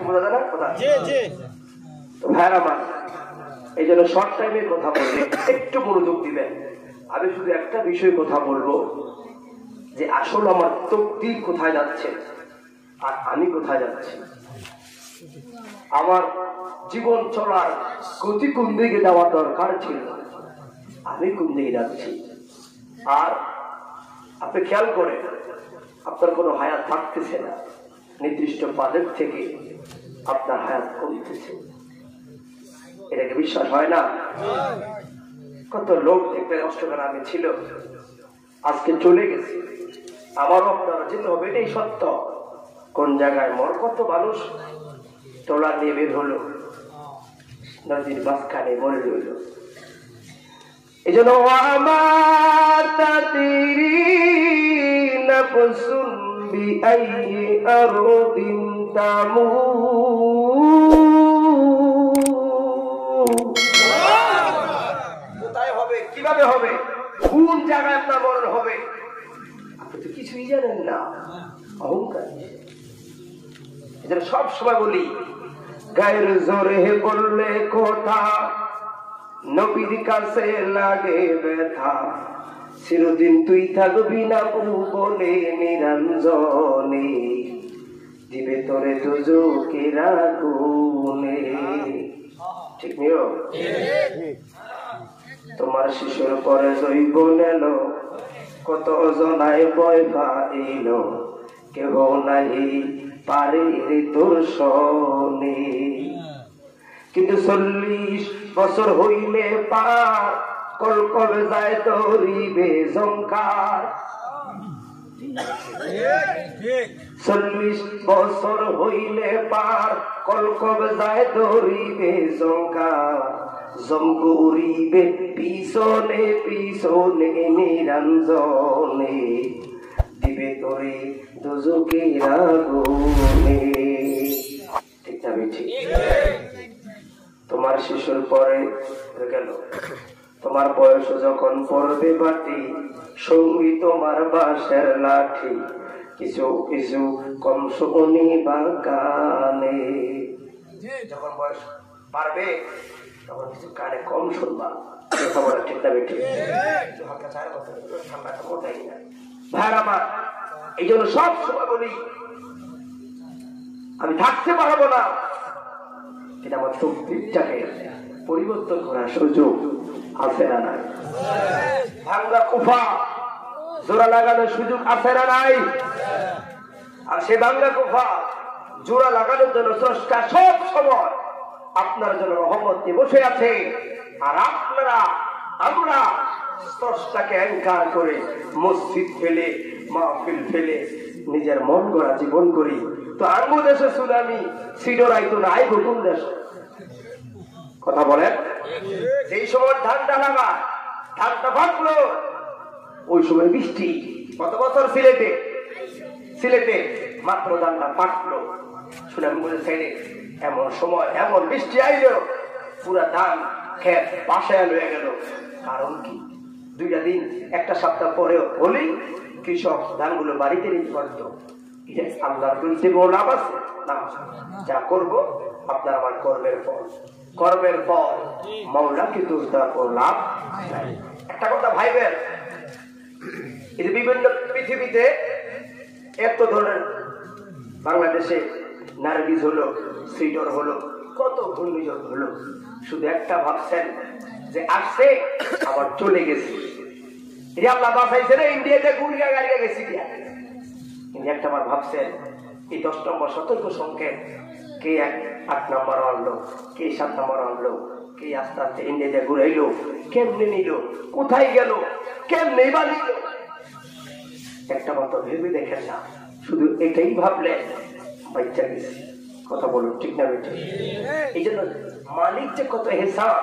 বোঝা যায় না কথা? তো ভাইয়ের আমার, এই জন্য শর্ট টাইমে কথা বললে একটু মনোযোগ দিবেন। আমি শুধু একটা বিষয় কথা বলবো, যে আসলে আমার তকদির কোথায় যাচ্ছে আর আমি কোথায় যাচ্ছি, আমার জীবন চলার গতি কোন দিকে যাওয়ার দরকার ছিল, আমি কোন দিকে যাচ্ছি। আর আপনি খেয়াল করে, আপনার কোনো হায়াত থাকতেছে না, নির্দিষ্ট পাদের থেকে আপনার হায়াত কমতেছে। এটাকে বিশ্বাস হয় না? কত লোক দেখবে অষ্টগ্রামে ছিল, আজকে চলে গেছে। আমারও আপনারা যেতে হবে, এটাই সত্য। কোন জায়গায় মর, কত মানুষ তোলা নিয়ে বের হলো, নদীর মাঝখানে মরে রইল। এই জন্য আমার তাতিরি নাফসুন বিআইয়ি আরদিন তামুত। কোথায় হবে, কিভাবে হবে, কোন জায়গায় আপনার মরণ হবে, আপনি তো কিছুই জানেন না। অহংকার। এজন্য সব সময় বলি, গায়ের জোরে বললে কথা, নবীর কাছে লাগে ব্যথা। চিরদিন তুই থাকবি না বলে নিরঞ্জনে, দিবে তোরে দুজকের আগুনে। ঠিক নিও? তোমার শিশুর পরে জৈবন এলো, কত জনায় ভয় পাইল, কেহ নাহি পারে তোর শনি। কিন্তু 40 বছর হইলে পার, কলকবে যায় তরিবে ঝংকার। 40 বছর হইলে পার, কলকবে যায় তরিবে ঝংকার। জমগুরিবে পিছনে পিছনে নিরঞ্জনে, দিবে তোরে দুজকের আগুনে। ঠিক না বেঠি? তোমার শিশুর পরে গেল, তোমার বয়স যখন পড়বে বাটি, সঙ্গী তোমার বাঁশের লাঠি। কিছু কিছু কম শুনি বা কানে, যখন বয়স পারবে তখন কিছু কানে কম শুনবা। খবর ঠিক না বেঠি? ভাইয়ের আমার, এই জন্য সব সময় বলি, আমি থাকতে পারবো না, এটা আমার তকদিরটাকে পরিবর্তন করার সুযোগ আছে না নাই? ভাঙ্গা কুফা জোড়া লাগানোর সুযোগ আছে না নাই? আর সে ভাঙ্গা কুফা জোড়া লাগানোর জন্য স্রষ্টা সব সময় আপনার জন্য রহমত নিয়ে বসে আছে। আর আপনারা, আমরা স্রষ্টাকে অ্যাঙ্কার করে মসজিদ ফেলে, মাহফিল ফেলে নিজের মন গড়া জীবন করি। তো আঙ্গু দেশে সুনামি সিডরাই তো নাই নতুন দেশ। কথা বলেন, যেই সময় ধানটা লাগা, ধানটা ফাটলো, ওই সময় বৃষ্টি। কত বছর সিলেটে, সিলেটে মাত্র ধানটা ফাটলো, সুনামি বলে সাইডে এমন সময় এমন বৃষ্টি আইলো, পুরা ধান খেত বাসায় লয়ে গেল। কারণ কি? 2টা দিন, একটা সপ্তাহ পরেও হলেই কৃষক ধানগুলো বাড়িতে নিতে পারতো। আল্লাহর বলতে লাভ আছে না? যা করবো আপনার আমার কর্মের ফল, কর্মের ফল মাওলাকে দোষ দেওয়ার পর লাভ নাই। একটা কথা ভাইবেন, এই যে বিভিন্ন পৃথিবীতে এত ধরনের, বাংলাদেশে নার্গিস হলো, সিডর হলো, কত ঘূর্ণিঝড় হলো, শুধু একটা ভাবছেন যে আসছে আবার চলে গেছে। আল্লাহ বাঁচাইছে রে, ইন্ডিয়াতে গুড়িয়া গাড়িয়া গেছি কিয়া। কিন্তু একটা বার ভাবছেন, এই 10 নম্বর সতর্ক সংকেত, কে 8 নম্বর আনলো, কে 7 নম্বর আনলো, কে আস্তে আস্তে ইন্ডিয়াতে ঘুরাইলো, কেমনে নিল, কোথায় গেল, কেমনে বানিল, একটা বার তো ভেবে দেখেন না, শুধু এটাই ভাবলেন বাচ্চা গেছে। কথা বলুন ঠিক না বেঠে? এই জন্য মালিক যে কত হিসাব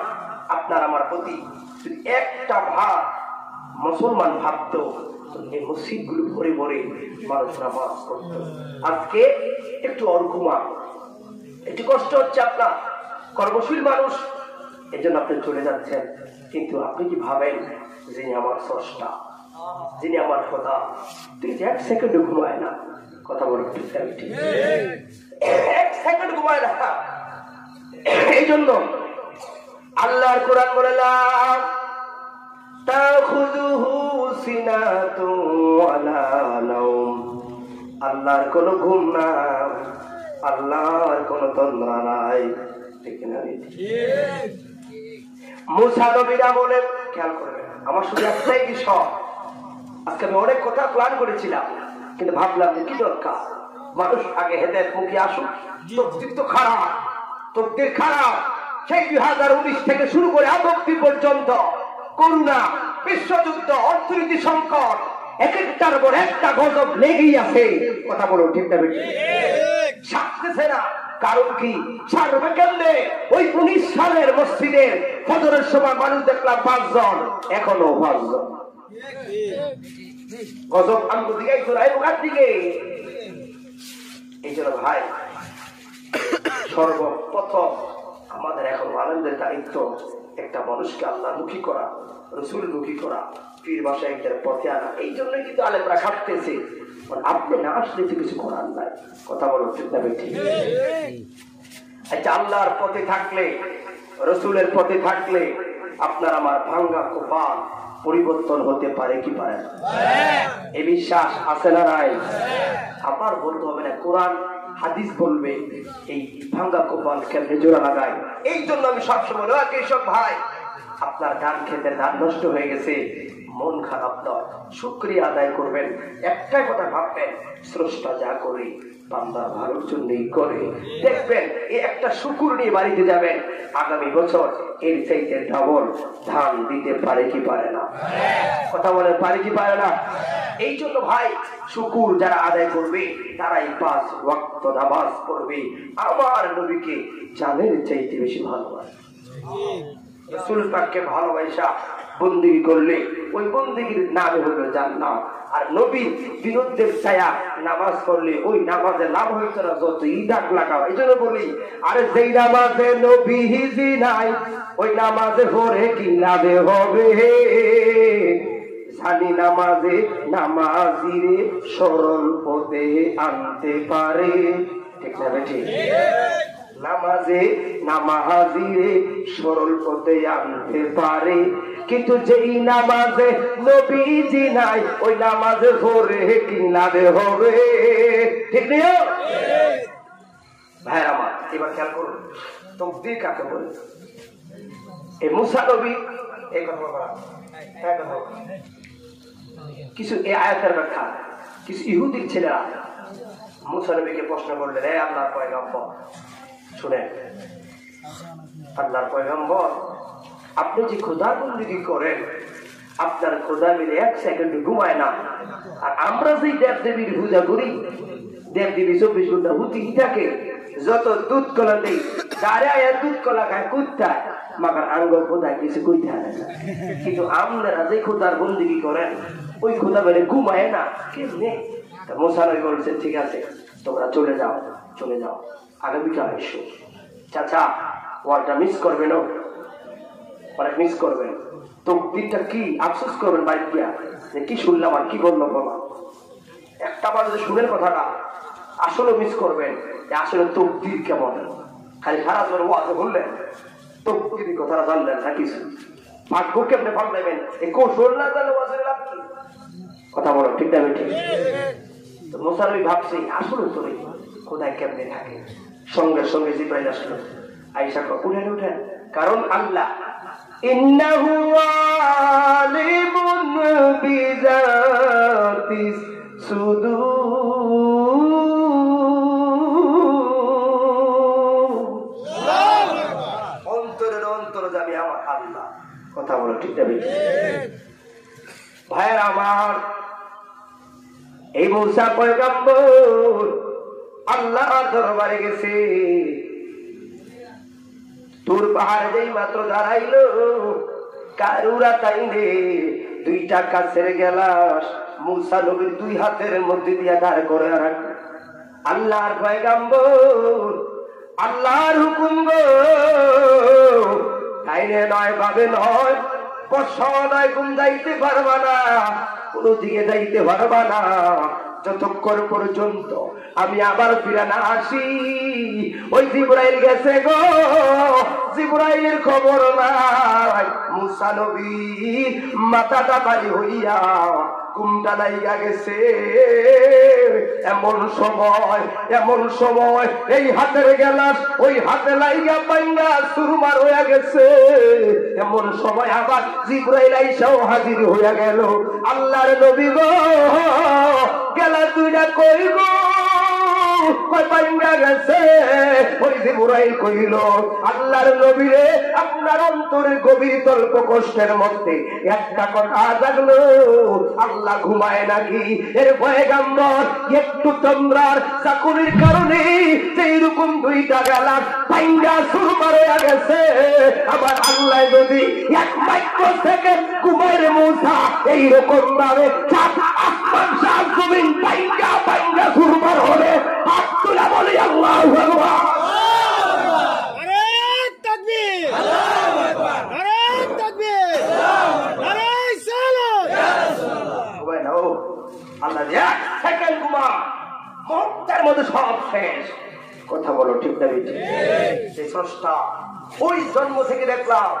আপনার আমার প্রতি, যদি একটা ভাব মুসলমান ভাবতো, এই মসজিদ গুলো ভরে ভরে মানুষ নামাজ করতো। আজকে একটু অর্ঘুমা, একটু কষ্ট হচ্ছে আপনার, কর্মশীল মানুষ, এই জন্য আপনি চলে যাচ্ছেন। কিন্তু আপনি কি ভাবেন, যিনি আমার স্রষ্টা, যিনি আমার খোদা, তুই 1 সেকেন্ড ঘুমায় না। কথা বলো ঠিক, এক সেকেন্ড ঘুমায় না। এই জন্য আল্লাহর কোরআন বললাম তাখুযুহু সিনাতুন ওয়ালা নাওম, আল্লাহর কোনো ঘুম না, আল্লাহর কোনো তন্দ্রা নাই। ঠিক না? মুসা নবীরা বলে, খেয়াল করবেন আমার শুধু একটাই বিষয়, আজকে আমি অনেক কথা প্ল্যান করেছিলাম কিন্তু ভাবলাম যে কি দরকার, মানুষ আগে হেদায়েত মুখে আসুক। তকদির তো খারাপ, তকদির খারাপ। সেই 2019 থেকে শুরু করে আজ অবধি পর্যন্ত করোনা, বিশ্বযুদ্ধ, অর্থনীতি সংকট, এক একটার পর একটা গজব লেগেই আছে। কথা বলো ঠিক না? সাকতেছে না। কারণ কি? সারবে কেন্দ্রে ওই 19 সালের মসজিদের ফজরের সময় মানুষ দেখলাম 5 জন, এখনো 5 জন। গজব আমগো দিকে দিকে। এই জন্য ভাই, সর্বপ্রথম আমাদের এখন আনন্দের দায়িত্ব একটা মানুষকে আল্লাহমুখী করা, রসুলমুখী করা, পীর বাসায়ীদের পথে আনা। এই জন্যই কিন্তু আলেমরা খাটতেছে। আপনি না আসলে তো কিছু করার নাই। কথা বলো ঠিক না? ঠিক। আচ্ছা, আল্লাহর পথে থাকলে, রসুলের পথে থাকলে আপনার আমার ভাঙ্গা কপাল পরিবর্তন হতে পারে কি পারে না? এই বিশ্বাস আছে না নাই? আবার বলতে হবে না, কোরআন হাদিস বলবে এই ভাঙ্গা কপাল কেমনে জোড়া লাগায়। এই জন্য আমি সবসময় কৃষক ভাই, আপনার ধান খেতে ধান নষ্ট হয়ে গেছে, মন খারাপ নয়, শুকরিয়া আদায় করবেন। একটাই কথা ভাববেন, স্রষ্টা যা করে বান্দা ভালোর জন্যই করে। দেখবেন এই একটা শুকুর নিয়ে বাড়িতে যাবেন, আগামী বছর এর চাইতে ডাবল ধান দিতে পারে কি পারে না? কথা বলে পারে কি পারে না? এই জন্য ভাই, শুকুর যারা আদায় করবে তারাই 5 ওয়াক্ত নামাজ পড়বে। আমার নবীকে জানের চাইতে বেশি ভালোবাসে। রাসূল পাককে ভালোবাসা বন্দেগী করলে ওই বন্দেগীর নামে হলো জান্নাত। আর নবীর বিরুদ্ধে ছায়া নামাজ পড়লে ওই নামাজে লাভ হইতো না যতই ডাক লাগাও। এই জন্য বলি, আরে যেই নামাজে নবীজি নাই ওই নামাজে পড়ে কি লাভে হবে? জানি নামাজে নামাজিরে সরল পথে আনতে পারে। ঠিক না? ঠিক। নামাজে নামাজিরে সরল পথে আনতে পারে, কিন্তু যেই নামাজে নবীজি নাই ওই নামাজে পড়ে কি লাভে হবে? ঠিক নেই ভাই আমার? এবার খেয়াল করুন, তাকদীর কাকে বলে? এই মুসা নবী এই কথা বলা, কিছু এই আয়াতের ব্যাখ্যা কিছু ইহুদির ছেলেরা মুসা নবীকে প্রশ্ন করলেন, হে আল্লাহর পয়গম্বর, শুনেন আল্লাহর পয়গম্বর, আপনি যে খোদা বন্দেগী করেন, আপনার খোদা মিলে 1 সেকেন্ড ঘুমায় না। আর আমরা যে দেব দেবীর পূজা করি, দেব দেবী 24 ঘন্টা হুতিই থাকে। যত দুধ কলা দেই, তারা দুধ কলা খায় কুত্তায়, মাগার আঙ্গ খোদা কিছু কইতে হয় না। কিন্তু আপনারা যে খোদার বন্দেগী করেন ওই খোদা মিলে ঘুমায় না কেমনে? মুসা নবী বলছেন, ঠিক আছে তোমরা চলে যাও, চলে যাও, আগামীকাল এসো। চাচা, ওয়ার্ডটা মিস করবেন, অনেক মিস করবেন। তাকদীরটা কি আফসোস করবেন বাড়ি গিয়া, যে কি শুনলাম আর কি বললো বলা। একটা বার যে শুনের কথাটা আসলে মিস করবেন, আসলে তাকদীর কেমন। খালি সারা ধরে ওয়াজে বললেন, তাকদীর কথাটা জানলেন না কিছু। ভাগ্য কেমনে পাল্টাবেন এই কৌশল না জানলে ওয়াজের লাভ কি? কথা বলো ঠিক না? ঠিক। তো মুসা নবী ভাবছি আসলে তো খোদায় কেমনে থাকে। সঙ্গে সঙ্গে জিবরাইল আসলো, আয়েশা উঠেন উঠেন, কারণ আল্লাহ ইন্নাহু আলিমুন বিযাতিস সুদূর, অন্তরের অন্তর্যামী আমার আল্লাহ। কথা বলো ঠিক না? ভাইয়ের আমার, এই মুসা পয়গম্বর আল্লাহর দরবারে গেছে। তুর পাহাড়ে যেই মাত্র দাঁড়াইলো, কারুরা তাইলে 2টা কাছের গেলাস মুসা নবীর 2 হাতের মধ্যে দিয়া দাঁড় করে রাখে। আল্লাহর পয়গম্বর, আল্লাহর হুকুম গো, তাইলে নয় ভাবে নয়, পশায় গুম যাইতে পারবা না, কোনো দিকে যাইতে পারবা না। যতক্ষণ পর্যন্ত আমি আবার ফিরে না আসি। ওই জিবরাইল গেছে গো, জিবরাইলের খবর নাই। মুসা নবী মাথাটা বাড়ি হইয়া ঘুমটা লাইগা গেছে। এমন সময় এই হাতের গেলাস ওই হাতে লাইগা পাইঙ্গা সুরমার হইয়া গেছে। এমন সময় আবার জিবরাইল আইসাও হাজির হইয়া গেল। আল্লাহর নবী গো, গেলা দুইটা কই গো, আল্লাহর নবী রে, আপনার অন্তরে গভীর তল্প কষ্টের মধ্যে একটা কথা জাগলো, আল্লাহ ঘুমায় নাকি? এর পয়গম্বর একটু তোমরার চাকুরির কারণে এইরকম দুইটা গেলাম পাইঙ্গা সুরমার হয়ে গেছে। আবার আল্লাহ যদি এক মাইক্রো সেকেন্ড ঘুমায় রে মুসা, এইরকম ভাবে আসমান সাত জমিন পাইঙ্গা পাইঙ্গা সুরমার হলে আব্দুল্লাহ বলি আল্লাহু আকবার। নারে তাকবীর, আল্লাহু আকবার, নারে তাকবীর, নারে সালাত, ইয়া রাসূলুল্লাহ। ওই নাও আল্লাহ এক সেকেন্ড ঘুমা, মুহূর্তের মধ্যে সব শেষ। কথা বলো ঠিক না বেশি? এই স্রষ্টা ওই জন্ম থেকে দেখলাম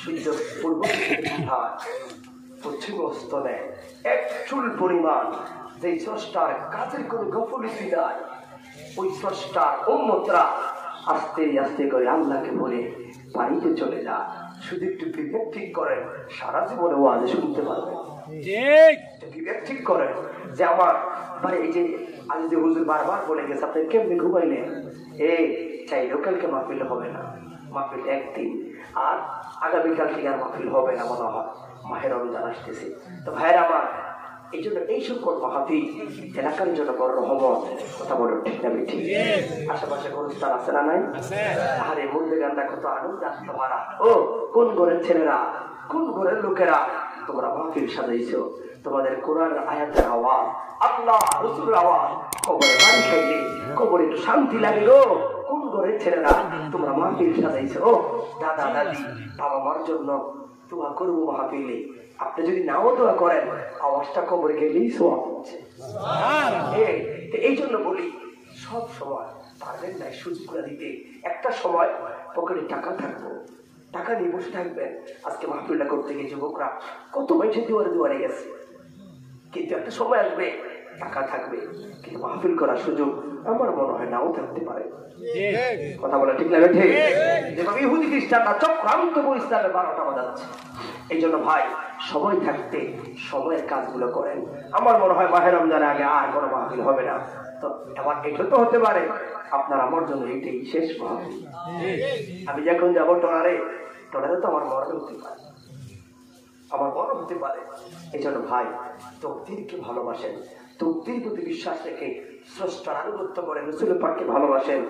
সূর্য পূর্ব থেকে পশ্চিম অস্ত নেয় এক চুল পরিমাণ। যে স্রষ্টার কাজের কোনো গফলতি নাই, ওই স্রষ্টার উম্মতরা আস্তে আস্তে করে আল্লাহকে বলে বাড়িতে চলে যা। শুধু একটু বিবেক ঠিক করেন, সারা জীবনে ওয়াজ শুনতে পারবেন। বিবেক ঠিক করেন যে আমার মানে এই যে আজ যে হুজুর বারবার বলে গেছে আপনি কেমনি ঘুমাইলেন, চাই লোকালকে মাহফিল হবে না, মাহফিল একদিন, আর আগামীকাল থেকে আর মাহফিল হবে না মনে হয়, মাহে রমজান আসতেছে। তো ভাইয়ের আমার, এই জন্য এই সকল মাহফিল এলাকার জন্য বড় রহমত। কথা বলো ঠিক না ঠিক? আশেপাশে অনুষ্ঠান আছে না নাই? আরে মন্দির গানটা কত আনন্দ আসতে পারা। ও কোন ঘরের ছেলেরা, কোন ঘরের লোকেরা তোমরা মাহফিল সাজাইছো, তোমাদের কোরআন আয়াতের আওয়াজ, আল্লাহ রাসূলের আওয়াজ, কবরে পানি খাইলে কবরে একটু শান্তি লাগে গো। কোন ঘরের ছেলেরা তোমরা মাহফিল সাজাইছো, দাদা দাদি বাবা মার জন্য দোয়া করবো মাহফিলে। আপনি যদি নাও দোয়া করেন, আওয়াজটা কবরে গেলেই সওয়াব হচ্ছে। এই জন্য বলি সব সময় পারবেন না সুযোগ করে দিতে। একটা সময় পকেটে টাকা থাকবো, টাকা নিয়ে বসে থাকবেন। আজকে মাহফিলটা করতে গিয়ে যুবকরা কত মানুষের দুয়ারে দুয়ারে গেছে, কিন্তু একটা সময় আসবে টাকা থাকবে, কিন্তু মাহফিল করার সুযোগ আমার মনে হয় নাও থাকতে পারে। কথা বলা ঠিক লাগে? ঠিক যেভাবে ইহুদি খ্রিস্টানরা চক্রান্ত ইসলামের 12টা বাজাচ্ছে। এই জন্য ভাই সময় থাকতে সময়ের কাজগুলো করেন। আমার মনে হয় মাহে রমজানের আগে আর কোনো মাহফিল হবে না। তো আমার এটা তো হতে পারে আপনার আমার জন্য এটাই শেষ মাহফিল। আমি যখন যাবো টনারে তো আমার মরণ হতে পারে, আমার বড় হতে পারে। এই জন্য ভাই তকদিরকে ভালোবাসেন, তকদির প্রতি বিশ্বাস রেখে স্রষ্টার আনুগত্য করে রাসূল পাককে ভালোবাসেন,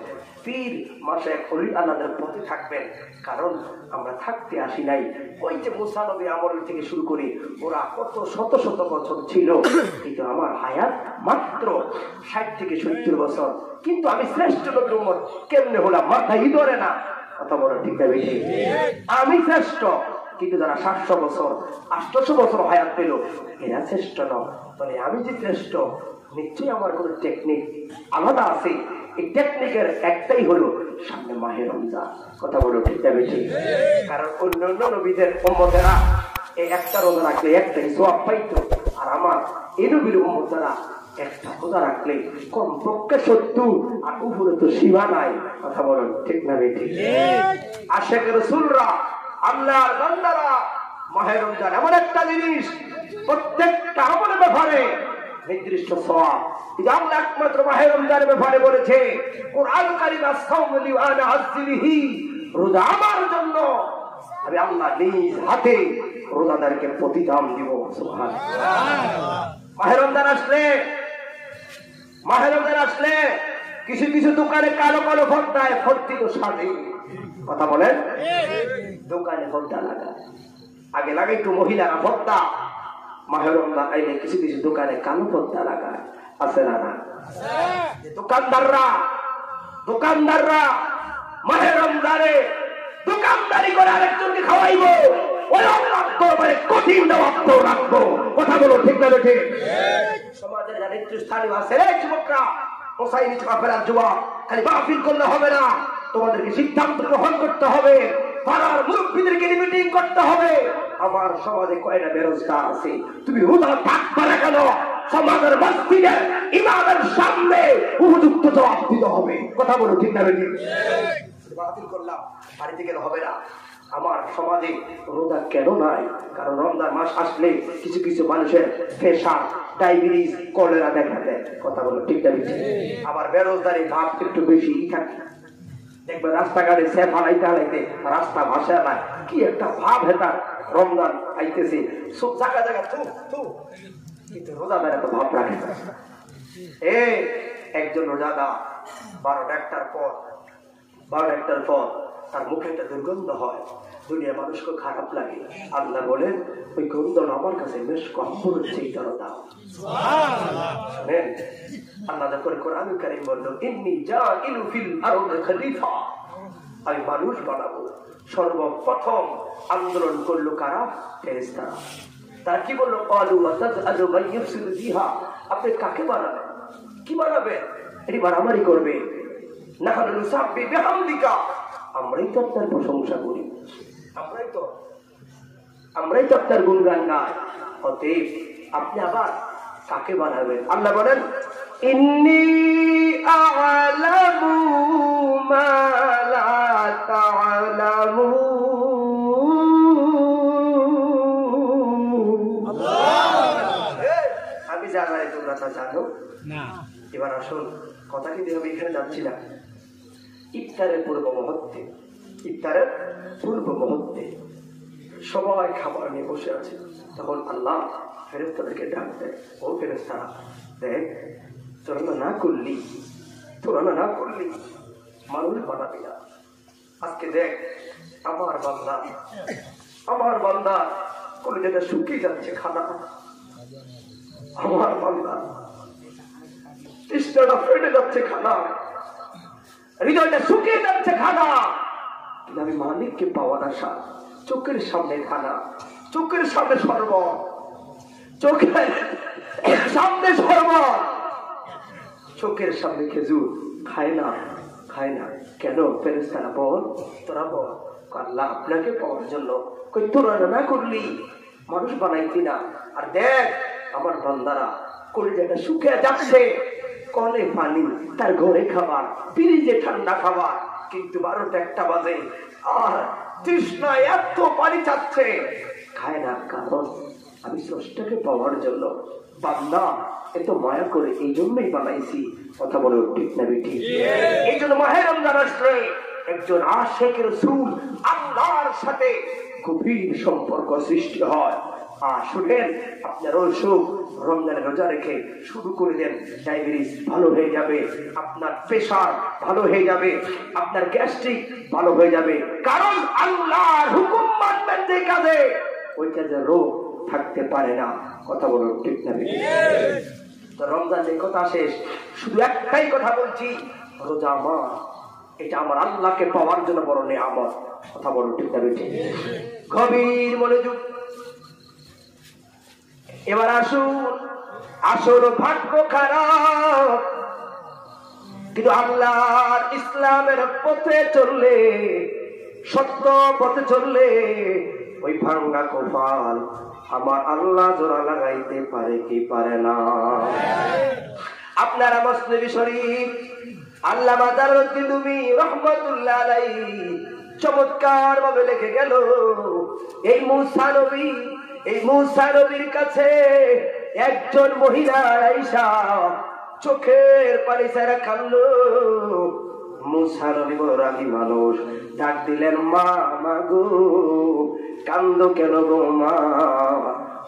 পীর মাশায়েখ ওলি আল্লাহদের পথে থাকবেন। কারণ আমরা থাকতে আসি নাই ওই যে মুসা নবী আমল থেকে শুরু করে ওরা কত শত শত বছর ছিল, কিন্তু আমার হায়াত মাত্র 60 থেকে 70 বছর। কিন্তু আমি শ্রেষ্ঠ নবীর উম্মত কেমনে হলাম মাথায় ধরে না। কথা বলো ঠিক না বেশি? আমি শ্রেষ্ঠ, কিন্তু যারা 700 বছর 800 বছর হায়াত পেল এরা শ্রেষ্ঠ নয়। তাহলে আমি যে শ্রেষ্ঠ, নিশ্চয়ই আমার কোন টেকনিক আলাদা আছে। এই টেকনিকের একটাই হলো সামনে মাহে রমজান। কথা বলো ঠিক না বেশি? কারণ অন্যান্য নবীদের উম্মতেরা এই একটা রোজা রাখলে একটাই সওয়াব পাইতো, আর আমার এই নবীর উম্মতেরা একটা রোজা রাখলে কমপক্ষে 70, আর উপরে তো সীমা নাই। কথা বলো ঠিক না বেশি? আশিক রাসূলরা আল্লাহর বান্দারা মাহে রমজান এমন একটা জিনিস, প্রত্যেকটা আমলের ব্যাপারে নির্দিষ্ট সওয়াব। আল্লাহ একমাত্র মাহে রমজানের ব্যাপারে বলেছে কোরআন কারীম আস-সাওমু লিওয়ানা আসলিহি, রোজা আমার জন্য, আমি আল্লাহ নিজ হাতে রোজাদারকে প্রতিদান দিব। সুবহানাল্লাহ। মাহে রমজান আসলে কিছু কিছু দোকানে কালো কালো পর্দায় ভর্তি তো সাজে। কথা বলেন, দোকানে পর্দা লাগায়, আগে লাগাইতো মহিলারা পর্দা, মাহে রমজান আইলে কিছু কিছু দোকানে কালো পর্দা লাগায়। আছে না? দোকানদাররা মাহে রমজানে দোকানদারি করে আরেকজনকে খাওয়াইবো, ওই আল্লাহর দরবারে কঠিন জবাব তো রাখবো। কথা বলো ঠিক না ঠিক? সমাজের যারা নেতৃস্থানীয় আছে রে যুবকরা, হোসাইনি চোখা যুবক, খালি মাহফিল করলে হবে না, তোমাদেরকে সিদ্ধান্ত গ্রহণ করতে হবে, পাড়ার মুরব্বীদেরকে মিটিং করতে হবে। আমার সমাজে কয়টা বেরোজগার আছে, তুমি হুদা থাকবা না কেন? সমাজের মসজিদে ইমামের সামনে উপযুক্ত জবাব দিতে হবে। কথা বলো ঠিক না ঠিক? বাতিল করলাম, বাড়িতে গেলে হবে না। আমার সমাজে রোজা কেন নাই? কারণ রমজান মাস আসলে কিছু কিছু মানুষের প্রেশার, ডায়াবেটিস, কলেরা দেখা দেয়। কথা বলো ঠিক না ঠিক? আবার বেরোজগারি ভাব একটু বেশি থাকে। দেখবে রাস্তাঘাটে সে ফালাইতে হালাইতে রাস্তা ভাসা না, কি একটা ভাব হেতা। রমজান আইতেছে সব জায়গা জায়গা কিন্তু রোজাদার এত ভাব রাখে। একজন রোজাদার 12টার পর তার মুখে একটা দুর্গন্ধ হয়, দুনিয়া মানুষকে খারাপ লাগে। আল্লাহ বলেন ওই গন্ধ আমার কাছে বেশ কম হচ্ছে। শুনেন, আল্লাহ যখন কোরআনুল কারীম বলল ইন্নী জাইলু ফিল আরদি খলিফা, আমি মানুষ বানাবো, সর্বপ্রথম আন্দোলন করলো কারা? ফেরেশতারা। তারা কি বললো? ক্বালু ওয়াতাজআলু মান ইউফসিদু ফিহা, আপনি কাকে বানাবেন? কি বানাবেন? এটি মারামারি করবে। নাহনু নুসাব্বিহু বিহামদিকা, আমরাই তো আপনার প্রশংসা করি, আমরাই তো আপনার গুণগান গাই। অতএব আপনি আবার কাকে বানাবেন? আল্লাহ বলেন ইন্নী আ'লামু মা লা তা'লামুন। আমি জানি তোমরা তা জানো না। এবার আসুন, কথা কি দিয়ে আমি এখানে যাচ্ছি না। ইফতারের পূর্ব মুহূর্তে সবাই খাবার নিয়ে বসে আছে। তখন আল্লাহ ফেরেশতাদেরকে ডাক দেয়, ও ফেরেশতারা, দেখ তোরা না করলি মানুষ বানাবি না। আজকে দেখ আমার বান্দা কলিজাটা শুকিয়ে যাচ্ছে খানা, আমার বান্দা তৃষ্ণাটা ফেটে যাচ্ছে খানা, হৃদয়টা শুকিয়ে যাচ্ছে খানা। আমি মালিককে পাওয়ার আশা, চোখের সামনে খানা, চোখের সামনে শরবত, চোখের সামনে শরবত, চোখের সামনে খেজুর, খায় না। কেন? ফেরেশতারা বল, তোরা বল। আল্লাহ আপনাকে পাওয়ার জন্য। কই তোরা না করলি মানুষ বানাইতি না। আর দেখ আমার বান্দারা কলিজাটা শুকিয়ে যাচ্ছে, কলে পানি, তার ঘরে খাবার, ফ্রিজে ঠান্ডা খাবার, কিন্তু 12টা বাজে আর তৃষ্ণায় এত পানি চাচ্ছে, খায় না। কারণ আমি স্রষ্টাকে পাওয়ার জন্য। বান্দা এত মায়া করে এই জন্যই বানাইছি। কথা বলে ঠিক না ঠিক? এই জন্য মাহে রমজান আসলে একজন আশিক রাসূল আল্লাহর সাথে গভীর সম্পর্ক সৃষ্টি হয়। আর শুনেন, আপনার অসুখ রমজানে রোজা রেখে শুরু করে দেন, ডায়াবেটিস ভালো হয়ে যাবে, আপনার প্রেশার ভালো হয়ে যাবে, আপনার গ্যাস্ট্রিক ভালো হয়ে যাবে। কারণ আল্লাহর হুকুম মানবেন যে কাজে, ওই কাজে রোগ থাকতে পারে না। কথা বলো ঠিক না? তো রমজানের কথা শেষ, শুধু একটাই কথা বলছি, রোজা আমার, এটা আমার আল্লাহকে পাওয়ার জন্য বড় নেয়ামত। কথা বলো ঠিক না? গভীর মনোযোগ। এবার আসুন ভাগ্য খারাপ, কিন্তু আল্লাহর ইসলামের পথে চললে, সত্য পথে চললে ওই ভাঙ্গা কপাল আমার আল্লাহ জোড়া লাগাইতে পারে কি পারে না? আপনারা মুসলিম শরীফ আল্লামা জালালউদ্দিন রুমি রাহমাতুল্লাহ আলাইহি চমৎকার ভাবে লিখে গেল, এই মুসা নবীর কাছে একজন মহিলা আয়েশা চোখের পানি ছেড়ে কাঁদলো। মুসা নবী বড় রাগী মানুষ, ডাক দিলেন, মা গো কান্দো কেন গো মা,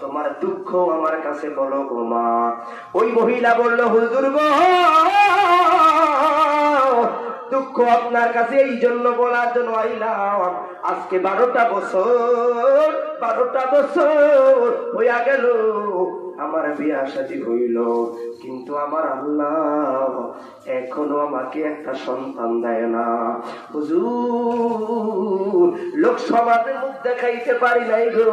তোমার দুঃখ আমার কাছে বলো গো মা। ওই মহিলা বলল, হুজুর গো, দুঃখ আপনার কাছে এই জন্য বলার জন্য আইলাম, আজকে 12টা বছর হইয়া গেল আমার বিয়া শাদী হইল, কিন্তু আমার আল্লাহ এখনো আমাকে একটা সন্তান দেয় না। হুজুর লোক সমাজে মুখ দেখাইতে পারি নাই গো।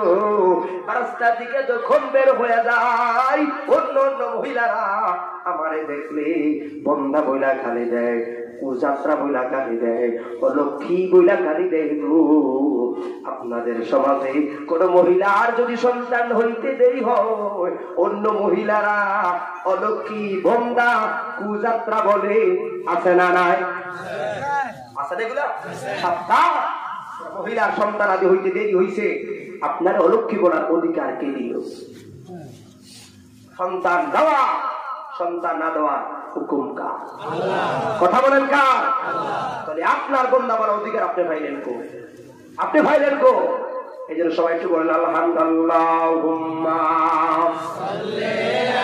রাস্তার দিকে যখন বের হয়ে যায় অন্য অন্য মহিলারা আমারে দেখলে বন্ধা বইলা গালি দেয়, যাত্রা বইলা গালি দেয়, অলক্ষী বইলা গালি দেয় গো। আপনাদের সমাজে কোন মহিলার যদি সন্তান হইতে দেরি হয় অন্য মহিলারা অলক্ষী বন্ধা কুযাত্রা বলে, আছে না নাই? আছে এগুলা? মহিলার সন্তান আদি হইতে দেরি হইছে, আপনার অলক্ষী বলার অধিকার কে দিল? সন্তান দেওয়া সন্তান না দেওয়া হুকুম কার? কথা বলেন কার? তাহলে আপনার বন্ধা বলার অধিকার আপনি পাইলেন কো? আপনি পাইলেন কো? এই জন্য সবাই একটু বলেন আলহামদুলিল্লাহুম্মা সাল্লি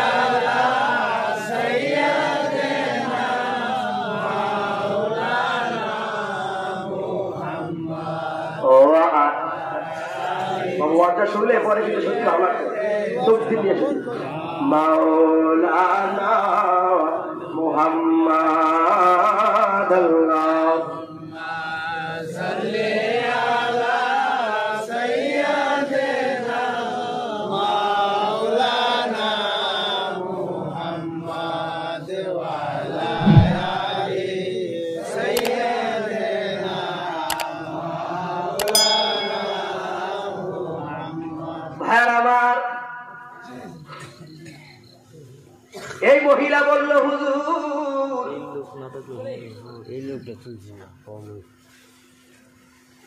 আলা সাইয়্যিদিনা মাওলানা মুহাম্মদ। ও বাবা শুনলে পরে কিন্তু সত্যি ভালো লাগবে। চোখ দিয়ে মাওলানা মুহাম্মদ আল্লাহুম্মা সাল্লি আলা সাইয়্যিদিনা মাওলানা মুহাম্মদ ওয়া আলা আলি সাইয়্যিদিনা মাওলানা মুহাম্মদ। ভাইরা আমার, এই মহিলা বলল হুজুর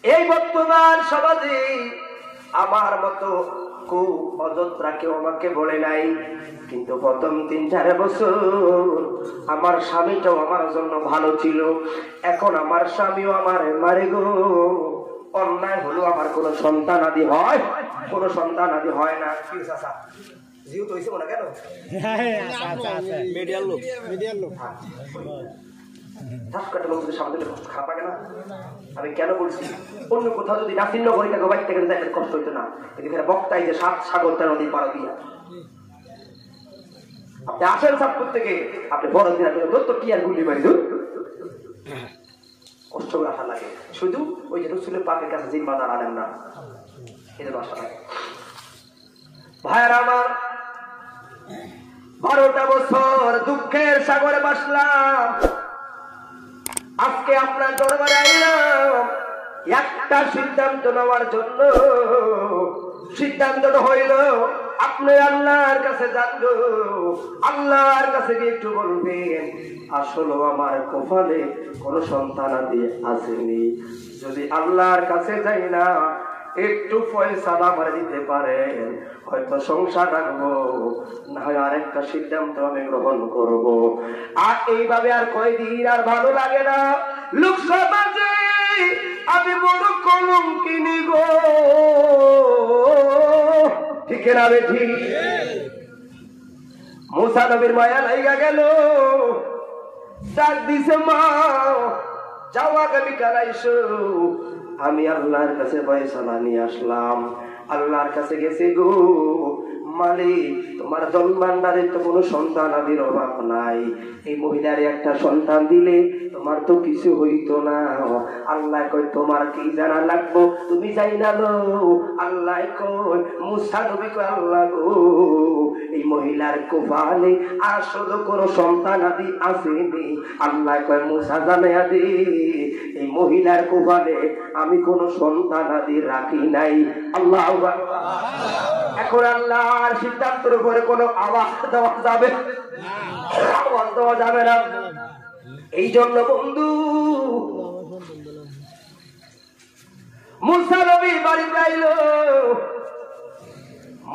এই বর্তমান সমাজে আমার মতো খুব অযত্রা কেউ আমাকে বলে নাই, কিন্তু প্রথম ৩-৪ বছর আমার স্বামীটাও আমার জন্য ভালো ছিল, এখন আমার স্বামীও আমার মারে গো। অন্যায় হলো আমার কোন সন্তান আদি হয়, কোন সন্তান আদি হয় না। কি চাচা জিও তো হইছে না কেন? মিডিয়ার লোক খারাপ লাগে না? আমি কেন বলছি, অন্য কোথাও যদি নাসিন্ন করি তাকে বাইক থেকে কষ্ট হইতো না, কিন্তু বক্তাই যে ৭ সাগর ১৩ নদী পাড়া দিয়া আপনি আসেন সাতপুর থেকে, আপনি বড় দিন তো কি আর গুলি মারি কষ্ট করে আসা লাগে। শুধু ওই যে রসুলের পাকের কাছে জিম্মাদার আনেন না, এদের আসা লাগে। ভাইয়ের আমার, 12টা বছর দুঃখের সাগরে বাসলাম, আজকে আপনার দরবারে আইলাম একটা সিদ্ধান্ত নেওয়ার জন্য। সিদ্ধান্তটা হইল আপনি আল্লাহর কাছে জানবো, আল্লাহর কাছে গিয়ে একটু বলবেন আসলে আমার কপালে কোন সন্তান আদি আসেনি। যদি আল্লাহর কাছে যাই না একটু পয়সা আমার দিতে পারেন, হয়তো সংসার রাখবো, না হয় আরেকটা সিদ্ধান্ত আমি গ্রহণ করব। আর এইভাবে আর কয়দিন আর ভালো লাগে না। লোক সমাজে আমি বড় কলঙ্কিনী গো, ঠিক না বেঠি? মুসা নবীর মায়া লাইগা গেল, ডাক দিছে মা যাও আগামীকাল আইসো। আমি আল্লাহর কাছে ফয়সালা নিয়ে আসলাম, আল্লাহর কাছে গেছি গো মালিক, তোমার জন্মান্ডারে তো কোনো সন্তান আদির অভাব নাই, এই মহিলার একটা সন্তান দিলে তোমার তো কিছু হইতো না। আল্লাহ কই তোমার কি জানা লাগবো, তুমি যাই না লো। আল্লাহ কই মুসা নবী কই আল্লাহ গো এই মহিলার কপালে আসলে কোনো সন্তান আদি আসেনি। আল্লাহ কয় মুসা জানাইয়া দে এই মহিলার কপালে আমি কোনো সন্তান আদি রাখি নাই। আল্লাহ এখন আল্লাহর সিদ্ধান্তের উপরে কোনো আওয়াজ দেওয়া যাবে, আওয়াজ দেওয়া যাবে না। এই জন্য বন্ধু মুসা নবী বাড়ি যাইল,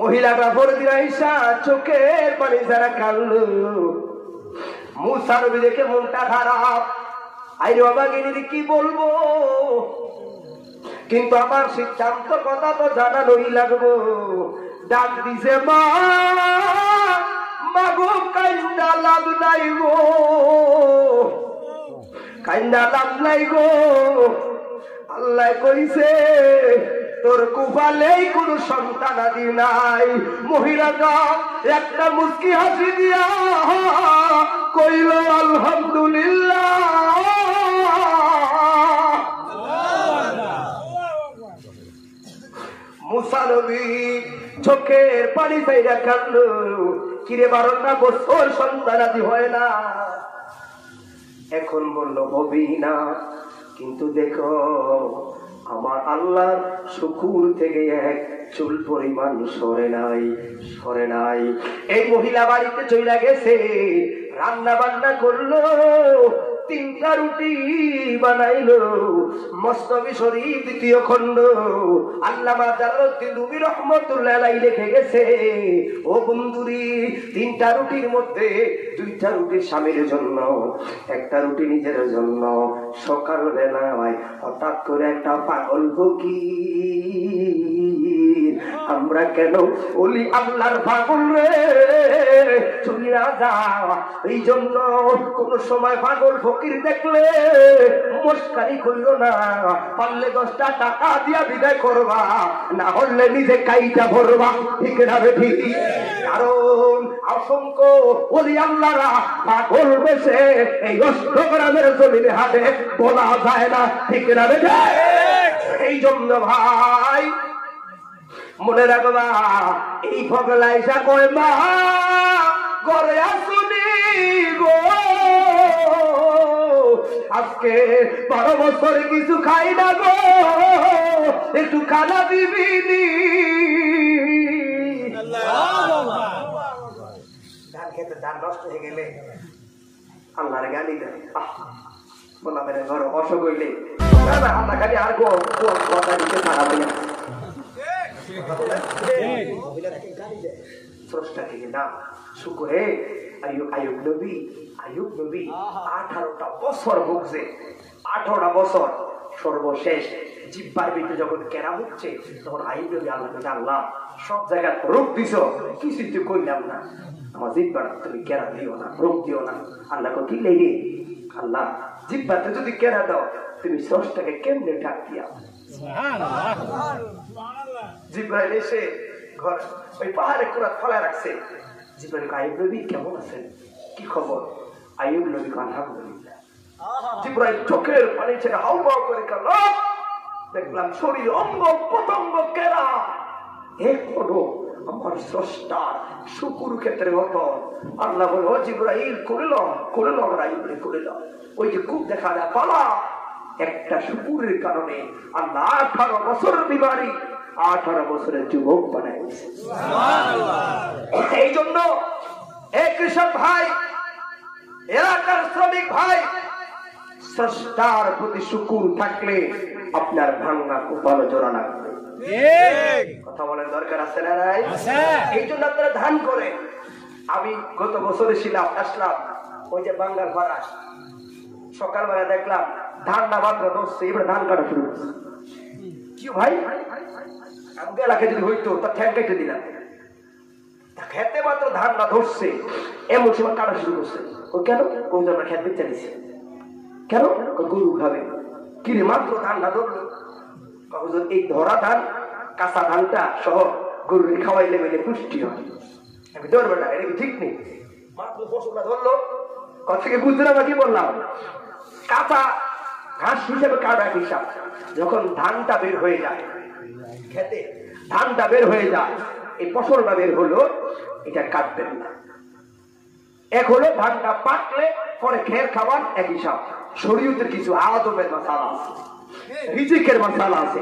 মহিলাটা ফরদিন আইসা চোখের পানি যারা কাঁদলো। মুসা নবী দেখে মনটা খারাপ, আইরে অবাগিনী কি বলবো, কিন্তু আমার সিদ্ধান্ত কথা তো জানানোই লাগবো। ডাক দিছে মা, মাগো কাইন্দা লাভ নাই গো, কাইন্দা লাভ নাই গো। আল্লাহ কইছে তোর কুফালেই কোন সন্তান আদি নাই। মহিলাটা একটা মুস্কি হাসি দিয়া কইল আলহামদুলিল্লাহ। সালবি চোখের পানি চাইরা কান্দ কিরে 12 বছর সন্তানাদি হয় না এখন বলল হবি না কিন্তু দেখো আমার আল্লাহর শুকুর থেকে এক চুল পরিমাণ সরে নাই এই মহিলা বাড়িতে চলে গেছে রান্না বান্না করলো 3টা রুটি বানাইলো মসনবী শরীফ 2য় খণ্ড আল্লামা জালালউদ্দিন রুমি রহমাতুল্লাহ আলাইহি লিখে গেছে ও বন্ধুরি 3টা রুটির মধ্যে 2টা রুটি স্বামীর জন্য 1টা রুটি নিজের জন্য সকাল বেলায় হঠাৎ করে একটা পাগল ফকির আমরা কেন ওলি আল্লাহর পাগল রে চলি না যা এই জন্য কোন সময় পাগল ফকির দেখলে মস্কারি করিও না পারলে 10টা টাকা দিয়া বিদায় করবা না হলে নিজে কাইটা ভরবা ঠিক না রে ঠিক কারণ অসংখ্য ওলি আল্লাহরা পাগল বেশে এই অষ্টগ্রামের জমিনে হাটে বলা যায় না ঠিক না রে এই জন্য ভাই মনে রাখবা এই ফগলাইসা কয় মা ঘরে আসুনি গো আজকে 12 বছর কিছু খাই না গো একটু খানা দিবিনি ধান খেতে ধান নষ্ট হয়ে গেলে আল্লাহর গালি দেয় বললাম ঘর অসুখ হইলে না আল্লাহ খালি আর কথা দিতে থাকা ভাইয়া স্রষ্টা থেকে না শুকরে আয়ুব নবী 18টা বছর ভুগছে 18টা বছর সর্বশেষ জিহ্বার ভিতরে যখন কেরা হচ্ছে তখন আয়ুব নবী আল্লাহ সব জায়গায় রোগ দিছ কিছুই তো কইলাম না আমার জিহ্বার তুমি কেরা দিও না রোগ দিও না আল্লাহ কি লেগে আল্লাহ জিহ্বাতে যদি কেরা দাও তুমি স্রষ্টাকে কেমনে ডাক দিয়া জিব্রাইল এসে ঘর ওই পাহাড়ে কুরাত ফলায় রাখছে জিব্রাইল আইয়ুব নবী কেমন আছেন কি খবর আইয়ুব নবী আলহামদুলিল্লাহ জিব্রাইল চোখের পানি ছেড়ে হাউমাউ করে কাঁদল দেখলাম শরীর অঙ্গ প্রত্যঙ্গ কেরা এখনো আমার স্রষ্টার শুকুর ক্ষেত্রে হতো আল্লাহ বলে ও জিব্রাইল করে লো আইয়ুব করে লো ওই যে খুব দেখা যায় পালা একটা শুকুরের কারণে আল্লাহ 18 বছর বিমারি 18 বছরের যুবক বানাইছে এই জন্য এক কৃষক ভাই এলাকার শ্রমিক ভাই স্রষ্টার প্রতি শুকুর থাকলে আপনার ভাঙা কপাল জোড়া লাগবে কথা বলার দরকার আছে না নাই এই জন্য আপনারা ধান করে আমি গত বছরে ছিলাম আসলাম ওই যে বাঙ্গাল ভাড়া সকালবেলা দেখলাম ধানটা মাত্র ধরছে এবার ধান কাটা শুরু করছে কি ভাই আমি এলাকায় যদি হইতো তার ঠ্যাং কেটে দিলাম খেতে মাত্র ধানটা ধরছে এমন সময় কাটা শুরু করছে ও কেন ওই জন্য খেত বেচে দিচ্ছে কেন গরু খাবে কিরে মাত্র ধানটা ধরলো এই ধরা ধান কাঁচা ধানটা সহ গরুর খাওয়াইলে মেলে পুষ্টি হয় আমি ধরবো না এটা কি ঠিক নেই মাত্র ফসলটা ধরলো কথা বুঝতে না কি বললাম কাঁচা ঘাস হিসেবে কাটা হিসাব যখন ধানটা বের হয়ে যায় খেতে ধানটা বের হয়ে যায় এই ফসলটা বের হলো এটা কাটবেন না এক হলো ধানটা পাকলে পরে খের খাবার এক হিসাব শরীয়তের কিছু আদবের মাসালা আছে রিজিকের মাসালা আছে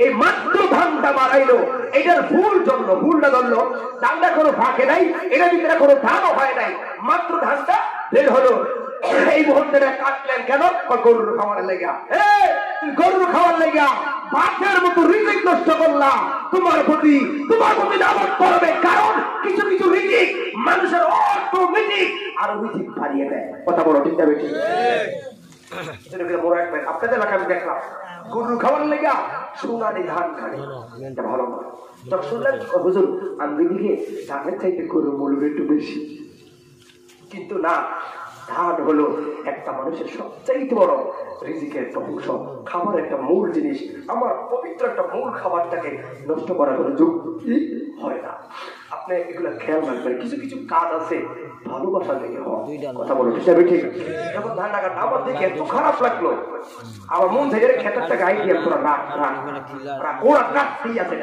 এই মাত্র ধানটা বাড়াইলো এটার ফুল জমলো ফুলটা ধরলো ধানটা কোনো ফাঁকে নাই এটার ভিতরে কোনো ধানও হয় নাই মাত্র ধানটা বের হলো এই মুহূর্তে কাটলেন কেন গরুর খাওয়ার লেগা গরুর খাওয়ার লেগা বাঘের মতো রিজিক নষ্ট করলা তোমার প্রতি দাবত করবে কারণ কিছু কিছু রিজিক মানুষের অটোমেটিক আরো রিজিক বাড়িয়ে দেয় কথা বলো ঠিক যাবে ঠিক আপনাদের এলাকায় আমি দেখলাম গরুর খাওয়ার লেগা সোনালি ধান খাবে এটা ভালো না তখন শুনলেন হুজুর আমি দিকে ধানের চাইতে গরুর মূল্য একটু বেশি কিন্তু না ধান হলো একটা মানুষের সবচাইতে বড় রিজিকের একটা অংশ খাবার একটা মূল জিনিস আমার পবিত্র একটা মূল খাবারটাকে নষ্ট করা কোনো যুক্তি হয় না আপনি এগুলো খেয়াল রাখবেন কিছু কিছু কাজ আছে ভালোবাসা থেকে হয় কথা বলো হিসাবে ঠিক যখন ধান টাকা আমার দেখে এত খারাপ লাগলো আমার মন থেকে খেতের টাকা আইডিয়া তোরা রাখ ওরা কাটতেই আছে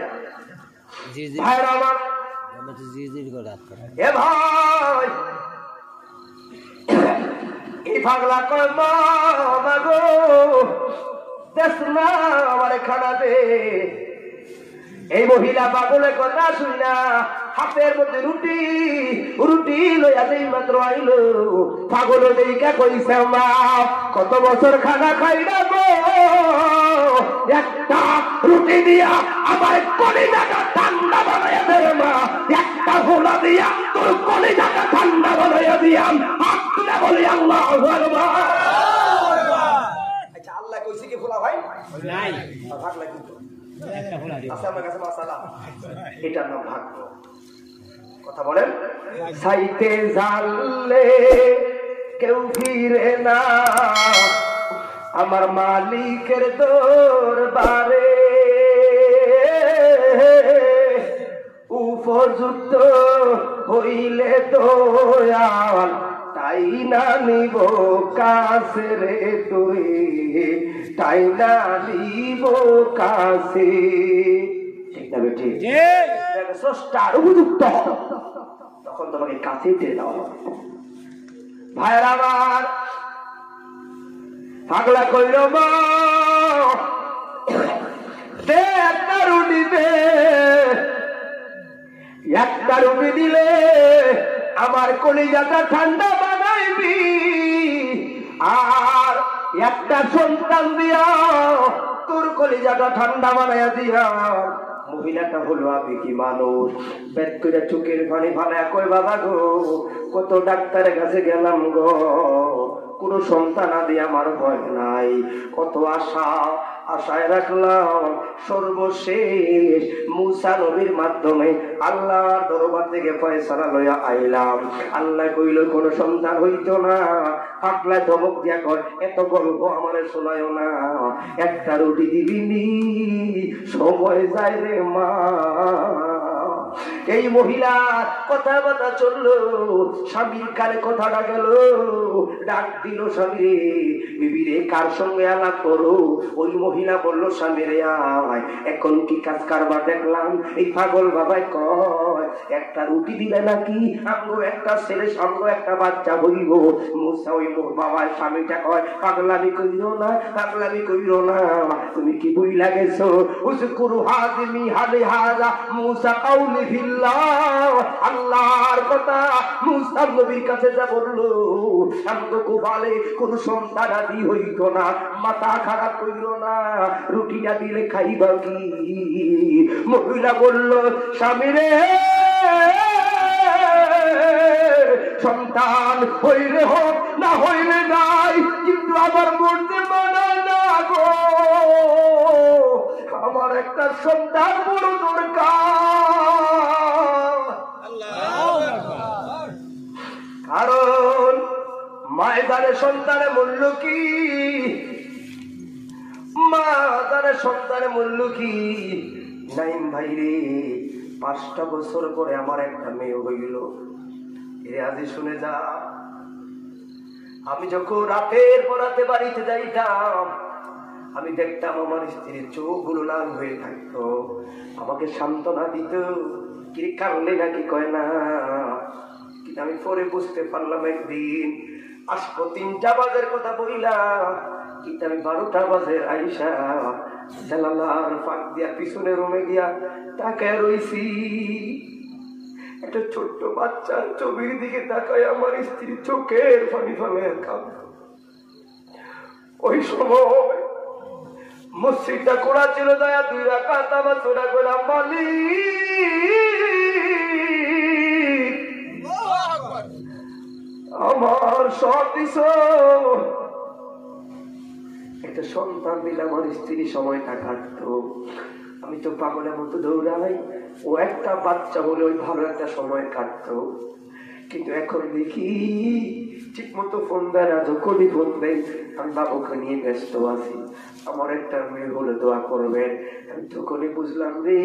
ভাইরা আমার, এ ভাই এই পাগলা কয় মা গো দেশ না আমার খানা দে। এই মহিলা পাগলের কথা শুনি না, হাতের মধ্যে রুটি রুটি লইয়া দেই মাত্র আইলো। পাগল দেইকা কইছে মা কত বছর খানা খাই না গো, একটা রুটি দিয়া আমার কলিজাটা ঠান্ডা বানাইয়া দে মা, একটা ভোলা দিয়া তোর কলিজাটা ঠান্ডা বানাইয়া দিয়াম। হাত তুলে বলি আল্লাহু আকবার। আচ্ছা আল্লাহ কইছে কি ভোলা ভাই নাই, ভাগলা কিন্তু এটার নাম ভাগ্য। কথা বলেন, সাইতে জানলে কেউ ফিরে না আমার মালিকের দরবারে, উপযুক্ত হইলে দয়াল তাই না নিব কাছে রে তুই, তাই না নিব কাছে। ঠিক না বেটি? স্রষ্টার উপযুক্ত তখন তোমাকে কাছে টেনে দেওয়া হবে। ভাইরা আমার, পাগলা কইল মা দে একটা রুটি দে, একটা রুটি দিলে আমার কলিজাটা ঠান্ডা বানাইবি, আর একটা সন্তান দিয়া তোর কলিজাটা ঠান্ডা বানাইয়া দিয়া। মহিলাটা হলো আবেগী মানুষ, বেদ করে চোখের পানি ফালা কই বাবা গো কত ডাক্তারের কাছে গেলাম গো, কোন সন্তান আদি আমার ভয় নাই, কত আশায় রাখলাম, সর্বশেষ মুসা নবীর মাধ্যমে আল্লাহর দরবার থেকে ফয়সালা লইয়া আইলাম। আল্লাহ কইল কোন সন্তান হইতো না। পাগলা ধমক দিয়া কর এত গল্প আমারে শোনায়ও না, একটা রুটি দিবিনি সময় যায় রে মা। এই মহিলা কথা কথা চললো, স্বামীর কানে কথাটা গেল, ডাক দিল স্বামী বিবি রে কার সঙ্গে আলাপ করো। ওই মহিলা বলল স্বামী রে আয়, এখন কি কাজ কারবার দেখলাম। এই পাগল বাবাই কয় একটা রুটি দিলে নাকি আমগো একটা ছেলে সঙ্গ একটা বাচ্চা হইব। মুসা ওই বাবার স্বামীটা কয় পাগলামি কইরো না, পাগলামি কইরো না, তুমি কি বই লাগেছো। উযকুরু হাযমি হালি হাযা মুসা কাউলি ফিল্লাহ, আল্লাহর কথা মুসা নবীর কাছে যা বললো আমগো গোপালে কোন সন্তান আদি হইতো না, মাথা খারাপ কইরো না, রুটিটা দিলে খাইবা কি। মহিলা বলল স্বামী রে সন্তান হইলে হোক না হইলে নাই, কিন্তু আমার মরতে মানা না গো, আমার একটা সন্তান বড় দরকার। কারণ মায়ের সন্তানের মূল্য কি, মা তার সন্তানের মূল্য কি। নাইম ভাই রে 5টা বছর পরে আমার একটা মেয়ে হইল। এ আজ শুনে যা, আমি যখন রাতের পরাতে বাড়িতে যাইতাম আমি দেখতাম আমার স্ত্রীর চোখগুলো লাল হয়ে থাকতো, আমাকে সান্ত্বনা দিত, কি কারণে নাকি কয় না। কিন্তু আমি পরে বুঝতে পারলাম একদিন আসবো 3টা বাজের কথা বললাম, কিন্তু আমি 12টা বাজে আইসা জানালার ফাঁক দিয়া পিছনে রুমে গিয়া তাকায় রইছি। একটা ছোট্ট বাচ্চার ছবির দিকে তাকায় আমার স্ত্রী চোখের পানি ফেলে কাঁদে। ওই সময় মসজিদটা খোলা ছিল, দয়া 2 রাকাত আমার চোরা করে মালিক আমার সব দিছ, একটা সন্তান দিলে আমার স্ত্রী সময়টা কাটতো। আমি তো পাগলের মতো দৌড়াই, ও একটা বাচ্চা হলে ওই ভালো একটা সময় কাটতো। কিন্তু এখন দেখি ঠিক মতো ফোন দেয় না, যখনই ফোন দেয় আমি বাবুকে নিয়ে ব্যস্ত আছি। আমার একটা মেয়ে হলে দোয়া করবেন। আমি তখনই বুঝলাম রে,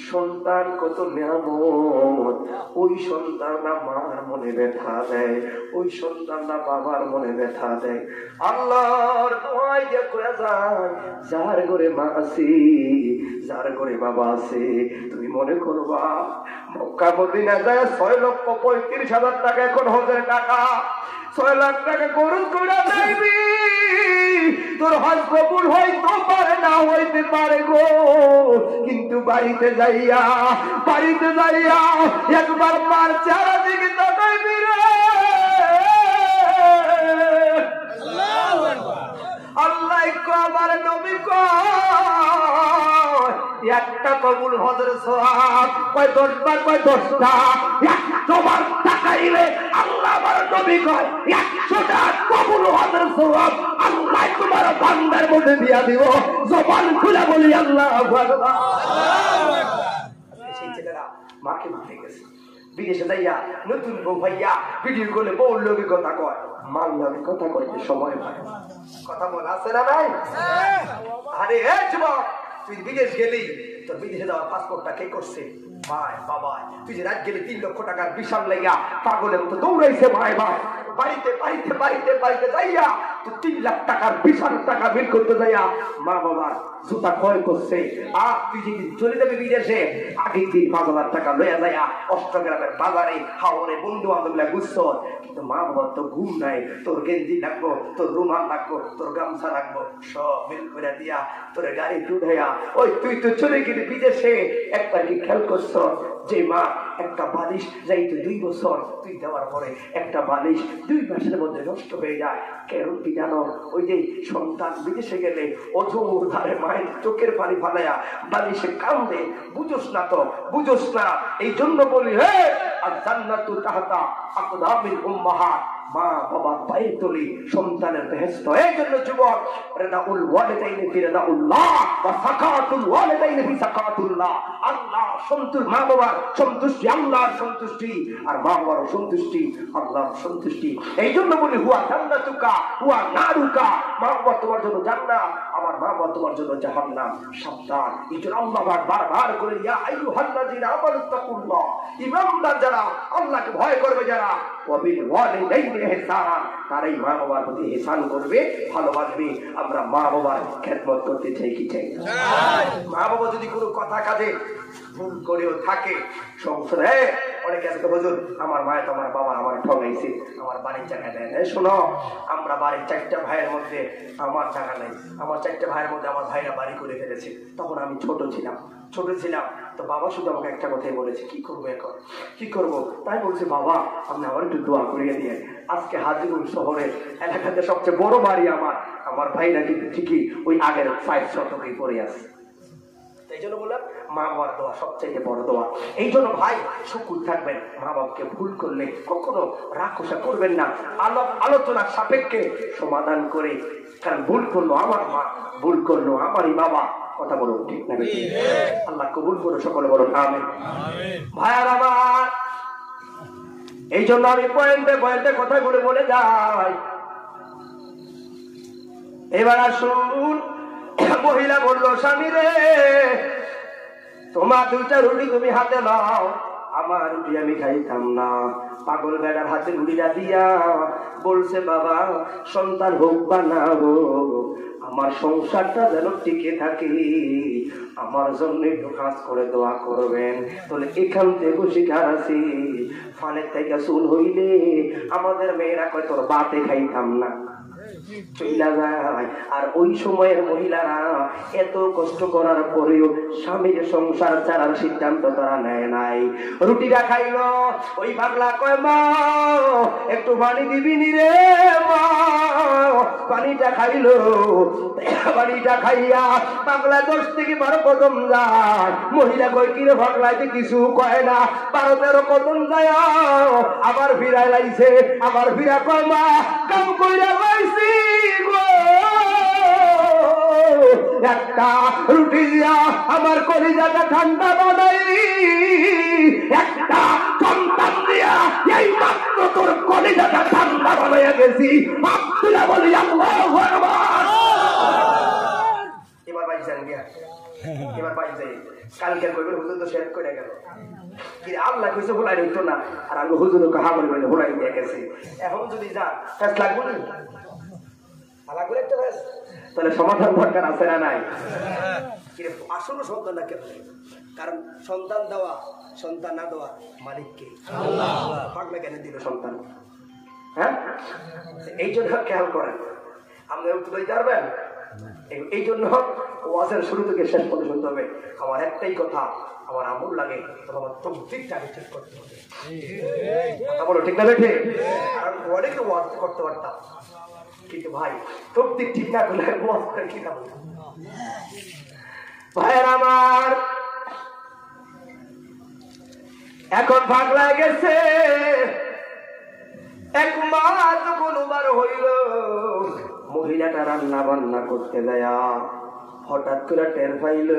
সন্তান কত নিয়ামত। ওই সন্তানরা মার মনে ব্যথা দেয়, ওই সন্তানরা বাবার মনে ব্যথা দেয়। আল্লাহর দোয়াই যে করে যায়, যার ঘরে মা আছে, যার ঘরে বাবা আছে, তুমি মনে করবা মক্কা মদিনা যায় 6,35,000 টাকা, এখন হজের টাকা 6 লাখ টাকা খরচ করে যাইবি, তোর হজ কবুল হইতে পারে না হইতে পারে গো, কিন্তু বাড়িতে যাইয়া একবার মার চেহারা দিকে তাকাইবি রে। আল্লাহ আমার নবী কয় একটা কবুল হজের সওয়াব কয় 10 বার, কয় 10টা, 100 বার তাকাইলে আল্লাহ আমার নবী কয় 100টা কবুল হজের সওয়াব আল্লাহ তোমার বান্দার মধ্যে দিয়া দিব। জবান খুলে বলি আল্লাহু আকবার। সেই ছেলেরা মাকে ভুলে গেছে, বিদেশে যাইয়া নতুন বউ ভাইয়া ভিডিও করলে বউর লোকে কথা কয়, মার লোকে কথা কইতে সময় পায় না। কথা বল আছে না নাই? আরে এ যুবক, তুই বিদেশ গেলি, তোর বিদেশে যাওয়ার পাসপোর্টটা কে করছে? ভাই বাবা। তুই যে রাত গেলি 3 লক্ষ টাকার বিশাল লেগা পাগলের মতো দৌড়াইছে ভাই ভাই, বাড়িতে যাইয়া তুই 3 লাখ টাকার বিশাল টাকা বিল করতে যাইয়া মা বাবার জুতা ক্ষয় করছে। আর তুই যেদিন চলে যাবি বিদেশে, আগের দিন 5,000 টাকা লইয়া যাইয়া অষ্টগ্রামের বাজারে হাওড়ে বন্ধু বান্ধবরা গুচ্ছ, কিন্তু মা বাবার তো ঘুম নাই, তোর গেঞ্জি লাগবো, তোর রুমাল লাগবো, তোর গামছা লাগবো, সব বিল করে দিয়া তোর গাড়ি উঠাইয়া ওই তুই তো চলে গেলি বিদেশে। একবার কি খেয়াল করছ যে মা একটা বালিশ যাইতে 2 বছর তুই দেওয়ার পরে একটা বালিশ 2 মাসের মধ্যে নষ্ট হয়ে যায়? কেন কি জানো? ওই যে সন্তান বিদেশে গেলে অঝোর ধারে মায়ের চোখের পানি ফালাইয়া বালিশে কান্দে, বুঝোস না তো, বুঝোস না। এই জন্য বলি হে আর জান্নাতু তাহতা আকদামিল উম্মাহাত, মা বাবার পায়ের তলি সন্তানের বেহেশত। এই জন্য যুবক, রিদাউল ওয়ালিদাইনি ফি রিদাউল্লাহ ওয়া সাকাতুল ওয়ালিদাইনি ফি সাকাতুল্লাহ। আল্লাহ সন্তুষ্ট, মা বাবার সন্তুষ্টি আল্লাহর সন্তুষ্টি, আর মা বাবার সন্তুষ্টি আল্লাহর সন্তুষ্টি। এই জন্য বলি হুয়া জান্নাতুকা হুয়া নারুকা, মা বাবা তোমার জন্য জান্নাত, আমার মা বাবা তোমার জন্য জাহান্নাম। সাবধান। এই জন্য আল্লাহ বারবার করে ইয়া আইয়ুহাল্লাযিনা আমানুত্তাকুল্লাহ, ঈমানদার যারা, আল্লাহকে ভয় করবে যারা, ওয়া বিল ওয়ালিদাইনি ইহসান, তারাই মা বাবার প্রতি ইহসান করবে, ভালোবাসবে। আমরা মা বাবার খেদমত করতে চাই কি চাই না? মা বাবা যদি কোনো কথা কাজে ভুল করেও থাকে, সংসারে অনেকে আছে হুজুর আমার মায়ে তো আমার বাবা আমার ঠগাইছে, আমার বাড়ির জায়গা দেয় না। শোনো, আমরা বাড়ির 4টা ভাইয়ের মধ্যে আমার জায়গা নাই, আমার 4টা ভাইয়ের মধ্যে আমার ভাইরা বাড়ি করে ফেলেছে। তখন আমি ছোট ছিলাম তো বাবা শুধু আমাকে একটা কথাই বলেছে, কি করবো এখন, কি করবো? তাই বলছে বাবা আপনি আমার একটু দোয়া করিয়ে দিয়ে। আজকে হাজিরুল শহরের এলাকাতে সবচেয়ে বড় বাড়ি আমার ভাইরা কিন্তু ঠিকই ওই আগের 5 শতকেই পড়ে আছে। এই জন্য বললাম মা বাবার দোয়া সবচেয়ে বড় দোয়া। এই জন্য ভাই শুকুর থাকবেন, মা বাবাকে ভুল করলে কখনো রাক্ষসা করবেন না, আলোচনার সাপেক্ষে সমাধান করে। কারণ ভুল করলো আমার মা, ভুল করলো আমারই বাবা। কথা বলুন ঠিক না? আল্লাহ কবুল করো, সকলে বলুন আমিন। ভাইয়ার আমার, এই জন্য আমি পয়েন্টে কথা বলে যাই। এবার আসুন, মহিলা বললো স্বামী রে তোমার 2টা রুটি তুমি হাতে নাও, আমার রুটি আমি খাইতাম না। পাগল বেড়ার হাতে রুটিটা দিয়া বলছে বাবা সন্তান হোক বা না হোক, আমার সংসারটা যেন টিকে থাকে, আমার জন্য একটু কাজ করে দোয়া করবেন। তাহলে এখান থেকে শিকার আছি, ফানের থেকে চুল হইলে আমাদের মেয়েরা কয় তোর বাতে খাইতাম না, চইলা যায়। আর ওই সময়ের মহিলারা এত কষ্ট করার পরেও স্বামীর সংসার ছাড়ার সিদ্ধান্ত তারা নেয় নাই। রুটিটা খাইলো, ওই পাগলা কয় মা একটু পানি দিবি নি রে মা। পানিটা খাইলো, পানিটা খাইয়া পাগলা 10 থেকে 12 কদম যায়। মহিলা কয় কি রে পাগলা, কিছু কয় না, 12-13 কদম যায় আবার ফিরাই লাইছে। আবার ফিরা কয় মা কাম কইরা লাইছি একটা রুটি দিয়া আমার কলিজাটা ঠান্ডা বানাইলি, একটা সন্তান দিয়া এই মাত্র তোর কলিজাটা ঠান্ডা বানাইয়া গেছি। আব্দুল্লাহ বলি আল্লাহু আকবার। এবার পাইছেন গিয়া, এবার পাইছে কালকে কইবেন হুজুর তো শেষ করে গেল, কি আল্লাহ কইছে হোলাই হইতো না, আর আমি হুজুরকে হামল বলে হোলাই দিয়ে গেছে। এখন যদি যা ফেস লাগবো না, লাগবে একটা ফেস, তাহলে সমাধান দরকার আছে না নাই? আসলে সন্তান না কেন? কারণ সন্তান দেওয়া, সন্তান না দেওয়া মালিককে আল্লাহ। পাগলা কেন দিল সন্তান? হ্যাঁ, এই জন্য খেয়াল করেন, আপনি উত্তর দিতে পারবেন। এই জন্য ওয়াজের শুরু থেকে শেষ পর্যন্ত শুনতে হবে। আমার একটাই কথা, আমার আমল লাগে তবে আমার তৌফিকটাকে ঠিক করতে হবে। কথা বলো ঠিক না বেঠে? কারণ অনেকে ওয়াজ করতে পারতাম, কিন্তু ভাই তৌফিক ঠিক না করলে ওয়াজ করে কি না ভাইয়ের আমার। এখন ভাগ গেছে, এক মাস কোনবার হইল মহিলাটা রান্না বান্না করতে যায়, হঠাৎ করে টের পাইল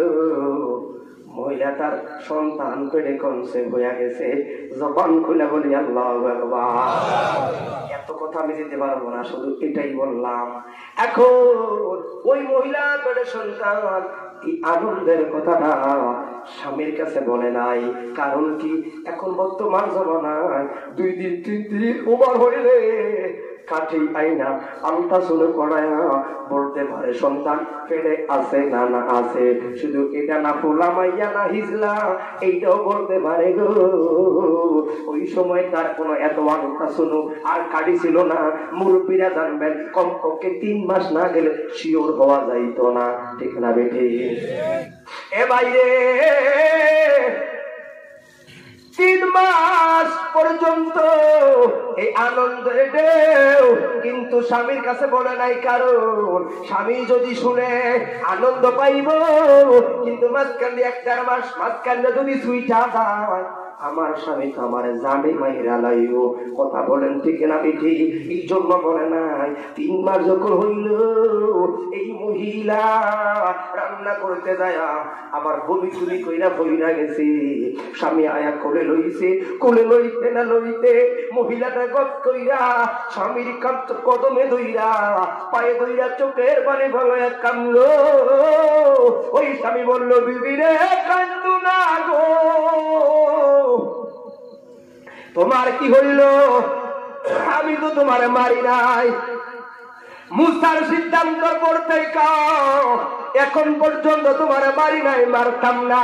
মহিলাটার সন্তান পেটে কনসেপ্ট হয়ে গেছে। জবান খুলে বলি আল্লাহু আকবার। এত কথা আমি দিতে পারবো না, শুধু এটাই বললাম। এখন ওই মহিলা পেটে সন্তান এই আনন্দের কথাটা স্বামীর কাছে বলে নাই। কারণ কি, এখন বর্তমান জমানায় 2 দিন 3 দিন ওভার হইলে কাঠি আইনা আলট্রাসাউন্ড করায়া বলতে পারে সন্তান পেটে আছে না না আছে। শুধু এটা না পোলা মাইয়া না হিজলা এইটাও বলতে পারে গো। ওই সময় তার কোনো এত আলট্রাসাউন্ড আর কাঠি ছিল না। মুরব্বীরা জানবেন কমপক্ষে 3 মাস না গেলে শিওর হওয়া যাইতো না, ঠিক না বেঠে? এ বাইরে 3 মাস পর্যন্ত এই আনন্দের ঢেউ কিন্তু স্বামীর কাছে বলে নাই। কারণ স্বামী যদি শুনে আনন্দ পাইব, কিন্তু মাঝখানে 1-1.5 মাস মাঝখানে যদি সুইটা যায়, আমার স্বামী তো আমার জানে মাইরা লাইও। কথা বলেন ঠিক না বেঠি? এই জন্য বলে নাই। 3 মাস যখন হইল এই মহিলা রান্না করতে যায়, আবার বমি চুরি কইরা বইরা গেছে। স্বামী আয়া কোলে লইছে, কোলে লইতে না লইতে মহিলাটা গপ কইরা স্বামীর কদমে ধইরা পায়ে ধইরা চোখের পানি ভাঙায়া কান্দলো। ওই স্বামী বলল, বিবি রে কান্দু না গো, তোমার কি হইল? আমি তো তোমার মারি নাই। মুসার সিদ্ধান্ত করতে এখন পর্যন্ত তোমার মারি নাই, মারতাম না।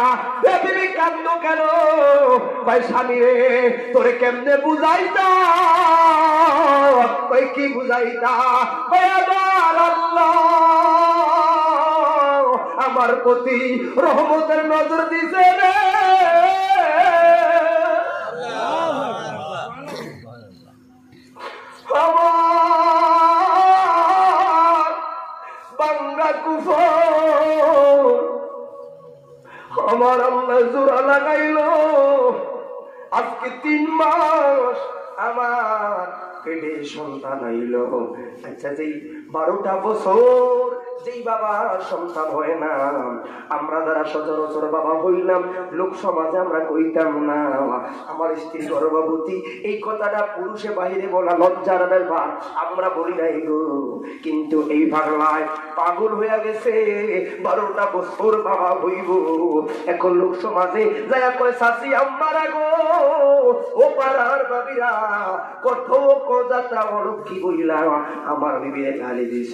বিবি কান্দো কেন? ভাই স্বামী রে তোরে কেমনে বুঝাইতা? কই কি বুঝাইতা? আমার আল্লাহ আমার প্রতি রহমতের নজর দিছে রে। আমার আল্লাহ জোড়া লাগাইল। আজকে 3 মাস আমার পেটে সন্তান আইল। আচ্ছা, যেই 12টা বছর যেই বাবা সন্তান হয় না, আমরা যারা সচরাচর বাবা হইলাম, লোক সমাজে আমরা কইতাম না আমার স্ত্রী গর্ভবতী। এই কথাটা পুরুষে বাহিরে বলা লজ্জার ব্যাপার, আমরা বলি নাই গো। কিন্তু এই পাগলায় পাগল হয়ে গেছে, 12টা বছর বাবা হইব। এখন লোক সমাজে যায়া কয় শাশি আম্মারা গো, ও পাড়ার বাবিরা কত যাত্রা অলক্ষী বইলা আমার বিবিরে গালি দিছ।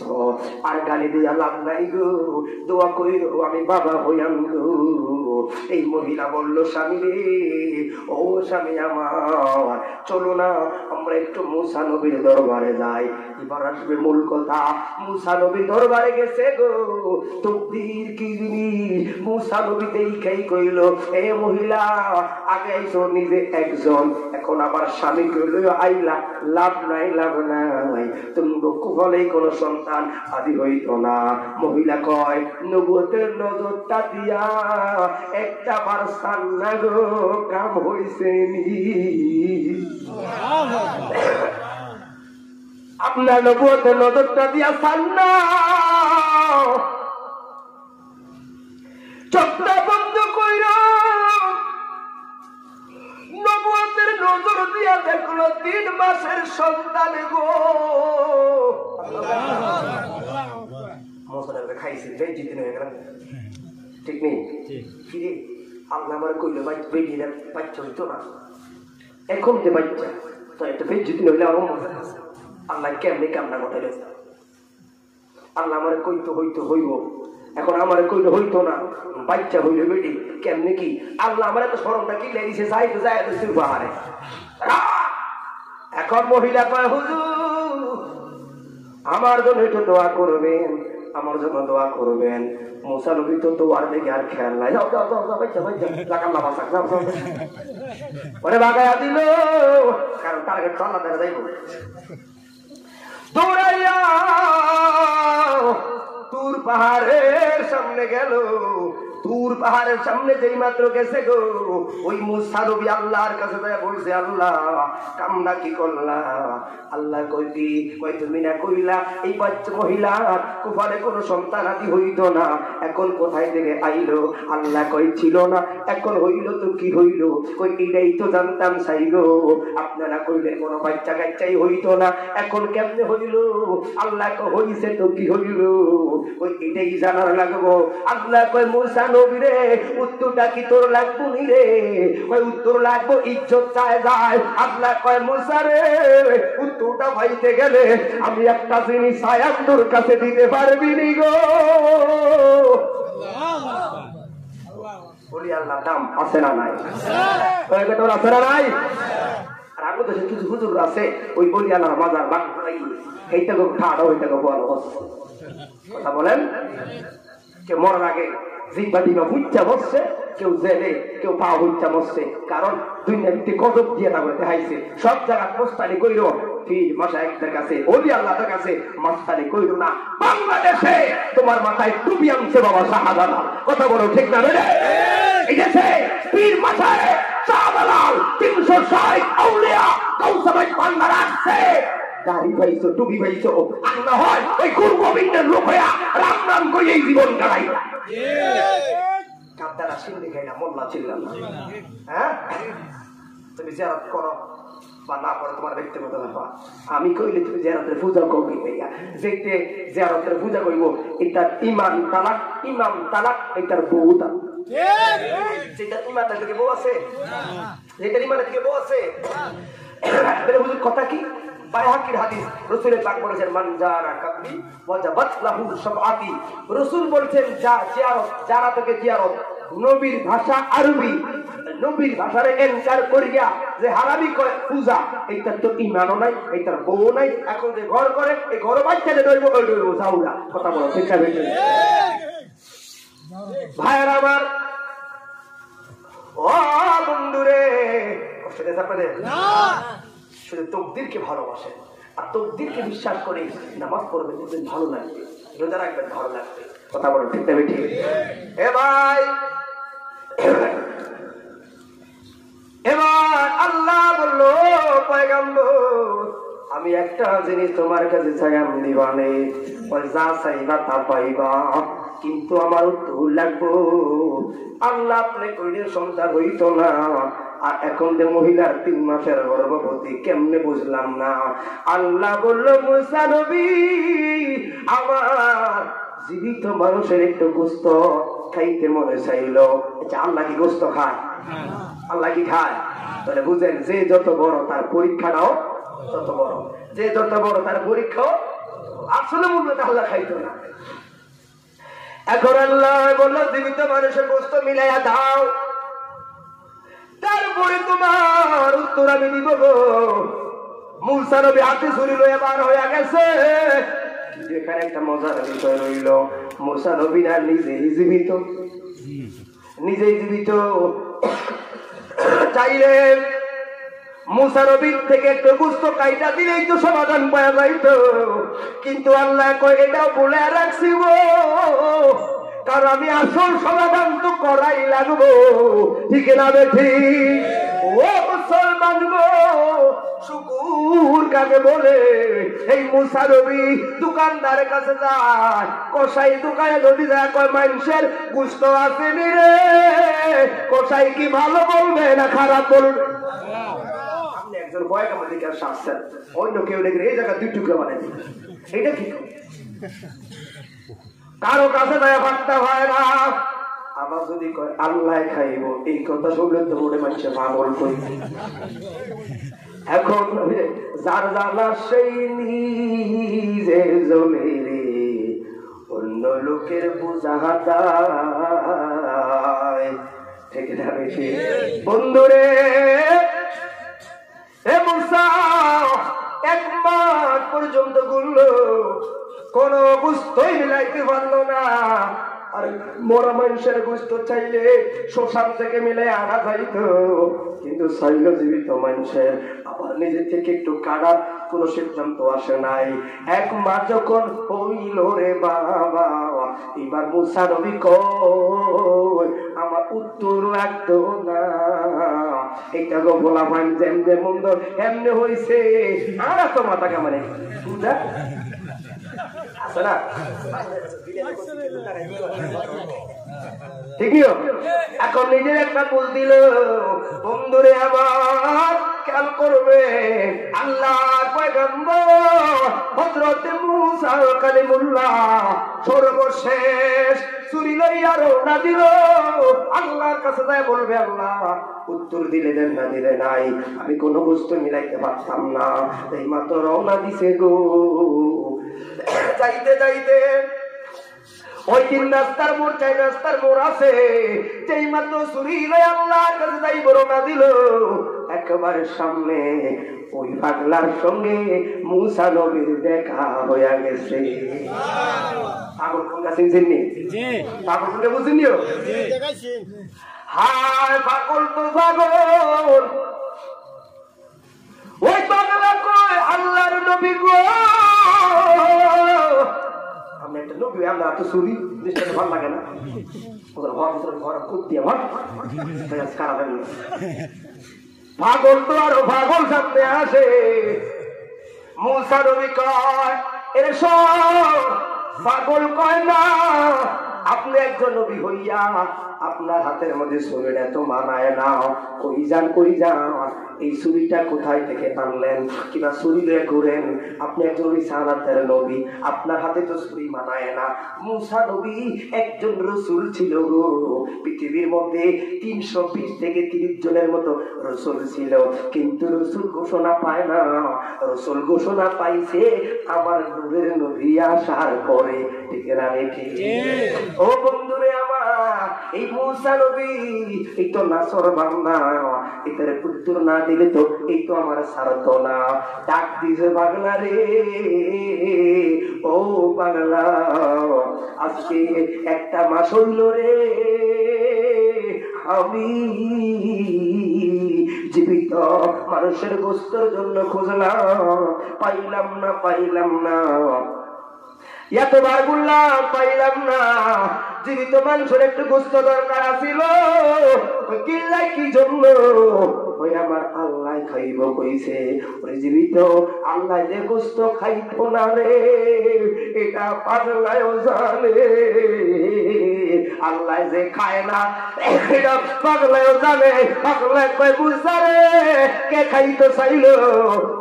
আর গালি দিয়া লাভ নাই গো, দোয়া কইরো আমি বাবা হইয়াম গো। এই মহিলা বলল, স্বামী রে, ও স্বামী আমার, চলো না আমরা একটু মুসা নবীর দরবারে যাই। এবার আসবে মূল কথা। মুসা নবীর দরবারে গেছে গো। তকদীর কি জিনিস মুসা নবী দেখাই কইল, এ মহিলা আগে আইছো নিজে একজন, এখন আবার স্বামী কইল আইলা, লাভ নাই লাভ নাই, তুমি কুফলেই কোন সন্তান আদি হইতো না। মহিলা কয়, নবুয়তের নজরটা দিয়া একটা বার সান্না গো কাম হইছে নি। আপনার নবুয়তের নজরটা দিয়া সান্না চোখটা বন্ধ কইর, নবুয়তের নজর দিয়া দেখলো 3 মাসের সন্তান গো। খাইছে বেজিত হয়ে গেল ঠিক নেই কিরে আল্লাহ আমার কইলো বেরিয়ে বাচ্চা হইতো না এখন যে বাচ্চা তো একটা বেজিত হইলে আমার মজা আছে আল্লাহ কেমনি কামনা ঘটাইলে আল্লাহ আমার কইতো হইতো হইব এখন আমার কইলে হইতো না বাচ্চা হইলে বেটি কেমনি কি আল্লাহ আমার এত স্মরণটা কি লেগেছে যাই তো যায় পাহাড়ে এখন মহিলা কয় হুজুর আমার জন্য একটু দোয়া করবেন আমার জন্য দোয়া করবেন মুসা নবী তো দোয়ার দিকে আর খেয়াল নাই যাও যাও যাও বাচ্চা বাচ্চা লাগাল্লা বাসা যাও যাও পরে বাগায়া দিল কারণ টার্গেট তো আল্লাহ দ্বারা যাইব দৌড়াইয়া তুর পাহাড়ের সামনে গেল তুর পাহাড়ের সামনে যেই মাত্র গেছে গো ওই মুসা নবী আল্লাহর কাছে বলছে আল্লাহ কামনা কি করলা আল্লাহ কইবি কই তুমি না কইলা এই বাচ্চা মহিলা কুফারে কোনো সন্তান আদি হইতো না এখন কোথায় থেকে আইলো আল্লাহ কই ছিল না এখন হইল তো কি হইল কই এটাই তো জানতাম চাই গো আপনারা কইলেন কোনো বাচ্চা কাচ্চাই হইতো না এখন কেমনে হইল আল্লাহ কই হইছে তো কি হইল ওই এটাই জানার লাগবো আল্লাহ কই মুসা নবী রে উত্তরটা কি তোর লাগবো নি রে ওই উত্তর লাগবো ইজ্জত চায় যায় আল্লাহ কয় মুসা রে উত্তরটা পাইতে গেলে আমি একটা জিনিস ছায়া তোর কাছে দিতে পারবি নি গো বলি আল্লাহ দাম আছে না নাই আছে না নাই আর আগে দেশে কিছু হুজুর আছে ওই বলি আল্লাহ মাজার বাক এইটা ঠাড়া ওইটাকে বলো কথা বলেন কেউ মরার আগে জিব্বা দিবা বুচ্চা বসছে কেউ জেলে কেউ পা বুচ্চা বসছে কারণ দুনিয়া ভিত্তি গজব দিয়ে তারপরে দেখাইছে সব জায়গায় মোস্তানি কইল পীর মাশায়েখদের কাছে ওলি আল্লাহর কাছে মোস্তানি কইল না বাংলাদেশে তোমার মাথায় টুপি আনছে বাবা শাহজালাল কথা বলো ঠিক না রে এই দেশে পীর মাশায়েখ শাহজালাল 360 আউলিয়া কৌসাবাই বাংলা রাখছে দাড়ি ভাইছো টুপি ভাইছো আর না হয় ওই গুরু গোবিন্দের লোক হইয়া রাম রাম কই এই জীবন কাটাই কাপদারা সিন্ধি খাই না মোল্লা ছিলাম না হ্যাঁ তুমি জিয়ারত করো বা না করো তোমার ব্যক্তিগত ব্যাপার আমি কইলে তুমি জিয়ারতের পূজা করবি ভাইয়া যেতে জিয়ারতের পূজা করব এটা ইমাম তালাক এটার বউ তালাক যেটা ইমানের দিকে বউ আছে যেটা ইমানের দিকে বউ আছে কথা কি বাইহাকির হাদিস রাসূলের পাক বলেছেন মান জারা কাবলি ওয়াজাবাত লাহু শাফাআতি রাসূল বলেছেন যারা থেকে জিয়ারত নবীর ভাষা আরবি নবীর ভাষারে এনকার করিয়া যে হারামি করে পূজা এইটার তো ঈমানও নাই এইটার বউ নাই এখন যে ঘর করে এই ঘর বাচ্চাদের দইব ওই দইব যাওরা কথা বলো ঠিক আছে ভাইরা আমার ও বন্ধুরে কষ্ট দেন আপনাদের না শুধু তকদিরকে ভালোবাসেন আর তকদিরকে বিশ্বাস করে নামাজ পড়বেন দেখবেন ভালো লাগবে রোজা রাখবেন ভালো লাগবে কথা বলো ঠিক না ঠিক এ ভাই এবার আল্লাহ বললো পয়গম্বর আমি একটা জিনিস তোমার কাছে চাইলাম দিবানে যা চাইবা তা পাইবা কিন্তু আমার উত্তর লাগবো আল্লাহ আপনি কইলে সন্তান হইতো না আর এখন যে মহিলার 3 মাসের গর্ভবতী কেমনে বুঝলাম না আল্লাহ বললো মুসা নবী আমার জীবিত মানুষের একটু গোস্ত খাইতে মনে চাইলো আল্লাহ কি গোস্ত খায় আল্লাহ কি খায় তাহলে বুঝেন যে যত বড় তার পরীক্ষাটাও তত বড় যে যত বড় তার পরীক্ষাও আসলে মূল্যটা আল্লাহ খাইতো না এখন আল্লাহ বললো জীবিত মানুষের গোস্ত মিলাইয়া দাও তারপরে তোমার উত্তর আমি দিব গো মুসা নবী হাতে ছুরি লইয়া বার হইয়া গেছে এখানে একটা মজার বিষয় রইল মুসা নবী না নিজেই জীবিত চাইলে মুসা নবীর থেকে একটু গুস্ত কাইটা দিলেই তো সমাধান পাওয়া যাইতো কিন্তু আল্লাহ কই এটাও বলে রাখছি গো কারণ আমি আসল সমাধান তো করাই লাগবো ঠিক না বেঠি ও মুসলমান গো শুকুর কাকে বলে এই মুসা নবী দোকানদারের কাছে যায় কসাই দোকানে যদি যায় কয় মানুষের গুস্ত আসেনি রে কসাই কি ভালো বলবে না খারাপ বলবে আপনি একজন বয়ক আমাদের কাছে আসছেন অন্য কেউ দেখে এই জায়গা 2 টুকরো বানাই দিবে এটা কি কারো কাছে দেয়া ভাগতে হয় না। আবার যদি কয় আল্লাহ খাইব, এই কথা শুনলে তো মনে মানুষে পাগল করি। এখন যার জানা সেই নিজে জলে রে, অন্য লোকের বোঝা হাতায়। ঠিক না বেশি বন্ধুরে? এ মুসা 1 মাস পর্যন্ত ঘুরলো, কোন গোস্তই মিলাইতে পারলো না। আর মরা মানুষের গোস্ত চাইলে শ্মশান থেকে মিলে আনা যাইত, কিন্তু শৈল জীবিত মানুষের আবার নিজে থেকে একটু কাটার কোন সিদ্ধান্ত আসে নাই। 1 মাস যখন হইল রে বাবা, এবার মুসা নবী কয় আমার উত্তর লাগতো না। এটা গো বলা ভাই যেমনে মন্দ এমনি হইছে, আর তো মাথা কামারে বুঝা আছে না। ঠিকই এখন নিজের একটা বুঝ দিল। বন্ধুরে আমার খেয়াল করবে, আল্লাহ পয়গম্বর হযরত মুসা কালিমুল্লাহ সর্বশেষ চুরি লইয়া রওনা দিল। আল্লাহর কাছে যায় বলবে আল্লাহ উত্তর দিলে দেন না দিলে নাই, আমি কোনো বস্তু মিলাইতে পারতাম না, এই মাত্র রওনা দিছে গো। যাইতে যাইতে ওই 3 রাস্তার মোড় 4 রাস্তার মোড় আছে, যেই মাত্র চুরি লইয়া আল্লাহর কাছে যাই রওনা দিল, একেবারে সামনে ওই পাগলার সঙ্গে মুসা নবীর দেখা হয়ে গেছে। পাগল কোন কাছে চিনি? পাগল কোনটা বুঝিনিও? হায় পাগল তো পাগল। ওই পাগলা কয় আল্লাহর নবী গো, আমি একটা নবী, আমরা তো চুরি জিনিসটা ভালো লাগে না, ওদের ঘর ভিতরে ঘর করতে আমার খারাপ। পাগল তো আরো পাগল সামনে আসে। মুসা নবী কয় এরে সব পাগল কয় না, আপনি একজন নবী হইয়া আপনার হাতের মধ্যে ছুরিটা তো মানায় না, কই যান কই যান, এই ছুরিটা কোথায় থেকে আনলেন, কিংবা ছুরি দিয়ে ঘুরেন, আপনি একজন রিসালাতের নবী, আপনার হাতে তো ছুরি মানায় না। মুসা নবী একজন রসুল ছিল গো, পৃথিবীর মধ্যে 320 থেকে 30 জনের মতো রসুল ছিল, কিন্তু রসুল ঘোষণা পায় না, রসুল ঘোষণা পাইছে আমার নূরের নবী আসার পরে। ঠিক না ঠিক? ও বন্ধুরে আমার, এই মুসা নবী এই তো নাসর বান্দা, এটারে পুত্র না দিলে তো এই তো আমার সারতো না। ডাক দিছে পাগলা রে, ও পাগলা আজকে 1 মাস হইল রে আমি জীবিত মানুষের গোস্তের জন্য খুঁজলাম, পাইলাম না পাইলাম না, এতবার বললাম পাইলাম না। জীবিত মানুষের একটু গোস্ত দরকার ছিল, কিল্লাই কি জন্য? ওই আমার আল্লাহ খাইব কইছে, ওই জীবিত আল্লাহ যে গোস্ত খাইতো না রে, এটা পাগলায়ও জানে। আল্লাহ যে খায় না এটা পাগলায়ও জানে। পাগলায় কয় বুঝা রে কে খাইতে চাইল,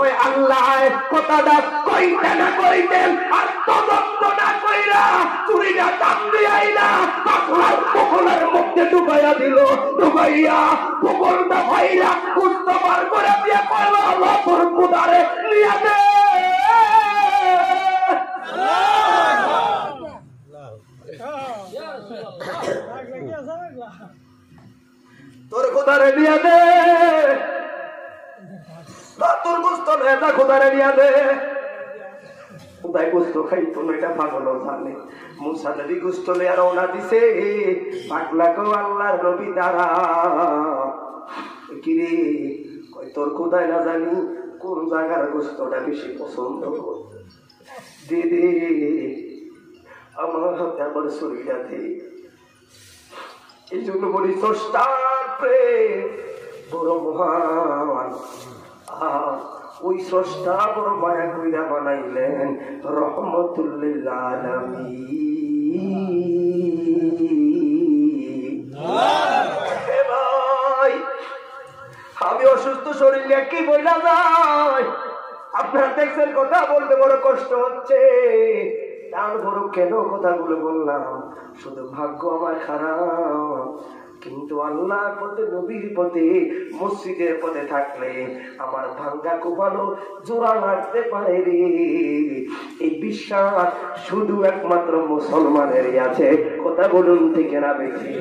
ওই আল্লাহ কথাটা কইতে না কইতেন আর তদন্ত না কইরা চুরিটা দাম দিয়াই না, পাগলার পকলের মধ্যে ঢুকাইয়া দিল, ঢুকাইয়া পকলটা ভাইরা কুস্ত বার করে দিয়ে কইল আল্লাহ তোর কুদারে নিয়ে দে, তোর কুদারে নিয়ে দে, তোর কুস্ত নেতা কুদারে নিয়ে দে। গোস্ত খাইতো না এটা পাগল জানে। মুসা নবী গোস্ত লইয়া রওনা দিছে, পাগলাকেও আল্লাহর নবী দ্বারা কিরে কই তোর কোথায় না জানি কোন জায়গার গোস্তটা বেশি পছন্দ কর, দিদি আমার হাতে আমার শরীরটা দে। এই জন্য বলি স্রষ্টার প্রেম বড় মহান। ওই স্রষ্টা বড় মায়া কইরা বানাইলেন রহমতুল লিল আলামিন। ভাই আমি অসুস্থ শরীর নিয়ে কি বইলা যায়, আপনারা দেখছেন কথা বলতে বড় কষ্ট হচ্ছে। তারপরও কেন কথাগুলো বললাম, শুধু ভাগ্য আমার খারাপ, কিন্তু আল্লাহর পথে, নবীর পথে, মসজিদের পথে থাকলে আমার ভাঙ্গা কোপানো জোড়া লাগতে পারে রে। এই বিশ্বাস শুধু একমাত্র মুসলমানেরই আছে। কথা বলুন ঠিক না বেশি?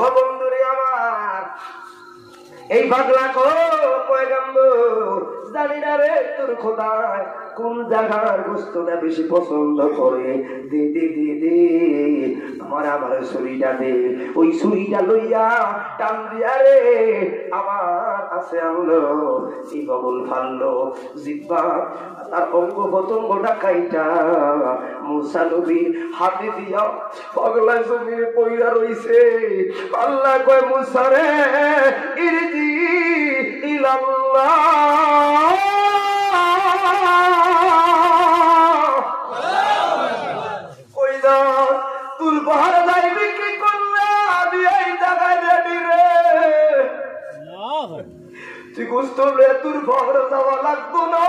ও বন্ধুরে আমার, এই পাগলা কো পয়গম্বর, জানি না রে তোর খোদায় কোন জায়গার গোস্তটা বেশি পছন্দ করে। দে দে দে দে আমার ছুরিটা দে, ওই ছুরিটা লইয়া টান দিয়া রে আমার কাছে আনলো। এই বগল ফাললো, জিব্বা তার অঙ্গ প্রত্যঙ্গটা কাইটা মুসা নবীর হাতে দিয়া পাগলা জমিনে পইরা রইছে। আল্লাহ কয় মুসা রে ইরজি ইলাল্লাহ, কই দা তুল পাহাড় যাইবি কি করলে? আমি এই জায়গায় রেডি রে। তুই গোস্ত রে তোর পাহাড় যাওয়া লাগতো না।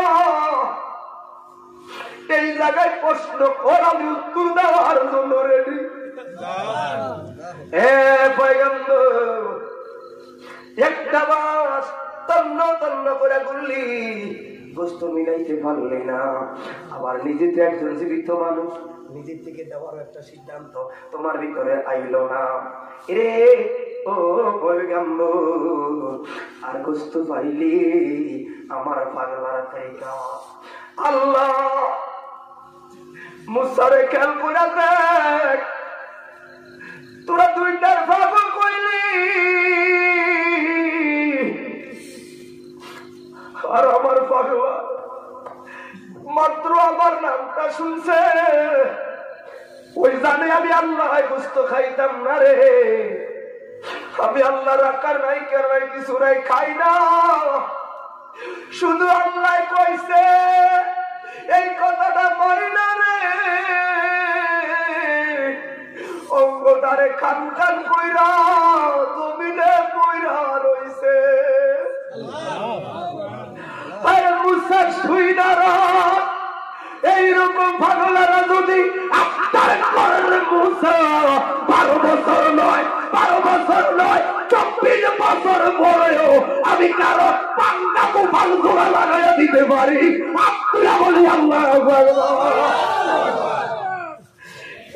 এই জায়গায় প্রশ্ন কর, আমি উত্তর দেওয়ার জন্য রেডি। হে পয়গম্বর, একটা বাস তন্ন তন্ন করে গুলি গোস্ত মিলাইতে পারলে না। আবার নিজে তো একজন জীবিত মানুষ, নিজের থেকে দেওয়ার একটা সিদ্ধান্ত তোমার ভিতরে আইল না রে। ও পয়গম্বর, আর গোস্ত পাইলি আমার পাগলার থেকে আল্লাহ মুসারে খেয়াল করে দেখ, তোরা দুইটার পাগল কইলি, আর আমার পাগলা মাত্র আমার নামটা শুনছে, ওই জানে আমি আল্লাহ গোস্ত খাইতাম না রে। আমি আল্লাহ রাখার নাই কেন কিছু নাই, খাই না। শুধু আল্লাহ কইছে এই কথাটা মানি না রে। অঙ্গটারে খান খান কইরা জমিনে কইরা রইছে। আরে মুসা শুইনা রাত এইরকম পাগলেরা যদি আপনার ঘরের মুসা 12 বছর নয়, 12 বছর নয়, 24 বছর বয়সেও আমি কারো পাঙ্গা কোপাল ঘোড়া লাগাইয়া দিতে পারি। আপনারা বলি আল্লাহ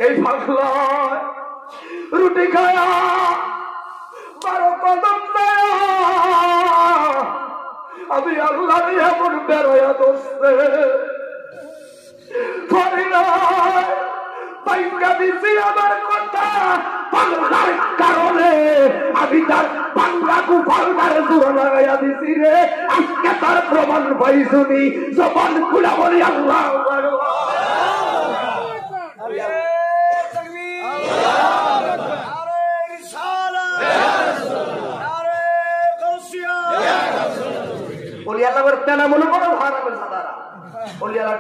এই পাগলা রুটি খায়া 12 কদম দেয়া আমি আল্লাহ এমন বেরোয়া দোষে আমার কথা পাগলার কারণে আমি তার পাগলা কুফালদারে জোড়া লাগাইয়া দিছি রে। আজকে তার প্রমাণ পাই শুনি, জবান খুলা বলি আল্লাহ।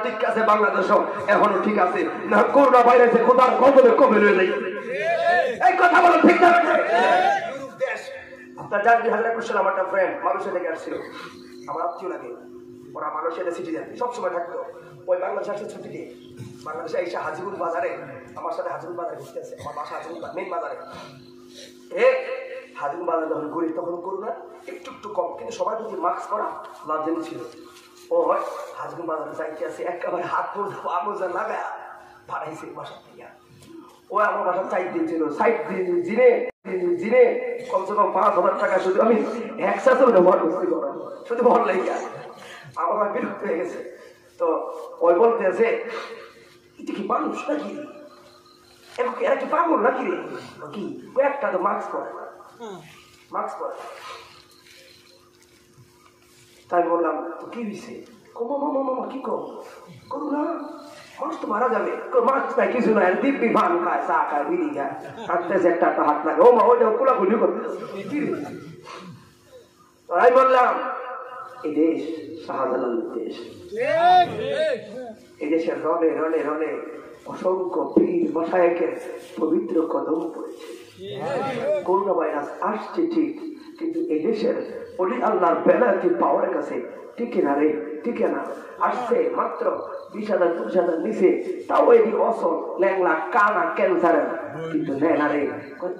ঠিক আছে, বাংলাদেশ এখনো ঠিক আছে না, করোনা ভাইরাসে খোদার কবলে কবে রয়ে যাই। এই কথা বলো ঠিক না? আপনার জান 2021 সালে আমার একটা ফ্রেন্ড মালয়েশিয়া থেকে আসছিল, আমার আত্মীয় লাগে, ওরা মালয়েশিয়াতে সিটিজেন, সবসময় থাকতো। ওই বাংলাদেশে আসছে ছুটিতে, বাংলাদেশে এসে হাজিপুর বাজারে আমার সাথে হাজিপুর বাজারে ঘুরতে আসে। আমার বাসা হাজিপুর মেইন বাজারে। হাজিপুর বাজার যখন ঘুরি তখন করোনা একটু একটু কম, কিন্তু সবাই যদি মাস্ক করা লাভজনক ছিল। ও হাজিপুর বাজারে যাইতে আসে, একেবারে হাত মোজা লাগা পাঠাইছে বাসার থেকে। ও আমার বাসার সাইড দিয়েছিল, সাইড জিনে জিনে কমসে কম 5,000 টাকা শুধু আমি একসাথে ব্যবহার করছি, শুধু ভর লাগে। আমার বিরক্ত হয়ে গেছে। তো ওই বলতে আছে, এটা কি মানুষ নাকি, এরা কি পাগল নাকি রে? কি একটা তো মাস্ক পরে, মাস্ক পরে। তাই বললাম তো কি হয়েছে? কি করো না, মানুষ তো মারা যাবে। মাছ নাই, কিছু নাই, দিব্যি ভান খায়, চা খায়, বিড়ি খায়, হাঁটতেছে, একটা হাত লাগে। ও মা ওইটা কোলাকুলি করতেছে। তাই বললাম এই দেশ শাহজালালের দেশ, এই দেশের রনে রনে রনে অসংখ্য পীর মশায়েকের পবিত্র কদম পড়েছে। করোনা ভাইরাস আসছে ঠিক, কিন্তু এই দেশের অলি আল্লাহর বেলায়েতি পাওয়ারের কাছে টিকে না রে, টিকে না। আসছে মাত্র 20,000 30,000 নিচে, তাও এটি অসল ল্যাংলা কানা ক্যান্সারের, কিন্তু নেয় না রে।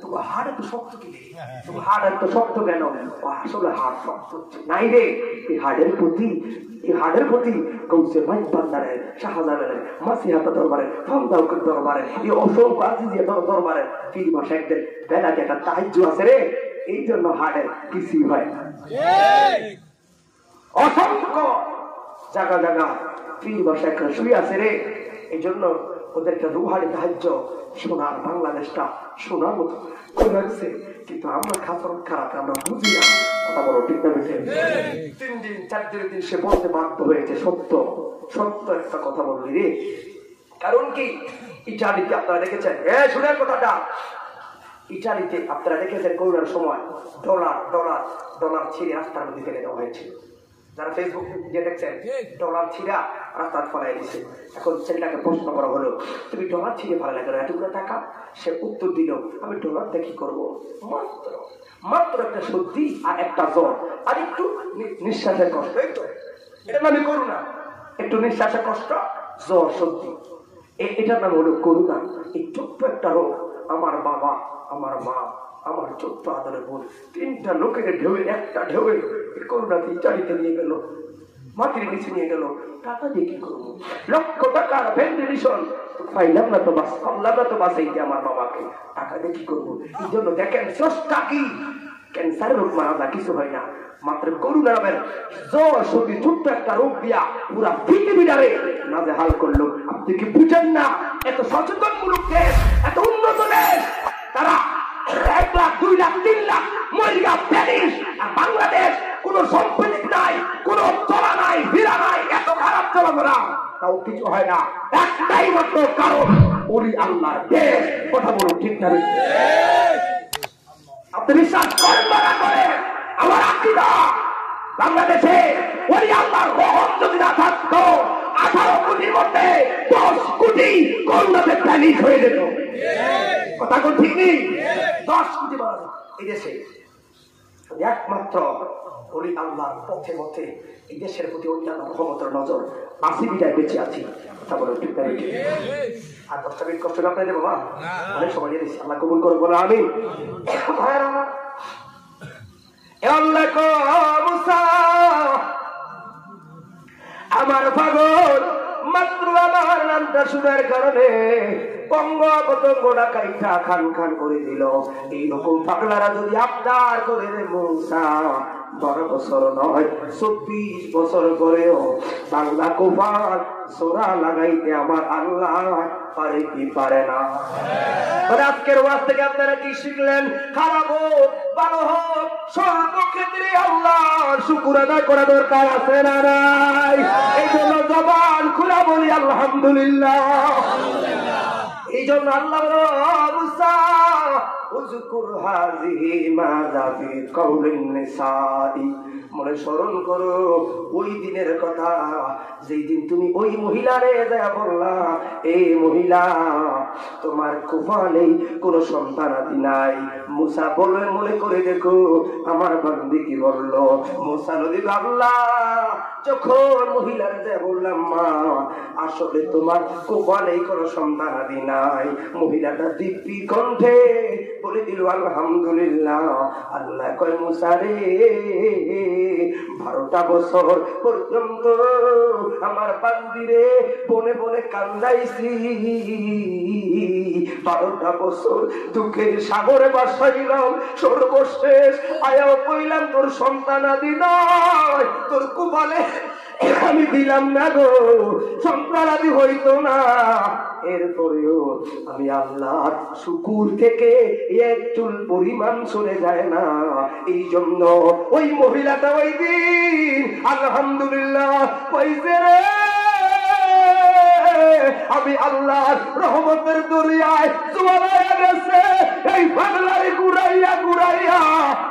তোমার হাড় এত শক্ত কি রে, তোমার হাড় এত শক্ত কেন? আসলে হাড় শক্ত নাই রে। এই হাড়ের প্রতি গৌসে মাইক বান্দারের, শাহজালালের, মাসিহাতা দরবারের, ফামদাউকের দরবারে, এই অসংখ্য আজিজিয়া দরবারে 3 মাস একদিন বেলাতে একটা তাহাজ্জুদ আছে রে। এই জন্য হাড়ের কিছুই হয় না। অসংখ্য জায়গা জায়গা 3 মাস একটা শুয়ে আছে রে। এই জন্য ওদেরকে রুহানি তাহাজ্জুদ সোনার বাংলাদেশটা সোনার মতো করে রাখছে। কিন্তু আমরা খারাপ আমরা বুঝি না। কথা বলো ঠিক না? 3 দিন 4 দিন সে বলতে বাধ্য হয়েছে সত্য একটা কথা বললি রে। কারণ কি, ইটালিতে আপনারা দেখেছেন, শুনেন কথাটা, ইটালিতে আপনারা দেখেছেন করোনার সময় ডলার ছিঁড়ে রাস্তার মধ্যে ফেলে দেওয়া হয়েছিল। যারা ফেসবুক দিয়ে দেখছেন, ডলার ছিঁড়া রাস্তার ফেলাই দিচ্ছে। এখন ছেলেটাকে প্রশ্ন করা হলো, তুমি ডলার ছিঁড়ে ফেলা কেন, এতগুলো টাকা? সে উত্তর দিল, আমি ডলার দিয়ে কি করবো, মাত্র একটা সর্দি আর একটা জ্বর আর একটু নিঃশ্বাসের কষ্ট, এই তো, এটা আমি করুণা। একটু নিঃশ্বাসের কষ্ট, জ্বর, সর্দি, এটার নাম হলো করুণা। এই ছোট্ট একটা রোগ আমার বাবা, আমার মা, আমার ছোট্ট আদরের বোন, 3টা লোকের ঢেউয়ে একটা ঢেউয়ে করোনাকে ইটালিতে নিয়ে গেল, মাটির নিচে নিয়ে গেল। টাকা দিয়ে কি করবো? লক্ষ টাকার ভেন্টিলেশন পাইলাম না তো বাঁচাইতে আমার বাবাকে, টাকা দিয়ে কি করবো? এই জন্য দেখেন স্রষ্টা কি, ক্যান্সারের রোগ মারা যায়, কিছু হয় না। মাত্র করোনা নামের জ্বর সর্দি ছোট্ট একটা রোগ দিয়া পুরা পৃথিবীটারে নাজেহাল করলো। আপনি কি বুঝেন না? এত সচেতনমূলক দেশ, এত উন্নত দেশ, তারা 1 লাখ 2 লাখ 3 লাখ মহিলা প্যারিস, আর বাংলাদেশ কোনো সম্পত্তি নাই, কোনো চলা নাই, হীরা নাই, এত খারাপ চলাফেরা, তাও কিছু হয় না। একটাই মাত্র কারণ, ওলি আল্লাহর দেশ। কথা বলুন ঠিক না? আপনি বিশ্বাস করেন বা না করেন, আমার আকীদা, বাংলাদেশে ওলি আল্লাহর রহমত যদি না থাকতো, 18 কোটির মধ্যে 10 কোটি করোনাতে প্যানিক হয়ে যেত। কথা কোন ঠিক নেই? 10 কোটি মানুষ এই দেশে একমাত্র ওলি আল্লাহর পথে এই দেশের প্রতি ওলি আল্লাহর রহমতের নজর আসি বিদায় বেঁচে আছি। কথা বলো ঠিক না? আর 10টা মিনিট কষ্ট না আপনাদের বাবা, অনেক সময় দিয়ে দিচ্ছি, আল্লাহ কবুল করুন, বলো আমিন। আমার পাগল মাত্র আমার নামটা শোনার কারণে বঙ্গ পতঙ্গটা কাইটা খান খান করে দিল। এইরকম পাগলারা যদি আবদার করে রে মূসা, 12 বছর নয় 24 বছর পরেও বাংলা কুফার সোরা লাগাইতে আমার আল্লাহ পারে কি পারে না? আজকের ওয়াজ থেকে আপনারা কি শিখলেন? খারাপ হোক ভালো হোক, সর্বক্ষেত্রে আল্লাহর শুকর আদায় করা দরকার আছে না নাই? এই জন্য জবান খুলে বলি আলহামদুলিল্লাহ। এই জন্য আল্লাহ মুসা উযকুর হাযিহি মা যাফি কাউলিন নিসাই, মনে স্মরণ করো ওই দিনের কথা, যেই দিন তুমি ওই মহিলারে যা বললা, এই মহিলা তোমার কুফালেই কোনো সন্তানাদি নাই। মুসা বলে মনে করে দেখো আমার বান্দি কি বললো। মুসা নবী ভাবলা, যখন মহিলারে যা বললাম মা আসলে তোমার কুফালেই কোনো সন্তানাদি নাই, মহিলাটা দিব্যি কণ্ঠে বলে দিল আলহামদুলিল্লাহ। আল্লাহ কয় মুসা রে, 12টা বছর পর্যন্ত আমার বান্দিরে বনে বনে কান্দাইছি, 12টা বছর দুঃখের সাগরে বাসাইলাম, সর্বশেষ আয়াও কইলাম তোর সন্তানাদি নয়, তোর কুপালে আমি দিলাম না গো, সন্তানাদি হইতো না। এরপরেও আমি আল্লাহর শুকুর থেকে এক চুল পরিমাণ সরে যায় না। এই জন্য ওই মহিলাটা ওই দিন আলহামদুলিল্লাহ কইছে রে, আমি আল্লাহর রহমতের দরিয়ায় জোয়ারায় গেছে, এই পাগলারে ঘুরাইয়া ঘুরাইয়া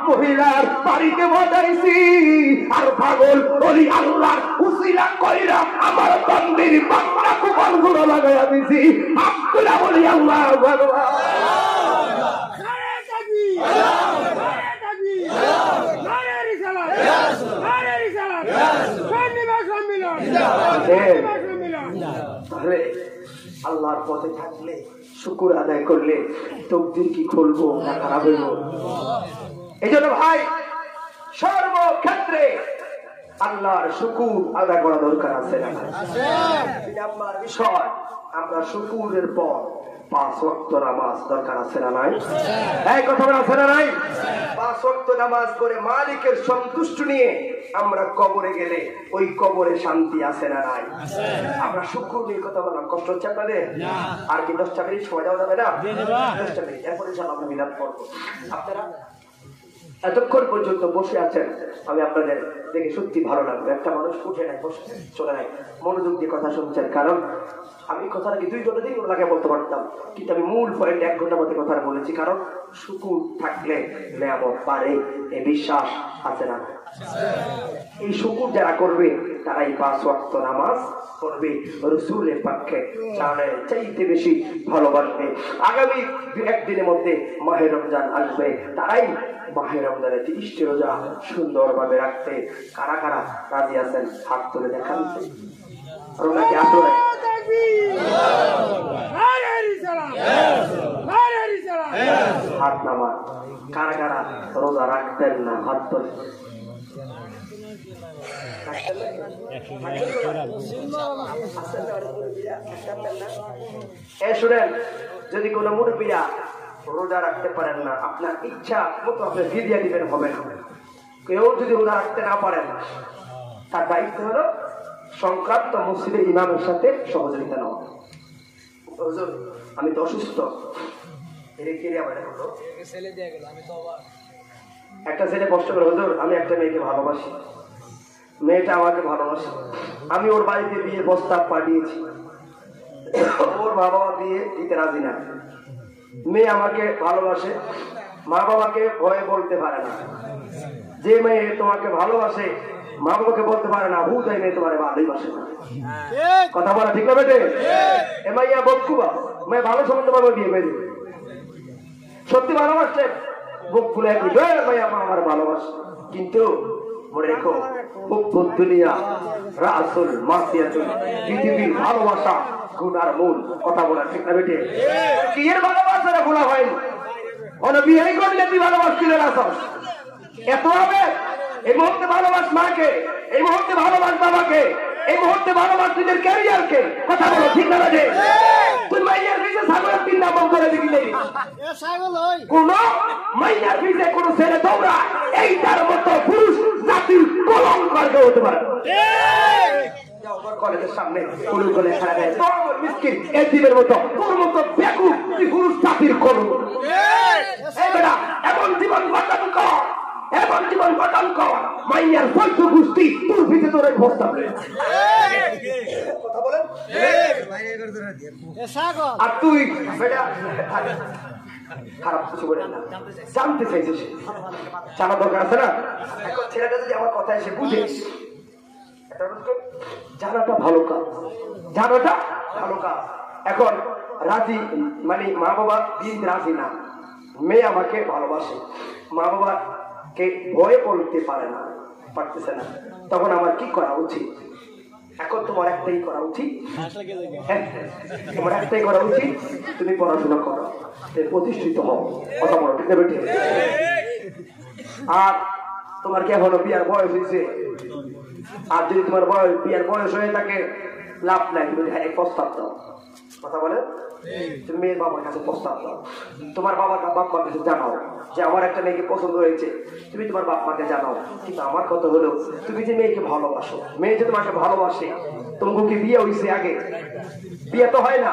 মহিলার বাড়িতে বাজাইছি, আর পাগল ওই আল্লাহর উসিলা কইরা আমার বান্দির বাংলা কুপাল গুলো লাগাইয়া দিছি। আব্দুল্লাহ বলি আল্লাহ ভগবান। পথে থাকলে শুকুর আদায় করলে তকদির কি খুলবো না খারাপ হইব। এই জন্য ভাই সর্বক্ষেত্রে আল্লাহর শুকুর আদায় করা দরকার আছে না? নাম্বার বিষয় আমরা শুকুরের পর 5 ওয়াক্ত নামাজ দরকার আছে না নাই? এই কথা বলা আছে না নাই? 5 ওয়াক্ত নামাজ করে মালিকের সন্তুষ্টি নিয়ে আমরা কবরে গেলে ওই কবরে শান্তি আছে না নাই? আমরা শুকর নিয়ে কথা বললাম, কষ্ট হচ্ছে আপনাদের? আর কি 10টা মিনিট সময় দেওয়া যাবে না? 10টা মিনিট, এরপরে ইনশাআল্লাহ আমরা মিলাদ করবো। আপনারা এতক্ষণ পর্যন্ত বসে আছেন, আমি আপনাদের দেখে সত্যি ভালো লাগলো। একটা মানুষ উঠে নাই, বসে চলে নাই, মনোযোগ দিয়ে কথা শুনছেন। কারণ আমি কথাটাকে 2 ঘন্টা 3 ঘন্টা লাগে বলতে পারতাম, কিন্তু আমি মূল পয়েন্ট 1 ঘন্টার মধ্যে কথা বলেছি। কারণ শুকুর থাকলে নেয়ামত পারে, এই বিশ্বাস আছে না? এই শুকুর যারা করবে তারাই 5 ওয়াক্ত নামাজ পড়বে, রাসূলের পক্ষে জানের চাইতে বেশি ভালোবাসবে। আগামী 1 দিনের মধ্যে মাহে রমজান আসবে, তারাই মাহে রমজানের 30টি রোজা সুন্দরভাবে রাখতে কারা কারা রাজি আছেন হাত তুলে দেখান। রোজাকে আসলে হাত নামা, কারা কারা রোজা রাখতেন না হাত তুলে। শুনেন, যদি কোনো মুরব্বিরা রোজা রাখতে পারেন না, আপনার ইচ্ছা মতো আপনি ফিরিয়ে দিবেন, হবে না। কেউ যদি রোজা রাখতে না পারেন, তার দায়িত্ব হলো সংক্রান্ত মসজিদের ইমামের সাথে সহযোগিতা নেওয়া। হুজুর আমি তো অসুস্থ, একটা ছেলে কষ্ট করে, হুজুর আমি একটা মেয়েকে ভালোবাসি, মেয়েটা আমাকে ভালোবাসে, আমি ওর বাড়িতে বিয়ে প্রস্তাব পাঠিয়েছি, ওর মা বাবা বিয়ে দিতে রাজি না। মেয়ে আমাকে ভালোবাসে, মা বাবাকে ভয়ে বলতে পারে না। যে মেয়ে তোমাকে ভালোবাসে মা বাবাকে বলতে পারে না, হুদাই মেয়ে তোমার ভালোবাসে না। কথা বলা ঠিক না বেটে? এ মাইয়া বকুবা মেয়ে ভালো সম্বন্ধ পাবো বিয়ে করে দিবে। সত্যি ভালোবাসছে বুক ফুলে মাইয়া আমার ভালোবাসে, কিন্তু মনে রেখো দুনিয়া রাসূল মাসিয়াতুল, পৃথিবীর ভালোবাসা গুনার মূল। কথা বলা ঠিক না বেটে? কি এর ভালোবাসা না ভোলা হয়নি? বিয়ে করলে তুই ভালোবাসছিলে রাসূল এত হবে? এই মুহূর্তে ভালোবাস মাকে, এই মুহূর্তে ভালোবাস বাবাকে, এই মুহূর্তে ভালোবাস নিজের ক্যারিয়ারকে। কথা বলো ঠিক না বেটে? তুই মাইয়ার পিছে ছাগলের তিন নাম করে দিবি নেই, কোন মাইয়ার পিছে কোন ছেলে তোমরা এইটার মতো পুরুষ জাতির কলঙ্কার হতে পারে। কলেজের সামনে পুরুষ গলে ছাড়া দেয় মিসকিন এদিনের মতো তোর মতো বেকুব তুই পুরুষ জাতির কলঙ্ক। এমন জীবন গঠন কর, এমন জীবন গঠন কর মাইয়ার বৈধ গোষ্ঠী তোর ভিতরে তোর প্রস্তাব। কথা বলেন। আর তুই বেটা খারাপ কিছু বলেন না, জানতে চাইছে সে, জানা দরকার আছে না? এখন ছেলেটা যদি আমার কথা এসে বুঝে, জানাটা ভালো কাজ, জানাটা ভালো কাজ। এখন রাজি মানে মা বাবা দিন রাজি না, মেয়ে আমাকে ভালোবাসে, মা বাবাকে ভয়ে বলতে পারে না, পারতেছে না, তখন আমার কি করা উচিত? এখন তোমার একটাই করা উচিত, তোমার একটাই করা উচিত, তুমি পড়াশোনা করো, প্রতিষ্ঠিত হও। কথা বলো ঠিক না বেটে? আর তোমার কি এখনো বিয়ার বয়স হয়েছে? আর যদি তোমার বিয়ার বয়স হয়ে থাকে লাভ নাই, তুমি প্রস্তাব দাও। কথা বলে তুমি মেয়ের বাবার কাছে প্রস্তাব দাও, তোমার বাবার বাপ মার কাছে জানাও যে আমার একটা মেয়েকে পছন্দ হয়েছে, তুমি তোমার বাপ মাকে জানাও। কিন্তু আমার কথা হলো, তুমি যে মেয়েকে ভালোবাসো, মেয়ে যে তোমাকে ভালোবাসে, তোমাকে কি বিয়ে হয়েছে আগে? বিয়ে তো হয় না,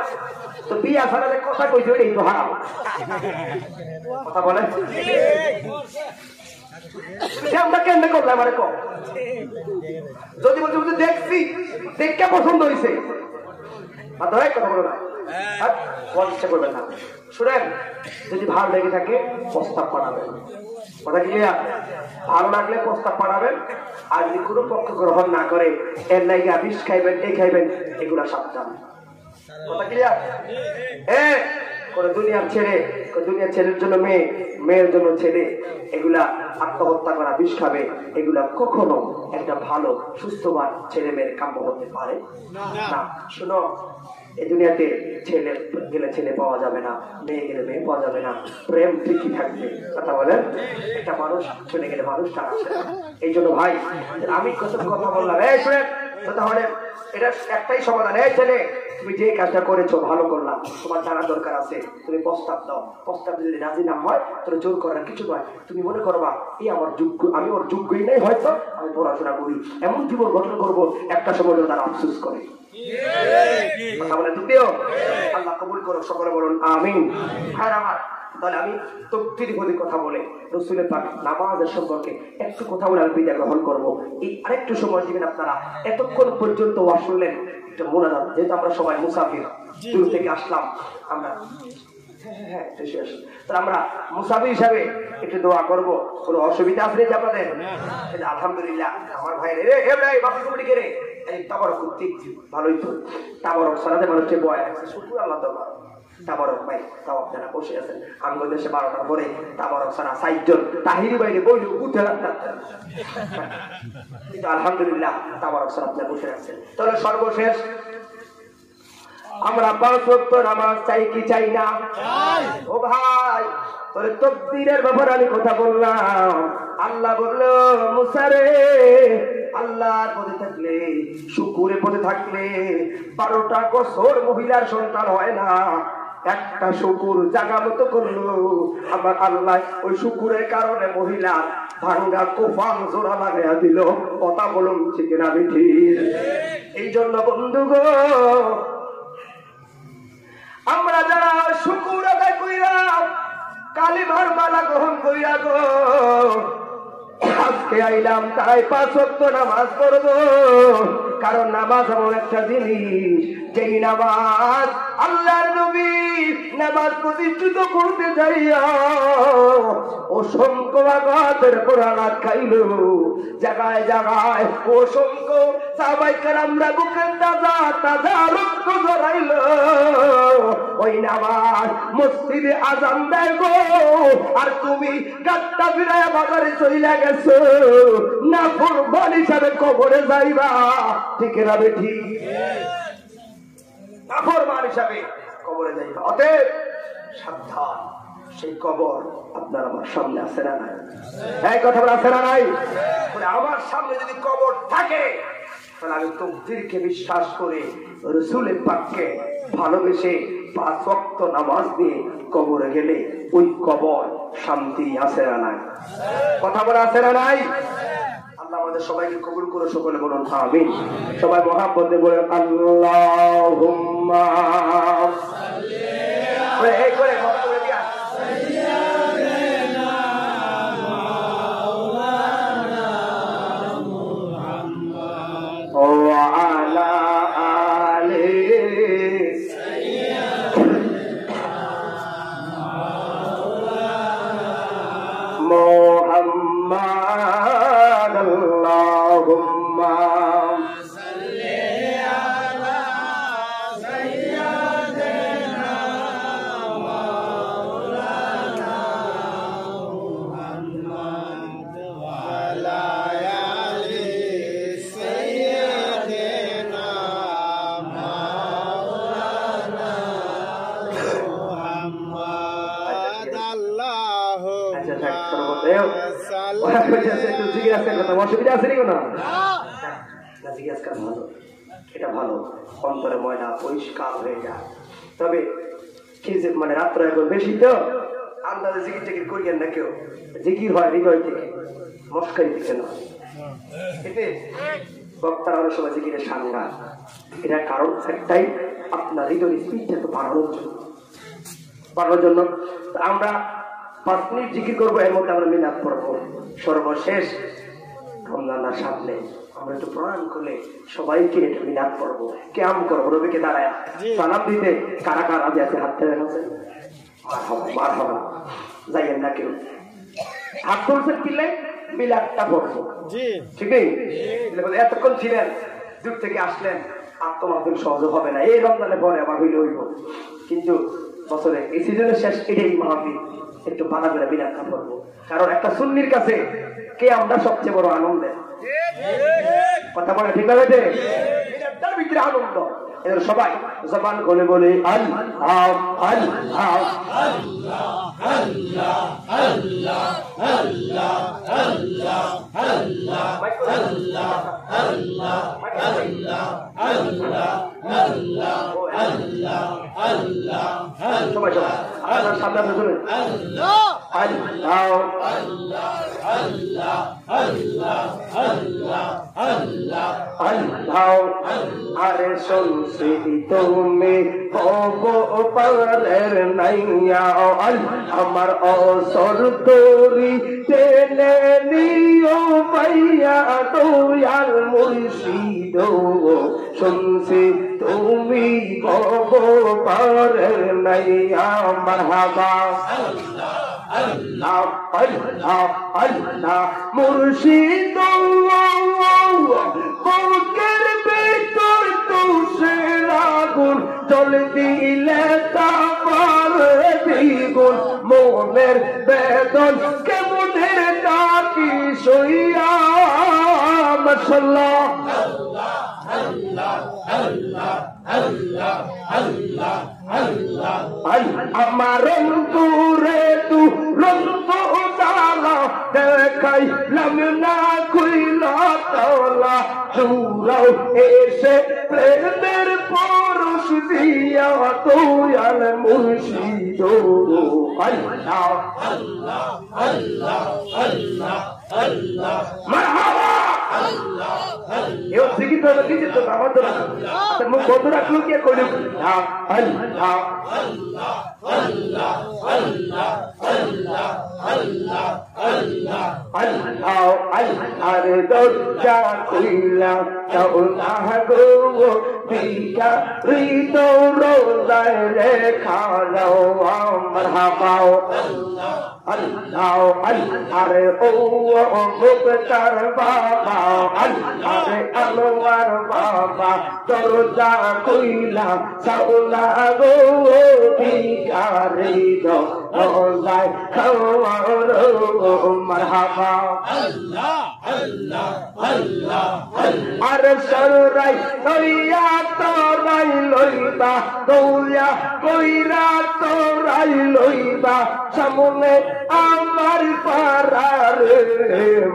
তো বিয়ে ছাড়ালে কথা কইছে ওইটাই তো হারাম। কথা বলে আমরা কেন করলাম? আমার কম যদি বলছি দেখছি দেখে পছন্দ হয়েছে, কথা বলো না, ইচ্ছা করবেন না। শুনেন, যদি ভালো লেগে থাকে প্রস্তাব পাঠাবেন। কথা ক্লিয়ার? ভালো লাগলে প্রস্তাব পাঠাবেন। আর যদি কোনো পক্ষ গ্রহণ না করে এর লাগে বিষ খাইবেন, এই খাইবেন, এগুলা সাবধান। কথা ক্লিয়ার? কোন দুনিয়ার ছেলে, দুনিয়ার ছেলের জন্য মেয়ে, মেয়ের জন্য ছেলে, এগুলা আত্মহত্যা করা, বিষ খাবে, এগুলা কখনো একটা ভালো সুস্থবান ছেলে মেয়ের কাম্য হতে পারে না। শুনো, এই দুনিয়াতে ছেলে গেলে ছেলে পাওয়া যাবে না, মেয়ে গেলে মেয়ে পাওয়া যাবে না, প্রেম ঠিকই থাকবে। কথা বলেন, একটা মানুষ চলে গেলে মানুষটা আসে। এই জন্য ভাই আমি কত কথা বললাম, এই শুনেন তাহলে এটা একটাই সমাধান। এই ছেলে তুমি যে কাজটা করেছো ভালো করলাম, তোমার জানা দরকার আছে, তুমি প্রস্তাব দাও। প্রস্তাব যদি রাজি না হয় তোর জোর করার কিছু নয়। তুমি মনে করবা এই আমার যোগ্য, আমি ওর যোগ্যই নেই, হয়তো আমি পড়াশোনা করি, এমন জীবন গঠন করবো একটা সময় তারা আফসোস করে। কথা বলে দ্বিতীয় আল্লাহ কবুল করো, সকলে বলুন আমিন। হ্যাঁ আমার তাহলে আমি তকদির বলে কথা বলে রাসূলের পাক নামাজের সম্পর্কে একটু কথা বলে আমি বিদায় গ্রহণ করবো। এই আরেকটু সময় দিবেন আপনারা। এতক্ষণ পর্যন্ত ওয়াজ শুনলেন, একটা মোনাজাত, যেহেতু আমরা সবাই মুসাফির, দূর থেকে আসলাম আমরা, আমরা মুসাফির হিসাবে একটু দোয়া করবো। কোনো অসুবিধা আছে আপনাদের? আলহামদুলিল্লাহ আমার ভাই রে বাপু কমিটি কে রে তাবারক করতে ভালোই তো, তাবারক সারাতে মানুষকে বয় আছে, শুকুর আল্লাহ দরবার। তাবারক ভাই তাও আপনারা বসে আছেন, আমগো দেশে 12টার পরে তাবারক সারা 60 জন তাহিরি বাইরে বইলে উঠে রাখতেন, কিন্তু আলহামদুলিল্লাহ তাবারক সারা আপনারা বসে আছেন। তাহলে সর্বশেষ আমরা 5 ওয়াক্ত নামাজ চাই কি চাই না? ও ভাই তোর তাকদীরের ব্যাপারে আমি কথা বললাম। আল্লাহ বললো মুসা রে, আল্লাহর পথে থাকলে, শুকুরের পথে থাকলে 12টা বছর মহিলার সন্তান হয় না, একটা শুকুর জাগা মতো করলো আমার আল্লাহ, ওই শুকুরের কারণে মহিলা ভাঙ্গা কোফান জোড়া লাগাইয়া দিল। কথা বলুন ঠিক না বেঠি? এই জন্য বন্ধু গো, আমরা যারা শুকুর আদায় কইরা কালিমার মালা গ্রহণ কইরা গো আজকে আইলাম, তাই 5 ওয়াক্ত নামাজ পড়বো। কারণ নামাজ এমন একটা জিনিস, যেই নামাজ আল্লাহর নবী নামাজ প্রতিষ্ঠিত করতে যাইয়া অসংখ্য আঘাতের পর আঘাত খাইল, জায়গায় জায়গায় অসংখ্য সাহাবায়ে কেরামরা বুকের তাজা তাজা রক্ত ঝরাইল। ওই নামাজ মসজিদে আযান দেয় গো, আর তুমি গাট্টা ফিরায়া বাজারে চইলা গেছো, না কুরবান হিসাবে কবরে যাইবা। ঠিক না বেঠি? নাফরমান হিসাবে কবরে যাইবা। অতএব সাবধান, সেই কবর আপনার আমার সামনে আছে না নাই? এই কথা বলা আছে না নাই? আমার সামনে যদি কবর থাকে তাহলে আমি তাকদীরকে বিশ্বাস করে রাসূলের পাককে ভালোবেসে 5 ওয়াক্ত নামাজ দিয়ে কবরে গেলে ওই কবর শান্তি আছে না নাই? কথা বলা আছে না নাই? আল্লাহ আমাদের সবাইকে কবুল করে, সকলে বলুন আমিন। সবাই মহব্বত দিয়ে বলেন আল্লাহুম্মা সাল্লি এই করে কথা বলে দিয়া মাওলানা মুহাম্মদ ওয়া আলা আলি মুহাম্মদ আল্লাহুম্মা সাল্লি আলা সাইয়্যিদিনা মাওলানা মুহাম্মদ ওয়া আলা আলি সাইয়্যিদিনা মাওলানা মুহাম্মদ আল্লাহু আচ্ছা থাক সর্বদেও অসুবিধা আছে নি? কোনো জিজ্ঞাসা ভালো, এটা ভালো, অন্তরে ময়লা পরিষ্কার হয়ে যায়। তবে মানে রাত্র এখন বেশি তো আন্দাজে জিকির টিকির করিয়েন না, কেউ জিকির হয় হৃদয় থেকে, মস্কারি থেকে নয়। বক্তার অনেক সময় জিকিরের সাংঘা, এটার কারণ একটাই, আপনার হৃদয়ের স্পিডটা তো বাড়ানোর জন্য আমরা 5 মিনিট জিকির করবো, এর মধ্যে আমরা মিলাদ পড়বো। সর্বশেষ রমজানের সামনে আমরা একটু প্রণাম করলে সবাইকে একটু মিলাদ পড়বো, কিয়াম করবো, নবীকে দাঁড়ায় সালাম দিতে। কারা কারা রাজি আছে হাত তুলে দেখাচ্ছেন? মারহাবা, যাইয়েন না কেউ, হাত তুলছেন কিনলে মিলাদটা পড়বো। ঠিকই এতক্ষণ ছিলেন, দূর থেকে আসলেন, আত্মমাধ্যম সহজ হবে না, এই রমজানের পরে আবার হইলে হইব, কিন্তু বছরে এই সিজনের শেষ এটাই মাহফিল, একটু বাধা করে মিলাদটা পড়বো। কারণ একটা সুন্নির কাছে কে আমরা সবচেয়ে বড় আনন্দের কথা বলে, ঠিক আছে? মিলাদটার ভিতরে আনন্দ, এর সবাই জবান খুলে বলি আল্লাহ আল্লাহ সবাই সবাই আপনার সামনে আপনি শুনেন আল্লাহ আরে শুনছি তুমি পারের নাইয়া আমার অসর তোরি টেনে নিও ভাইয়া দয়াল মুর্শিদ শুনছি তুমি পারের নাইয়া মারহাবা আল্লাহ আল্লাহ আল্লাহ মুর্শিদ বুকের ভিতর তুষের আগুন জল দিলে তার দ্বিগুণ মনের বেদন কেমনের ডাকি সইয়া মাশাআল্লাহ আমার রঙ্গুরে তু রঙ্গ জালা দেখাইলাম না কইলা তালা চুরাও এসে প্রেমের পরশ দিয়া দয়াল মুর্শিদ আল্লাহ আল্লাহ আল্লাহ আল্লাহ আল্লাহ মারহাবা সিগি তো দিতে তো আমার তো মুখ বন্ধ রাখলো কি কইল আল্লাহ আল্লাহ আল্লাহ আল্লাহ আল্লাহ আল্লাহ আল্লাহ আল্লাহ আল্লাহর দরজা খুইলা তাও না গো বিকা রিত রোজায় রেখা দাও মারহাবা আল্লাহ আল্লাহ আরে ও মুক্তার বাবা আরে আনোয়ার বাবা দরজা খুইলা সাউলা গো ভিখারি দো রোজায় খাওয়ারো মারহাবা আল্লাহ আল্লাহ আল্লাহ আরে সরাই লইয়া তোরাই লইবা দৌয়া কইরা তোরাই লইবা সামনে আমার পারার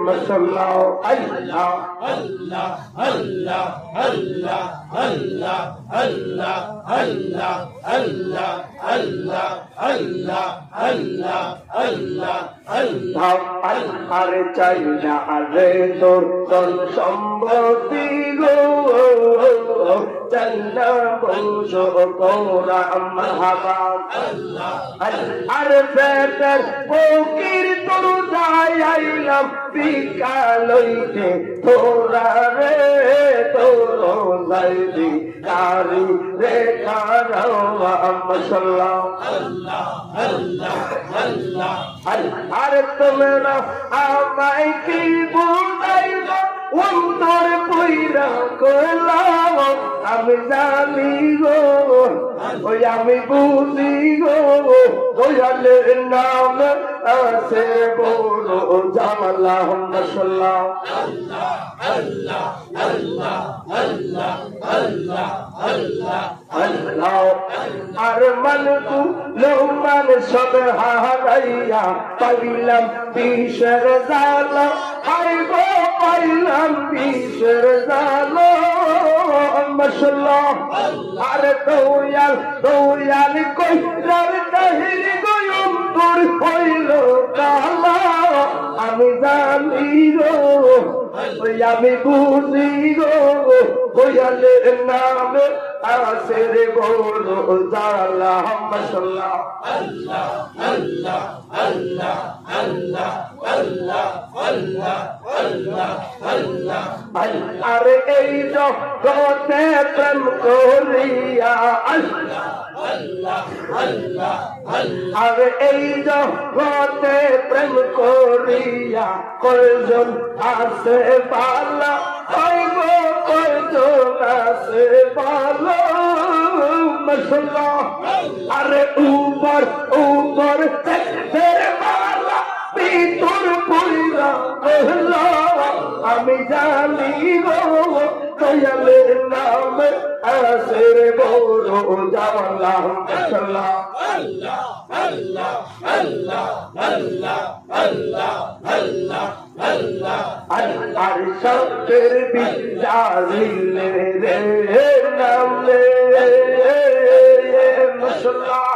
মাশাআল্লাহ আল্লাহ আল্লাহ আল্লাহ আল্লাহ আল্লাহ আল্লাহ আল্লাহ আল্লাহ আল্লাহ আল্লাহ আল্লাহ আল্লাহ আল্লাহ আরে চাই না রে তোর ধন সম্পত্তি গো চন্না বংশ কোরা মারহাবা আল্লাহ আরে বেটার ফকির তোর যাইলাম ভিক্ষা লইতে তোরা রে তোর যাইবি কারি রে কারওয়া মাশাআল্লাহ আল্লাহ আল্লাহ আল্লাহ আরে তোমরা আমায় কি বুঝাইবা অন্তর পইরা কইলাম আমি জানি গো ওই আমি বুঝি গো দয়ালের নাম আছে বড় জামালা মাশাআল্লাহ আল্লাহ আল্লাহ আল্লাহ আল্লাহ আল্লাহ আল্লাহ আল্লাহ আর মনকু লোমান সব হারাইয়া পাইলাম বিষের জালা আইবো পাইলাম বিষের জালা মাশাআল্লাহ আর দয়াল দয়াল কইরার তাহির গয়ম তোর হইল কালা আমি জানি গো ওই আমি বুঝি গো দয়ালের নামে আছে রে বড় জালা মাশাআল্লাহ আল্লাহ আল্লাহ আল্লাহ আল্লাহ আল্লাহ আল্লাহ আল্লাহ আল্লাহ আরে এই জগতে প্রেম করিয়া আল্লাহ আল্লাহ আল্লাহ আরে এই জগতে প্রেম করিয়া কয়জন আছে পালা হইব কয়জন আছে পালা মাশাআল্লাহ আরে উপর উপর তেরে মালা ভিতর পয়লা কহলা আমি জানি গো দয়ালের নামে আসের বড় জামাল্লাহ মাশাআল্লাহ আর সতের বিজারিলে রে নামে মাশাআল্লাহ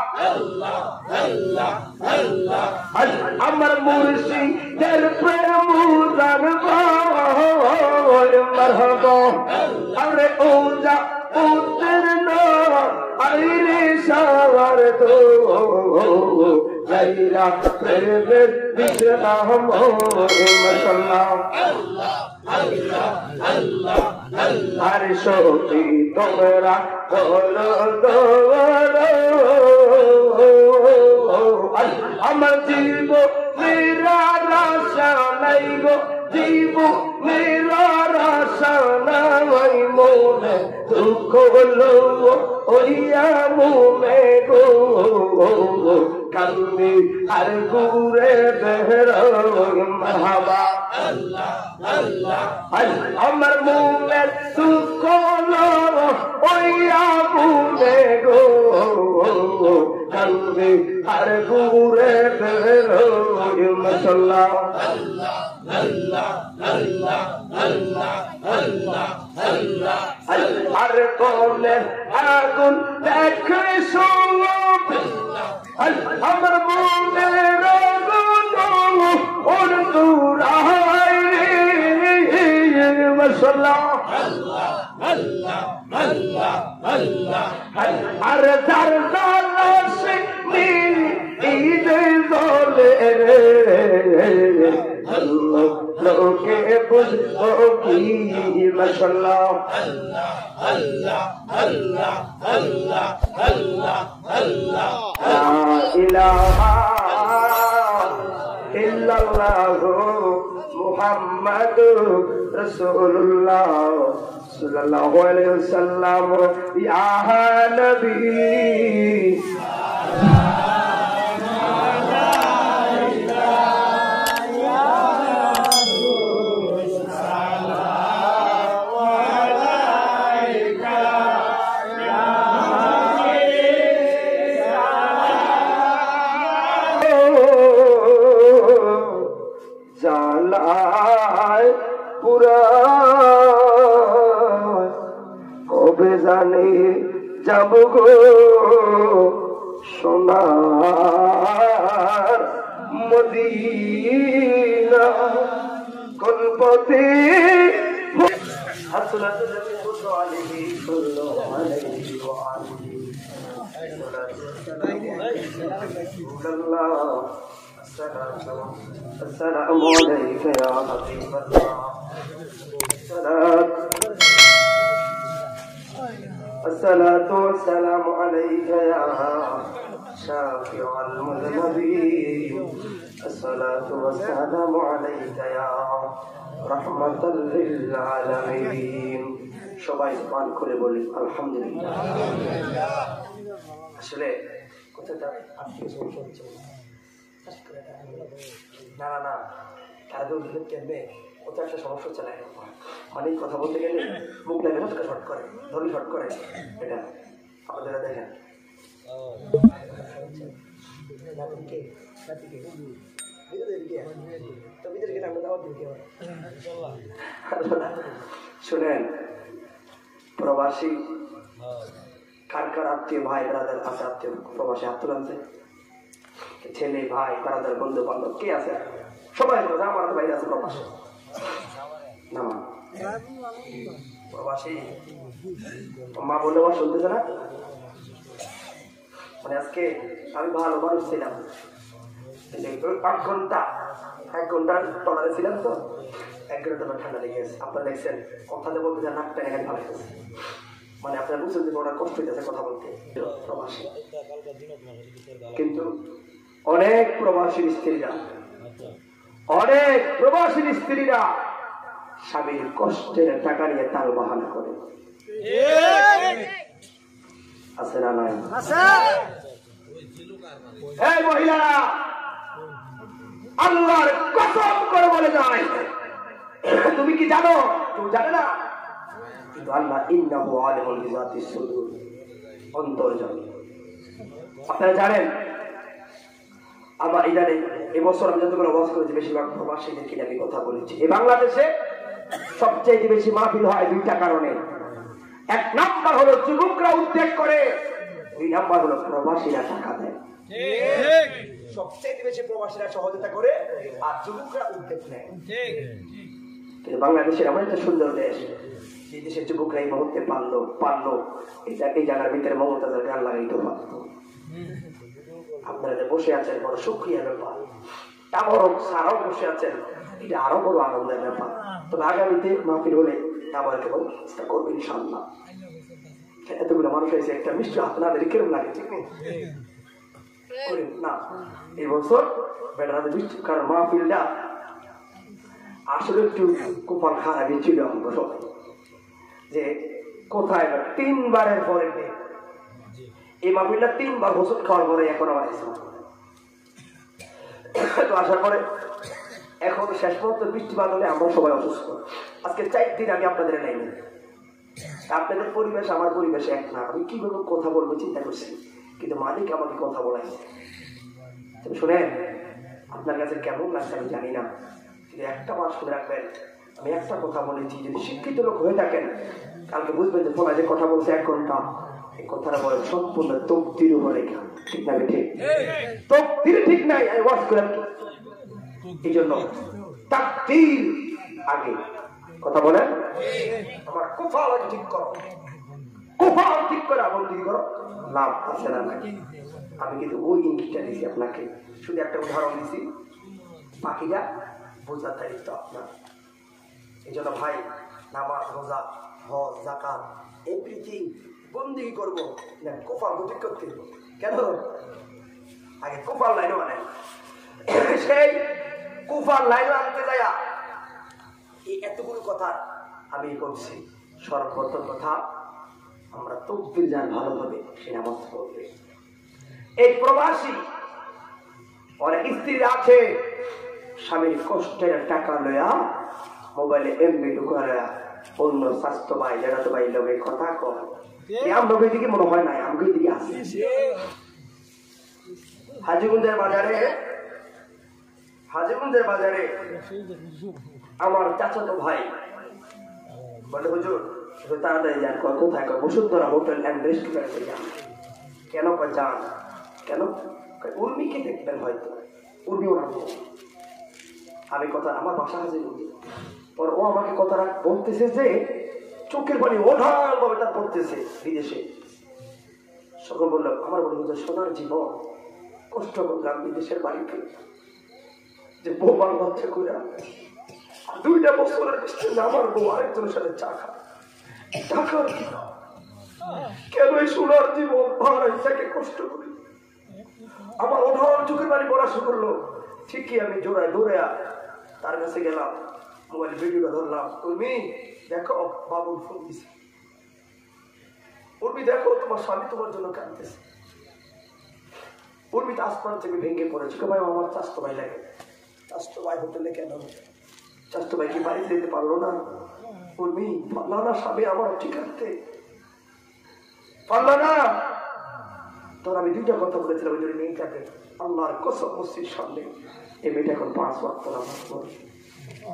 আমার মুর্শিদের প্রেম জানবো মারহাবা আরে ওজা উত্তর নো আইরে সাওয়ার তো লাইলা প্রেমের বিশরাম মাশাআল্লাহ আর সখী তোমরা বলো আমার জীব মেরা রাশা নাই গো জীব মেরা রাশা নাই মনে দুঃখ হলো ওইয়া মনে গো কান্দি আর গুরে বেহরা মারহাবা আমার মনের দুঃখ হলো ওইয়া মনে গো কান্দি আর গুরে বেহরা মাশাআল্লাহ আর কোনে আগুন দেখে সব আমার মনের আগুন ওর দূরাই মাশাআল্লাহ আর যার সে ঈদে জলে রে লোকে বুঝবো কি মাশাআল্লাহ লা ইলাহা ইল্লাল্লাহু মুহাম্মাদুর রাসূলুল্লাহ সাল্লাল্লাহু আলাইহি ওয়াসাল্লাম ইয়া নবী কবে জানি যাব গো সোনার মদিনা কোন পথে السلام عليك يا حبيب الله الصلاة والسلام عليك يا شافع المذنبين الصلاة والسلام عليك يا رحمة للعالمين সবাই পান করে বলি আলহামদুলিল্লাহ আসলে কথাটা আপনি শুনছেন না না না কাদু দিলেন কেমনে ওটা একটা সমস্যা চলে মানে কথা বলতে গেলে মুখ লাগে না শর্ট করে ধরি শর্ট করে এটা আপনারা দেখেন শুনেন প্রবাসী কার কার আত্মীয় ভাই ব্রাদার আছে আত্মীয় প্রবাসী হাত তুলছে ছেলে ভাই ব্রাদার বন্ধু বান্ধব কে আছে সবাই আমার ভাই আছে প্রবাসী না প্রবাসী মা বললে আমার শুনতেছে না মানে আজকে আমি ভালো মানুষ ছিলাম 1 ঘন্টা টলারে ছিলাম তো 1 ঘন্টা তোমার ঠান্ডা লেগে গেছে আপনারা দেখছেন কথাতে বলতে যা নাকটা এখানে ভালো গেছে মানে আপনারা বুঝছেন যে ওরা কষ্ট হইতেছে কথা বলতে প্রবাসী কিন্তু অনেক প্রবাসীর স্ত্রীরা স্বামীর কষ্টের টাকা নিয়ে তাল বাহানা করে আছে না নাই এই মহিলারা আল্লাহর কসম করে বলে যায় তুমি কি জানো তুমি জানে না কিন্তু আল্লাহ ইন্নাহু আলিমুল বিযাতিস সুদূর, অন্তর জানে। আপনারা জানেন আমার ইদানিং এবছর আমি যতগুলো ওয়াজ করেছি বেশিরভাগ প্রবাসীদেরকে আমি কথা বলেছি। এই বাংলাদেশে সবচেয়ে বেশি মাহফিল হয় দুইটা কারণে। এক নাম্বার হলো যুবকরা উদ্যোগ করে, দুই নাম্বার হলো প্রবাসীরা টাকা দেয়। সবচেয়ে বেশি প্রবাসীরা সহযোগিতা করে আর যুবকরা উদ্যোগ নেয়। কিন্তু বাংলাদেশের এমন একটা সুন্দর দেশ, এই দেশের যুবকরা এই মুহূর্তে পারলো এই জায়গার ভিতরে মমতাজের গান লাগাইতে পারতো। আপনারা যে বসে আছেন বড় সুক্রিয়ার ব্যাপার, তাবরক সারাও বসে আছেন, এটা আরো বড় আনন্দের ব্যাপার। তবে আগামীতে মাহফিল হলে আমার কেবল চেষ্টা করবে ইনশাআল্লাহ। এতগুলো মানুষ হয়েছে, একটা মিষ্টি আপনাদের কেরম লাগে ঠিক না? এই বছর বেটারাদের মিষ্টি, কারণ মাহফিলটা আসলে একটু কুপাল খারাপই ছিল আমরা সবাই, যে কোথায় 3 বারের পরে এই মাহফিলটা 3 বার হোসট খাওয়ার পরে এখন আবার তো আসার পরে এখন শেষ পর্যন্ত বৃষ্টিপাত হলে আমরা সবাই অসুস্থ। আজকে 4 দিন আমি আপনাদের লাইনে, আপনাদের পরিবেশ আমার পরিবেশ এক না। আমি কিভাবে কথা বলবো চিন্তা করছি, কিন্তু মালিক আমাকে কথা বলাইছে। শুনেন, আপনার কাছে কেমন লাগছে আমি জানি না, কিন্তু একটা বার শুনে রাখবেন, আমি একটা কথা বলেছি, যদি শিক্ষিত লোক হয়ে থাকেন কালকে বুঝবেন যে ফোনা যে কথা বলছে 1 ঘন্টা, এই কথাটা বলে সম্পূর্ণ তকদির উপরে লেখা। ঠিক না? ঠিক তকদির ঠিক নাই, আমি ওয়াজ করে এই জন্য তাকদীর আগে কথা বলেন। আমার কুফাল ঠিক করো, কুফাল ঠিক করে আমল ঠিক করো, লাভ আছে না নাই? আমি কিন্তু ওই ইঙ্গিতটা দিয়েছি আপনাকে, শুধু একটা উদাহরণ দিছি, বাকিটা বোঝার দায়িত্ব আপনার। এই জন্য ভাই, নামাজ, রোজা, হজ, যাকাত এভরিথিং বন্দি করবো না, কুফাল ঠিক করতে। কেন? আগে কুফাল লাইনও আনেন, সেই কুফার লাইন আনতে যায় এই এতগুলো কথা আমি বলছি। সর্বপ্রথম কথা, আমরা তকদির যান ভালোভাবে সে নামাজ পড়বে। এই প্রবাসী অনেক স্ত্রী আছে, স্বামীর কষ্টের টাকা লয়া মোবাইলে এমবি ঢুকায়া অন্য স্বাস্থ্য ভাই যারা তো ভাই লোকের কথা কম, আমরা দিকে মনে হয় নাই, আমাকে দিকে আসে। হাজীগঞ্জের বাজারে আমার চাচাতো ভাই বলে, হুজুর তাড়াতাড়ি যান। কোথায়? বসুন্ধরা হোটেল অ্যান্ড রেস্টুরেন্টে যান। কেন? যান কেন? উর্মিকে দেখবেন হয়তো, উর্মিও নাম। আমি কথা, আমার বাসা হাজীগঞ্জ, পর ও আমাকে কথাটা বলতেছে যে চোখের পানি ওঠার ভাবে তার পড়তেছে বিদেশে। সকল বললো, আমার বলে হুজুর সোনার জীবন কষ্ট করলাম বিদেশের বাড়িতে, যে বউ বাল বাচ্চা করে 2টা বছরের বেশি আমার বউ আরেকজনের সাথে চা খায়। টাকার কেন এই সোনার জীবন ভাড়াইটাকে কষ্ট করি? আমার অঢল চোখের বাড়ি পড়া শুরু করলো। ঠিকই আমি জোড়ায় দৌড়ে তার কাছে গেলাম, মোবাইল ভিডিওটা ধরলাম। উর্মি দেখো, বাবুর ফোন দিছে। উর্মি দেখো, তোমার স্বামী তোমার জন্য কাঁদতেছে। উর্মি আসমান থেকে ভেঙে পড়েছে। ভাই, আমার চাস্তো ভাই লাগে। চাস্তো ভাই হোটেলে কেন? চাস্তো ভাই কি বাড়িতে যেতে পারলো না? উর্মি পারল না, স্বামী আমার ঠিক আছে পারল না। তখন আমি 2টা কথা বলেছিলাম, ওই জন্য মেয়েটাকে আল্লাহর কসম মসজিদ সামনে এই মেয়েটা এখন 5 ওয়াক্ত নামাজ পড়ে,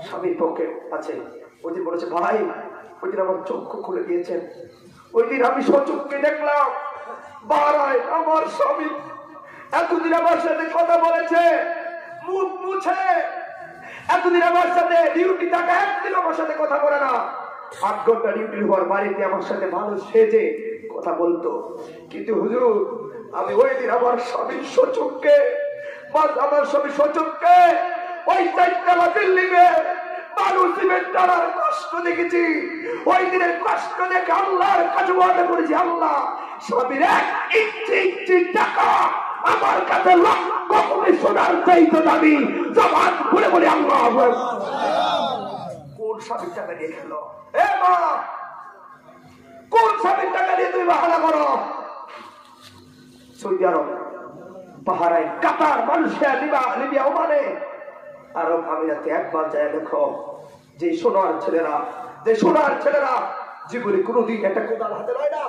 স্বামীর পক্ষে আছে। ওই দিন বলেছে, ভাই ওই দিন আমার চক্ষু খুলে দিয়েছেন। ওই দিন আমি সচক্ষে দেখলাম বারায় আমার স্বামী এতদিন আমার সাথে কথা বলেছে, মুখ মুছে, এতদিন আমার সাথে ডিউটি থাকা, একদিন আমার সাথে কথা বলে না। 8 ঘন্টা ডিউটির পর বাড়িতে আমার সাথে ভালো সেজে কথা বলতো। কিন্তু হুজুর, আমি ওই দিন আমার স্বামীর সচক্ষে ওই 4তলা বিল্ডিং এ মানুষ জীবের দ্বারার কষ্ট দেখেছি। ওই দিনের কষ্ট দেখে আল্লাহর কাছে ওয়াদা করেছি, আল্লাহ স্বামীর 1 ইঞ্চি টাকা আমার কাছে লক্ষ কোটি সোনার চাইতো দাবি জবান খুলে বলি আল্লাহ। কোন স্বামীর টাকা দিয়ে খেলো? এ মা, কোন স্বামীর টাকা দিয়ে তুমি বাহানা করো? সৌদি আরব, বাহরাইন, কাতার, মালয়েশিয়া, লিবিয়া, ওমানে, আরব আমিরাতে একবার যায় দেখো, যে সোনার ছেলেরা জীবনে কোনোদিন একটা কোদাল হাতে লয় না,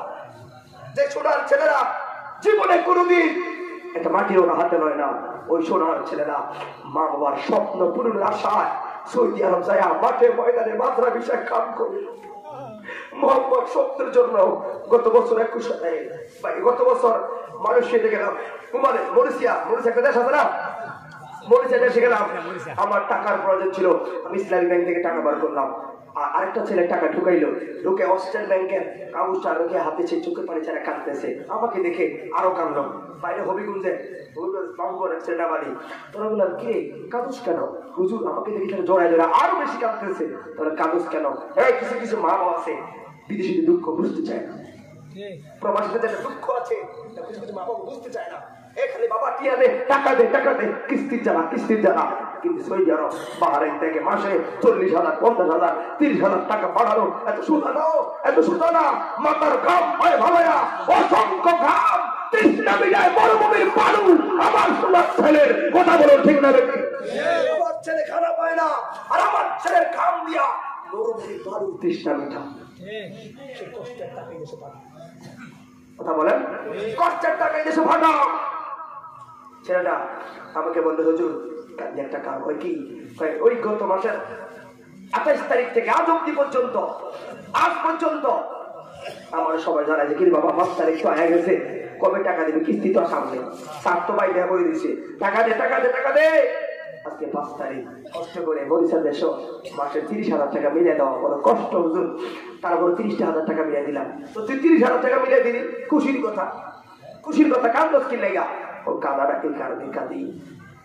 যে সোনার ছেলেরা জীবনে কোনোদিন একটা মাটির ওরা হাতে লয় না, ওই সোনার ছেলেরা মা বাবার স্বপ্ন পূরণের আশায় সৌদি আরব যায় মাঠে ময়দানে মাত্রা বিষয় কাম করে। মোহাম্মদ স্বপ্নের জন্য গত বছর 21 গত বছর মালয়েশিয়াতে গেলাম, মরিসিয়া একটা দেশ আছে না, মরিসিয়া দেশে গেলাম। আমার টাকার প্রয়োজন ছিল, আমি ইসলামী ব্যাংক থেকে টাকা বার করলাম। আরেকটা ছেলে টাকা ঢুকাইলো, ঢুকে ওয়েস্টার্ন ব্যাংকের কাগজটা ঢুকে হাতে চোখে পানি ছাড়া কাঁদতেছে। আমাকে দেখে আরো কাঁদলো। বাইরে হবিগঞ্জে ছেলেটা বাড়ি, তোরা বললাম কি কাগজ কেন? হুজুর আমাকে দেখে জড়ায় জড়া আরো বেশি কাঁদতেছে। তোরা কাগজ কেন? কিছু কিছু মা বাবা আছে বিদেশিদের দুঃখ বুঝতে চায় না, প্রবাসীদের যাদের দুঃখ আছে কিছু কিছু মা বাবা বুঝতে চায় না। এখানে বাবা টিয়া দে, টাকা দে, কিস্তির জ্বালা। কিন্তু সৌদি আরব বাহারাইন থেকে মাসে 40,000, 50,000, 30,000 টাকা পাঠানো এত সুদা না, মাথার ঘাম পায়ে ভালোয়া অসংখ্য ঘাম তৃষ্ণা মিটায় মরুভূমির বালু। আমার সোনার ছেলের কথা বলো ঠিক না বেটি? আমার ছেলে খানা পায় না, আর আমার ছেলের ঘাম দিয়া মরুভূমির বালু তৃষ্ণা মিটা। সে কষ্টের টাকা এসে পাঠায়, কথা বলেন, কষ্টের টাকা এসে পাঠাও। ছেলেটা আমাকে বললো হুজুর একটা কাম হয় কি, ওই গত মাসের 28 তারিখ থেকে আজ পর্যন্ত আমার সবাই জানায় যে কি বাবা 5 তারিখ তো হয়ে গেছে, কবে টাকা দিবে? কিস্তি তো সামনে, সাত তো ভাই দেয়া বলে দিচ্ছে, টাকা দে। আজকে 5 তারিখ, কষ্ট করে বরিশাল দেশ মাসে 30,000 টাকা মিলিয়ে দেওয়া বড় কষ্ট হুজুর। তারপর 30,000 টাকা মিলিয়ে দিলাম। তো তুই 30,000 টাকা মিলিয়ে দিলি, খুশির কথা কান্দস কি লেগা? ও কাদাটা এই কারণে কাঁদি।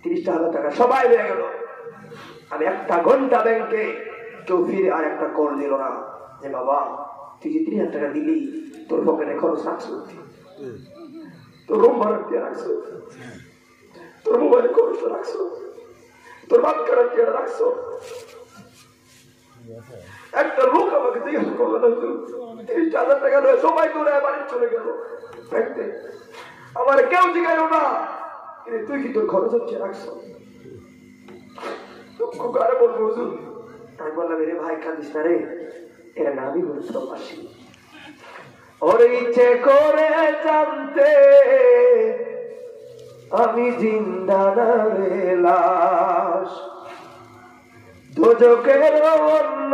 30,000 টাকা সবাই বেড়ে গেল। আমি 1 ঘন্টা ব্যাংকে, কেউ ফিরে আর একটা কল দিল না যে বাবা তুই যে 30,000 টাকা দিলি, তোর পকেটে খরচ রাখছো, তোর রুম ভাড়া দিয়ে রাখছো, তোর মোবাইলে খরচ রাখছো, তোর বাদ কাটার দিয়ে রাখছো। একটা লোক আমাকে জিজ্ঞাসা করলো 30,000 টাকা নয়, সবাই করে বাড়ি চলে গেল। আমার কেউ জিজ্ঞাসা না তুই কি তোর খরচ হচ্ছে রাখছো? কারে বলবো হুজুর? আমি বললাম রে ভাই কাঁদিস না রে, এরা নামই হল প্রবাসী। ওর ইচ্ছে করে জানতে আমি জিন্দা না রে লাশ, দোজখের অন্য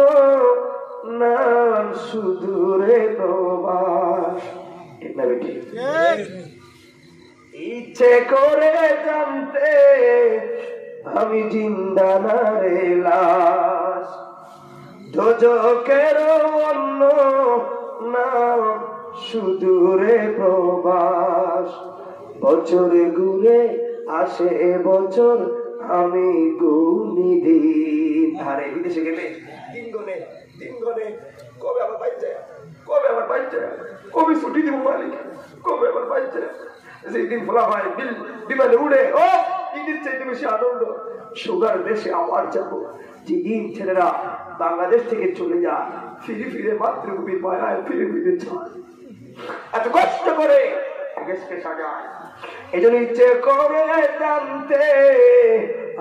নাম শুধু রে প্রবাস। ঠিক না বেটি? ইচ্ছে করে জানতে আমি জিন্দা না রে লাশ, দোজখের অন্য নাম শুধু রে প্রবাস। বছর ঘুরে আসে বছর, আমি গুনি দিন। আরে বিদেশে গেলে দিন গনে কবে আমার বাইর যায়, কবে ছুটি দিব মালিক, কবে আমার বাইর যায়। যেদিন বলা হয় বিমানে উড়ে ও ঈদের চাইতে বেশি আনন্দ, সুগার দেশে আবার যাবো। যেদিন ছেলেরা বাংলাদেশ থেকে চলে যায়, ফিরে মাতৃভূমির মায়ায় ফিরে যায়, এত কষ্ট করে দেশকে সাজায়। এই জন্য ইচ্ছে করে জানতে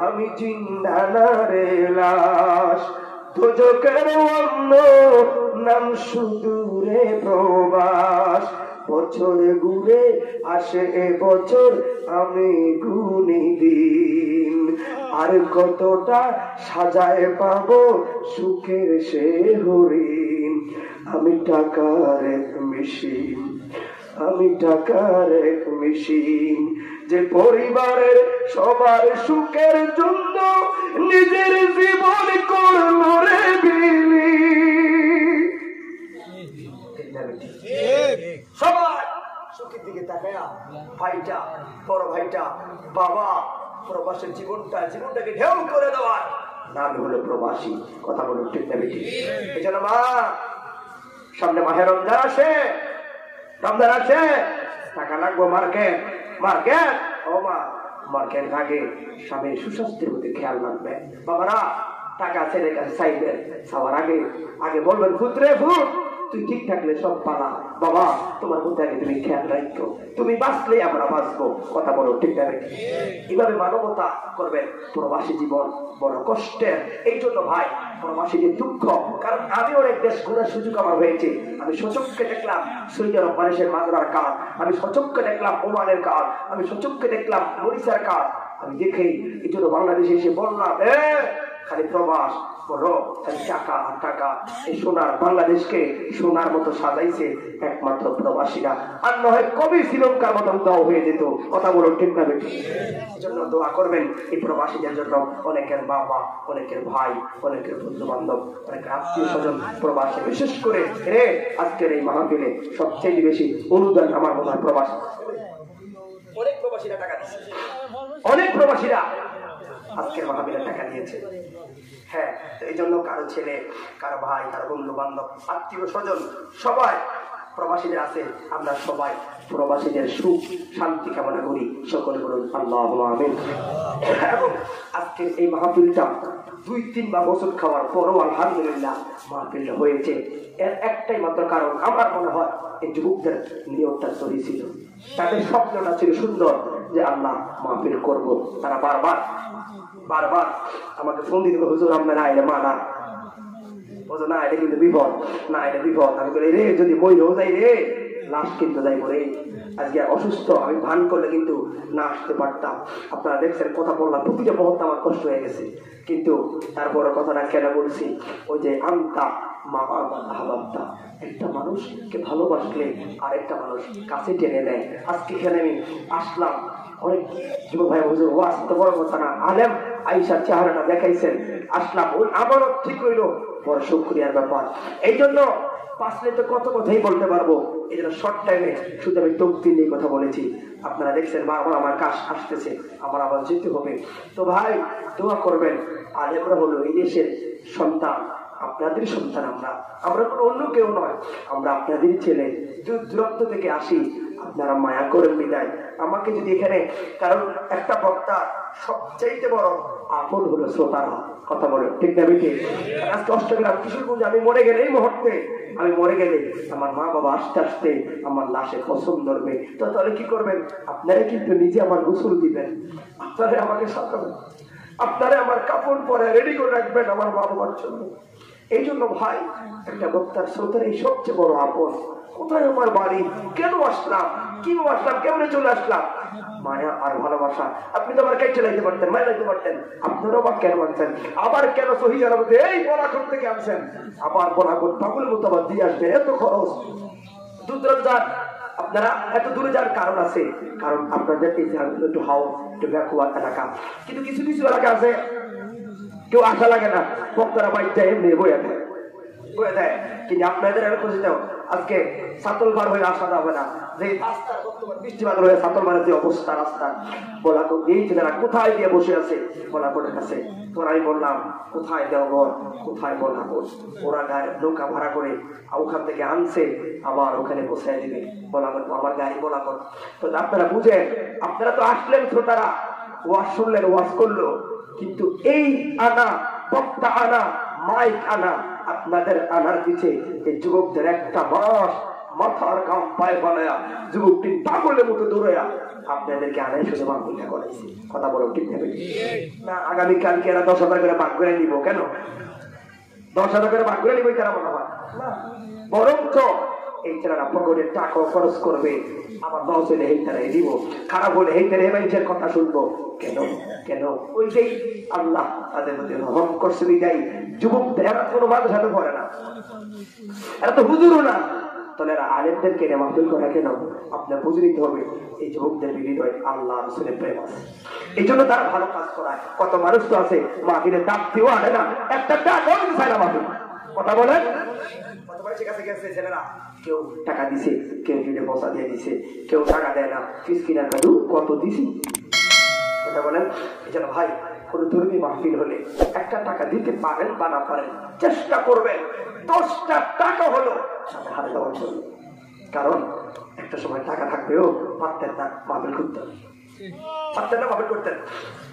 আমি জিন্দা না রে লাশ, দোজখের অন্য নাম শুধু রে প্রবাস। বছর ঘুরে আসে বছর, আমি গুনি দিন। আর কতটা সাজায় পাবো সুখের সে হরিণ। আমি টাকার এক মেশিন, যে পরিবারের সবার সুখের জন্য নিজের জীবন করলো রে বিলীন। সবাই সুখের দিকে তাকায়া ভাইটা, বড় ভাইটা, বাবা প্রবাসের জীবনটাকে ঢেউ করে দেওয়ার নাম হলো প্রবাসী। কথা বলুন ঠিক না বেটি? এই জন্য মা, সামনে মাহে রমজান আসে, টাকা লাগবো মার্কেট। ও মা, মার্কেট আগে স্বামীর সুস্বাস্থ্যের প্রতি খেয়াল রাখবে। বাবারা টাকা ছেলের কাছে চাইবেন, সবার আগে বলবেন ফুট রে ফুট, তুই ঠিক থাকলে সব পালা। বাবা তোমার মধ্যে আগে তুমি খেয়াল রাখো, তুমি বাঁচলে আমরা বাঁচবো। কথা বলো ঠিক আছে? এইভাবে মানবতা করবেন। প্রবাসী জীবন বড় কষ্টের। এই জন্য ভাই প্রবাসী যে দুঃখ, কারণ আমি অনেক দেশ ঘোরার সুযোগ আমার হয়েছে। আমি সচক্ষে দেখলাম সৌদি আরব মানুষের মাদুরার কাজ, আমি সচক্ষে দেখলাম ওমানের কাজ, আমি সচক্ষে দেখলাম মরিচার কাজ। আমি দেখেই এই জন্য বাংলাদেশে এসে বললাম, খালি প্রবাস বলো, খালি টাকা আর টাকা। এই সোনার বাংলাদেশকে সোনার মতো সাজাইছে একমাত্র প্রবাসীরা, আর নয় কবি শ্রীলঙ্কার মতো উদাও হয়ে যেত। কথা বলো ঠিক না বেশি? এই জন্য দোয়া করবেন এই প্রবাসীদের জন্য। অনেকের বাবা, অনেকের ভাই, অনেকের বন্ধু বান্ধব, অনেকের আত্মীয় স্বজন প্রবাসী। বিশেষ করে আজকের এই মাহফিলে সবচেয়ে বেশি অনুদান আমার মনে হয় প্রবাসী। অনেক প্রবাসীরা টাকা দিচ্ছে, অনেক প্রবাসীরা আজকের মাহফিলে টাকা দিয়েছে। হ্যাঁ, এই জন্য কারো ছেলে, কারো ভাই, কারো বন্ধু বান্ধব, আত্মীয় স্বজন সবাই প্রবাসীদের আছে। আমরা সবাই প্রবাসীদের সুখ শান্তি কামনা করি। সকলে বলুন আল্লাহুম্মা আমিন। এবং আজকে এই মাহফিলটা 2-3 বছর খাওয়ার পরও আলহামদুলিল্লাহ মাহফিল হয়েছে। এর একটাই মাত্র কারণ, আমার মনে হয় এই যুবকদের নিয়তটা সহি ছিল, তাদের স্বপ্নটা ছিল সুন্দর যে আল্লাহ মাহফিল করব। তারা বারবার আমাকে ফোন দিতে, হুজুর আমরা না এলে মানা, হুজুর না এলে কিন্তু বিপদ, না এলে বিপদ। আমি বলি রে যদি মইলেও যাই রে, লাশ কিন্তু যাইব রে। আজকে অসুস্থ, আমি ভান করলে কিন্তু না আসতে পারতাম। আপনারা দেখছেন কথা বললাম, প্রতিটা মুহূর্তে আমার কষ্ট হয়ে গেছে। কিন্তু তারপরে কথাটা কেন বলছি, ওই যে আন্তা মা আহাবাবতা, একটা মানুষকে ভালোবাসলে আর একটা মানুষ কাছে টেনে নেয়। আজকে এখানে আমি আসলাম, অনেক যুবক ভাই হুজুর ওয়াজ তো বড় কথা না, আলেম আয়েশার চেহারাটা দেখাইছেন, আসলাম, ওই আমারও ঠিক হইল, বড় শুকরিয়ার ব্যাপার। এই জন্য পাঁচলে তো কত কথাই বলতে পারবো, এই জন্য শর্ট টাইমে শুধু আমি তকদির নিয়ে কথা বলেছি। আপনারা দেখছেন বারবার আমার কাজ আসতেছে, আমার আবার যেতে হবে। তো ভাই দোয়া করবেন, আলেমরা হলো এই দেশের সন্তান, আপনাদের সন্তান। আমরা কোনো অন্য কেউ নয়, আমরা আপনাদের ছেলে। দূরত্ব থেকে আসি, আপনারা মায়া করেন বিদায়। আমাকে যদি এখানে কারণ একটা বক্তা সবচাইতে বড় আপন হলো শ্রোতারা। কথা বলে ঠিক না বেশি? আজকে অষ্টগ্রাম কিশোরগঞ্জ আমি মরে গেলে, এই মুহূর্তে আমি মরে গেলে আমার মা বাবা আস্তে আস্তে আমার লাশে পছন্দ করবে। তো তাহলে কি করবেন? আপনারা কিন্তু নিজে আমার গোসল দিবেন, আপনারা আমাকে সাজাবেন, আপনারা আমার কাপড় পরে রেডি করে রাখবেন আমার মা বাবার জন্য। এই জন্য ভাই একটা বক্তার শ্রোতার এই সবচেয়ে বড় আপন। কোথায় আমার বাড়ি, কেন আসলাম, কিভাবে আসলাম, কেমনে চলে আসলাম, মায়া আর ভালোবাসা। আপনি তো আমার কাছে চালাইতে পারতেন, মায়া লাইতে পারতেন, আপনারাও বা কেন আনছেন? আবার কেন সহি জানাবতে এই বলাকট থেকে আনছেন? আবার বলাকট পাগল মতো আবার দিয়ে আসবেন, এত খরচ, দূর যান। আপনারা এত দূরে যাওয়ার কারণ আছে, কারণ আপনাদের এই একটু হাও একটু ব্যাকুয়া এলাকা। কিন্তু কিছু কিছু এলাকা আছে কেউ আশা লাগে না, বক্তারা বাইক যায় এমনি বয়ে দেয়। কিন্তু আপনাদের আজকে সাতল বার হয়ে আসা যাবে না, যে বৃষ্টিপাত হয়ে সাতল বারের যে অবস্থা রাস্তা, বলা তো এই ছেলেরা কোথায় দিয়ে বসে আছে বলাকটের কাছে। তোরাই বললাম কোথায় দেওঘর, কোথায় বলাকট, ওরা গায়ে নৌকা ভাড়া করে ওখান থেকে আনছে, আবার ওখানে বসে দিবে বলাকট, আমার গাড়ি বলাকট। তো আপনারা বুঝেন, আপনারা তো আসলেন শ্রোতারা, ওয়াজ শুনলেন, ওয়াজ করলো, কিন্তু এই আনা বক্তা আনা মাইক আনা আপনাদের আনার পিছে এই যুবকদের একটা মাস মাথার কাম পায়ে ফেলায়া যুবকটি পাগলের মতো দৌড়ায়া আপনাদেরকে আনাই শুধু মাহফিলটা করাইছি। কথা বলো ঠিক না? আগামীকালকে এরা 10,000 করে ভাগ করে নিব, কেন 10,000 করে ভাগ করে নিব তারা মনে হয় না, বরঞ্চ এই তারা পকেটের টাকা খরচ করবে, আবার লস হলে এই তারাই দিব, খারাপ হলে এই তারা মানুষের কথা শুনবো। কেন কেন? ওই যে আল্লাহ তাদের মধ্যে রহম করছে বিদায় যুবকদের, এরা কোনো মানুষ হাতে পড়ে না, এরা তো হুজুরও না, তাহলে এরা আলেমদেরকে মাহফিল করা কেন? আপনার বুঝে নিতে হবে এই যুবকদের হৃদয়ে আল্লাহ রাসূলের প্রেম আছে, এই জন্য তারা ভালো কাজ করায়। কত মানুষ তো আছে মাহফিলে ডাক দিও আনে না, একটা টাকাও দিতে না মাহফিল। কথা বলেন, ছেলেরা কেউ টাকা দিছে, কেউ জুড়ে বসা দিয়ে দিছে, কেউ টাকা দেয় না, ফিস কিনার কাজু কত দিছি। কথা বলেন, এই জন্য ভাই কোন ধর্মী মাহফিল হলে একটা টাকা দিতে পারেন বা না পারেন, চেষ্টা করবেন 10টা টাকা হলো সাথে হাতে দেওয়ার জন্য। কারণ একটা সময় টাকা থাকবেও পারতেন না মাহফিল করতেন, পারতেন না মাহফিল করতেন।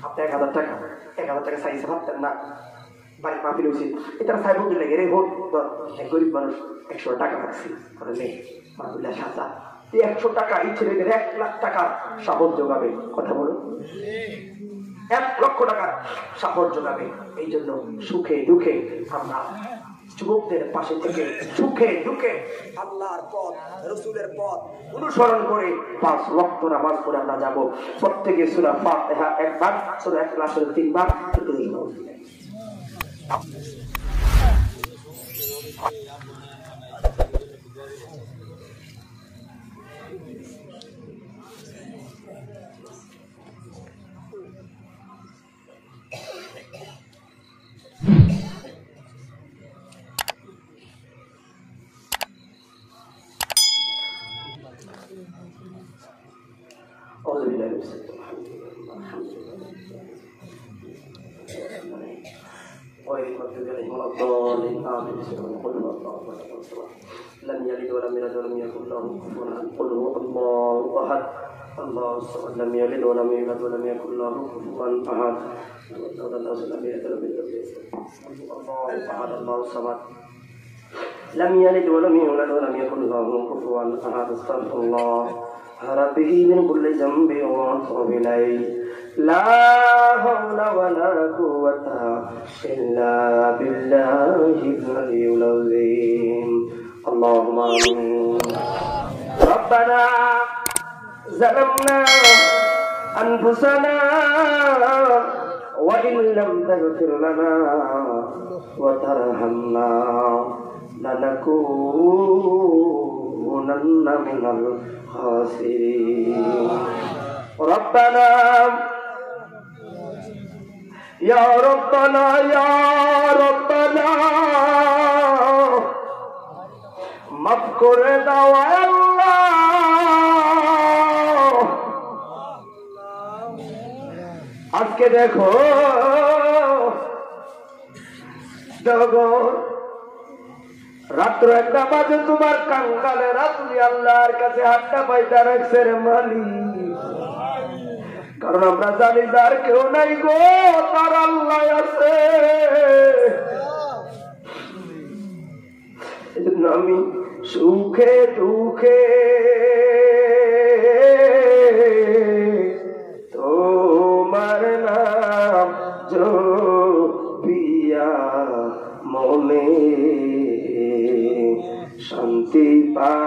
আপনি 1,000 টাকা সাইজে পারতেন না, বাড়ি মাহফিল হয়েছে এটা সাইব দিলে গেলে ভোট এক গরিব মানুষ 100 টাকা রাখছি নেই মাহফিল্লা সাজা এই 100 টাকা এই ছেলেদের 1 লাখ টাকার সাপোর্ট যোগাবে কথা বলুন 1 লক্ষ টাকার সাপোর্ট যোগাবে এই জন্য সুখে দুঃখে আমরা যুবকদের পাশে থেকে সুখে দুঃখে আল্লাহর পথ রাসূলের পথ অনুসরণ করে 5 ওয়াক্ত নামাজ পড়ে আমরা যাব প্রত্যেকে সূরা ফাতিহা একবার সূরা ইখলাস 3 বার পড়তে দিব لم يلد ولم يولد ولم يكن له كفوا احد قل هو الله احد الله الصمد لم يلد ولم يولد ولم يكن له كفوا احد لم يلد الله الصمد لم يلد ولم يولد ولم يكن له كفوا احد استغفر الله ربه من كل ذنب واتوب اليه لا حول ولا قوة إلا بالله العلي العظيم اللهم آمين ربنا ظلمنا أنفسنا وإن لم تغفر لنا وترحمنا لنكونن من الخاسرين ربنا يا ربنا মাফ করে দাও আল্লাহ আজকে দেখো রাত্র 1টা বাজে তোমার কাঙ্গালেরা তুমি আল্লাহর কাছে হাতটা পাইতা রাখছে রে মালিক কারণ আমরা জানি তার কেউ নাই গো তার আল্লাহ আছে এজন্য আমি সুখে দুঃখে তোমার নাম জপিয়া মনে শান্তি পাই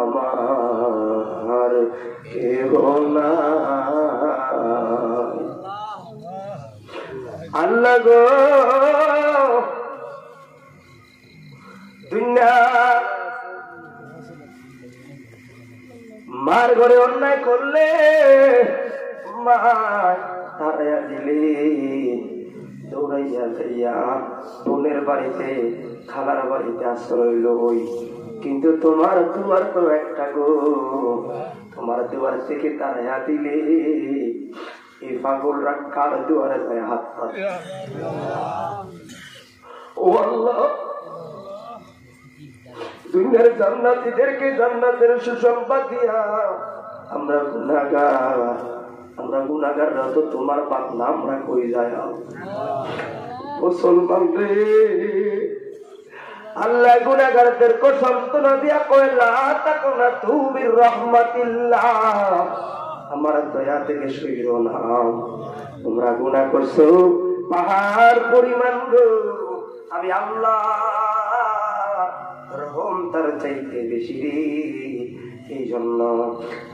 আমার কেহ নাই আল্লাহ গো দুনিয়া মার ঘরে অন্যায় করলে মা তারাইয়া দিলে দৌড়াইয়া যাইয়া বোনের বাড়িতে খালার বাড়িতে আশ্রয় লই কিন্তু তোমার দুয়ার তো একটা গো তোমার দুয়ার থেকে তারাইয়া দিলে এই পাগলরা কার দুয়ারে যায় হাত পাতে ও আল্লাহ দুনিয়ার জান্নাতীদেরকে জান্নাতের সুসংবাদ দিয়া আমরা গুনাহগাররা তো তোমার পাতলা আমরা কই যায় মুসলমান রে আল্লাহ গুনাহগারদের কসম তোনা দিয়া কয় লা তাকুনা তুমির রাহমাতিল্লাহ আমার দয়া থেকে সইরো না তোমরা গুনাহ করছো পাহাড় পরিমাণ গো আমি আল্লাহ রহম তার চাইতে বেশি এই জন্য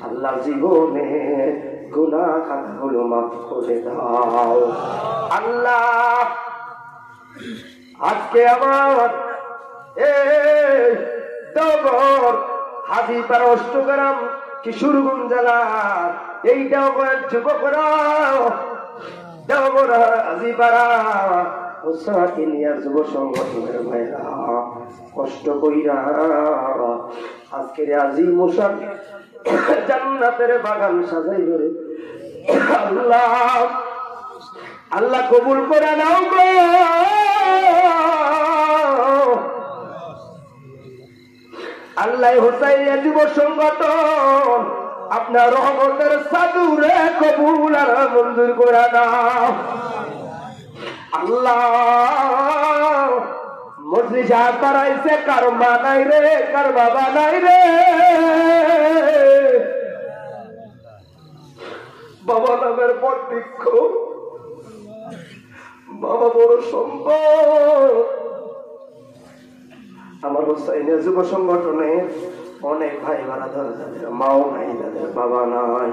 আল্লাহ জীবনে গুনাহ খাতাগুলো মাফ করে দাও আল্লাহ আজকে আমার ডগর হাজিপাড়া অষ্টগ্রাম কিশোরগঞ্জ জেলা এইটাও যুবকরা ডগর হাজিপাড়া যুব সংগঠনের ভাইরা কষ্ট কইরা আজকের আজি মুসাফ জান্নাতের বাগান সাজাই করে আল্লাহ আল্লাহ কবুল করে নাও গো আল্লাহ হোসাইয়া যুব সংগঠন আপনার রহমতের সাদুরে কবুল আর মঞ্জুর করে দাও আল্লাহ। মজলিস করাইছে কার মা নাই রে, কার বাবা নাই রে, বাবা নামের পর বৃক্ষ, বাবা বড় সম্পদ। আমার হোসাইনের যুব সংগঠনের অনেক ভাই বারাদার, যাদের মাও নাই, যাদের বাবা নাই,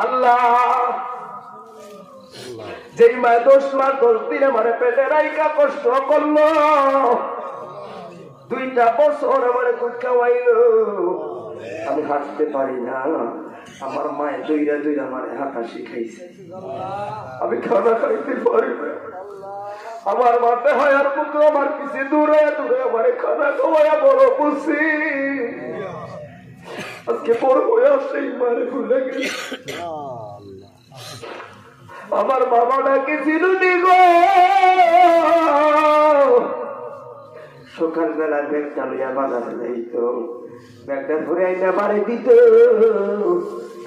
আল্লাহ যেই মা 10 মাস 10 দিন আমার পেটে রাইকা কষ্ট করলো, 2টা বছর আমার দুধ খাওয়াইলো, আমি হাঁটতে পারি না, আমার মায়ের দইরা দইরা আমার হাঁটা শিখাইছে, আমি খানা খাইতে পারি না, আমার মাথা হয় আর পুত্র আমার পিছে দূরে দূরে আমার খানা খাওয়াইয়া বড় করছি, আজকে বড় হয়ে সেই মারে ভুলে গেছে। আমার বাবা ডাকেছিল গো, সকালবেলা ব্যাগটা লইয়া বাজারে যাইত, ব্যাগটা ধরে আইনা বাড়ি দিত,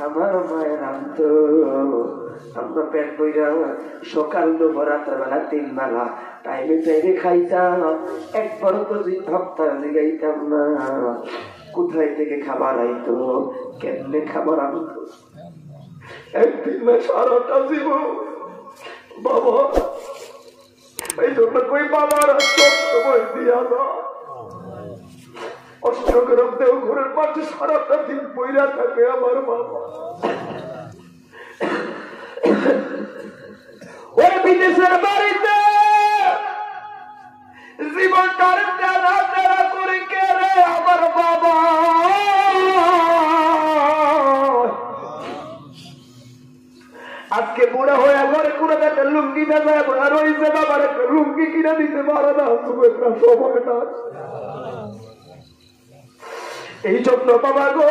আমার মায়ের আনত, আমরা পেট বইরা সকাল দুপুর রাত্রেবেলা 3 বেলা টাইমে টাইমে খাইতাম, একবার তো হপ্তাহ জিগাইতাম না কোথায় থেকে খাবার আইতো, কেমনে খাবার আনতো, একদিন না সারাটা জীবন বাবা। এই জন্য কই বাবার সব সময় দিয়া না, অষ্টগ্রাম দেওঘরের পাশে সারাটা দিন বইরা থাকে আমার বাবা। ওই বিদেশের বাড়িতে জীবনটার তেরা তেরা করে কে রে আমার বাবা, আজকে বুড়া হয়ে ঘরে কোনো একটা লুঙ্গি দেয় বুড়া রয়েছে, বাবার একটা লুঙ্গি কিনে দিতে পারে না, সময় না। এই জন্য বাবা গো,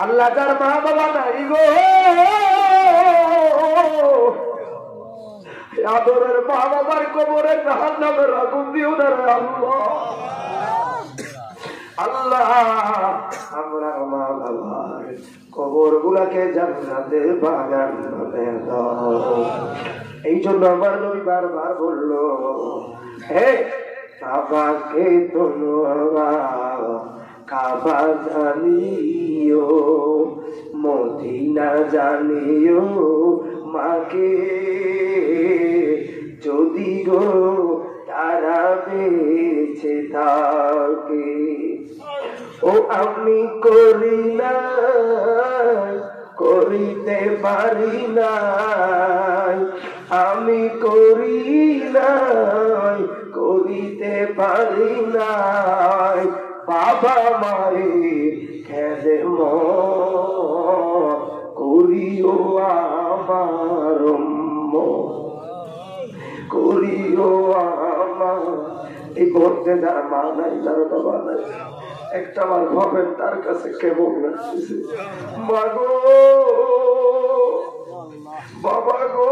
আল্লাহ যার মা বাবা নাই গো, আদরের মা বাবার কবরে জাহান্নামের আগুন দিও না রে আল্লাহ। আল্লাহ আমরা মা বাবার কবর গুলাকে জান্নাতের বাগান বানিয়ে দাও। এই জন্য আমার নবী বারবার বললো, হে কাবাকে তোমরা কাবা জানিও, মদিনা জানিও, মাকে যদি গো তারা বেঁচে থাকে। ও আমি করি না, করিতে পারি না, আমি করি নাই, করিতে পারি নাই, বাবা মারে খেলে করিও আমার করিও আমার। এই ঘরতে যারা মা নাই, যারা বাবা নাই, একটা আমার ভাবেন তার কাছে কেমন লাগতেছে, মা গো বাবা গো,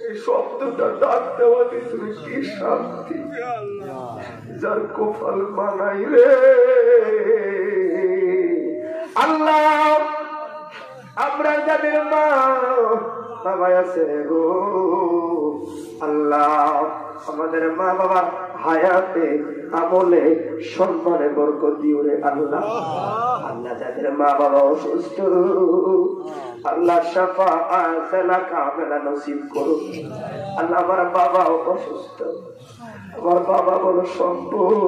এই শব্দটা ডাক দেওয়া ভিতরে কি শান্তি, যার কপাল বানাই রে আল্লাহ। আমরা যাদের মা বাবা আছে গো আল্লাহ, আমাদের মা বাবার হায়াতে আমলে সম্মানে বরকত দিও রে আল্লাহ। আল্লাহ যাদের মা বাবা অসুস্থ, আল্লাহ শাফা আসালা কামেলা নসিব করো আল্লাহ। আমার বাবা অসুস্থ, আমার বাবা বড় সম্ভব,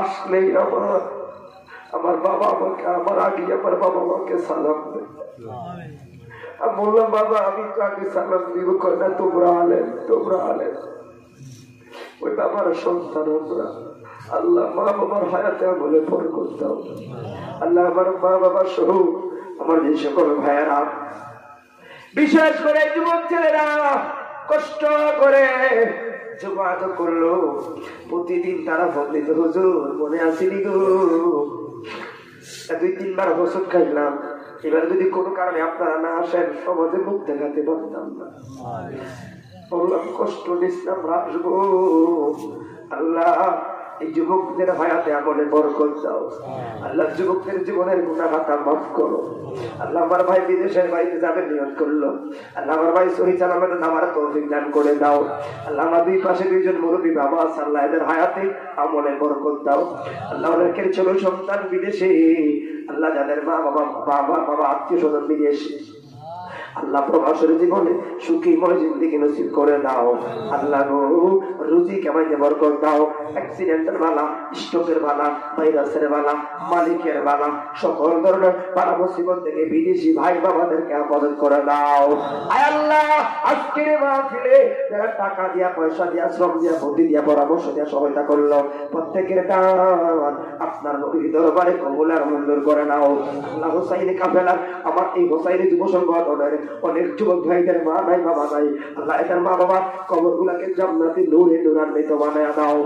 আসলেই আমার বাবা আমাকে, আমার আগে আমার বাবা আমাকে সালাম দেয়। আমি বললাম বাবা আমি তো আগে সালাম দিব, কয় না তোমরা আলেন, তোমরা আলেন। ওই বাবার সন্তান আমরা, আল্লাহ মা বাবার হায়াতে বলে বরকত দাও আল্লাহ। আমার মা বাবা সহ আমার যে সকল ভাইয়েরা, বিশেষ করে যুবক ছেলেরা কষ্ট করে জুমাত করলো, প্রতিদিন তারা ফোন দিত, হুজুর মনে আসেনি গো, 2-3 বার হোসট খাইলাম, এবার যদি কোনো কারণে আপনারা না আসেন সমাজে মুখ দেখাতে পারতাম না। বললাম কষ্ট নিস না, আমরা আসবো। আল্লাহ এই যুবকদের হায়াতে আমলে বরকত দাও আল্লাহ, যুবকদের জীবনের গুনাহ খাতা মাফ করো আল্লাহ। আমার ভাই বিদেশের বাড়িতে যাবে নিয়ত করলো আল্লাহ, আমার ভাই সহি সালামতে নামার তৌফিক দান করে দাও আল্লাহ। আমার দুই পাশে দুইজন মুরব্বী বাবা আছে আল্লাহ, এদের হায়াতে আমলে বরকত দাও আল্লাহ। অনেকের ছোট সন্তান বিদেশে আল্লাহ, যাদের মা বাবা আত্মীয় স্বজন বিদেশে আল্লাহ, প্রবাসের জীবনে সুখীময় জিন্দেগি নসিব করে দাও আল্লাহ। রুজি কামাইতে বরকত দাও, অ্যাক্সিডেন্টের বালা, স্ট্রোকের বালা, ভাইরাসের বালা, মালিকের বালা, সকল ধরনের বালা মুসিবত থেকে বিদেশি ভাই বাবাদেরকে আপাদত করে দাও আয় আল্লাহ। আজকের মাহফিলে যারা টাকা দিয়া, পয়সা দিয়া, শ্রম দিয়া, বুদ্ধি দিয়া, পরামর্শ দিয়া সহায়তা করলো, প্রত্যেকের দান আপনার নবীর দরবারে কবুল আর মঞ্জুর করে নাও আল্লাহ। হুসাইনি কাফেলার আমার এই হুসাইনি যুব সংগঠনের অনেক যুবক ভাইদের মা নাই বাবা নাই আল্লাহ, এদের মা বাবা কবর গুলাকে জান্নাতি নূরে নূরান্বিত বানায়া দাও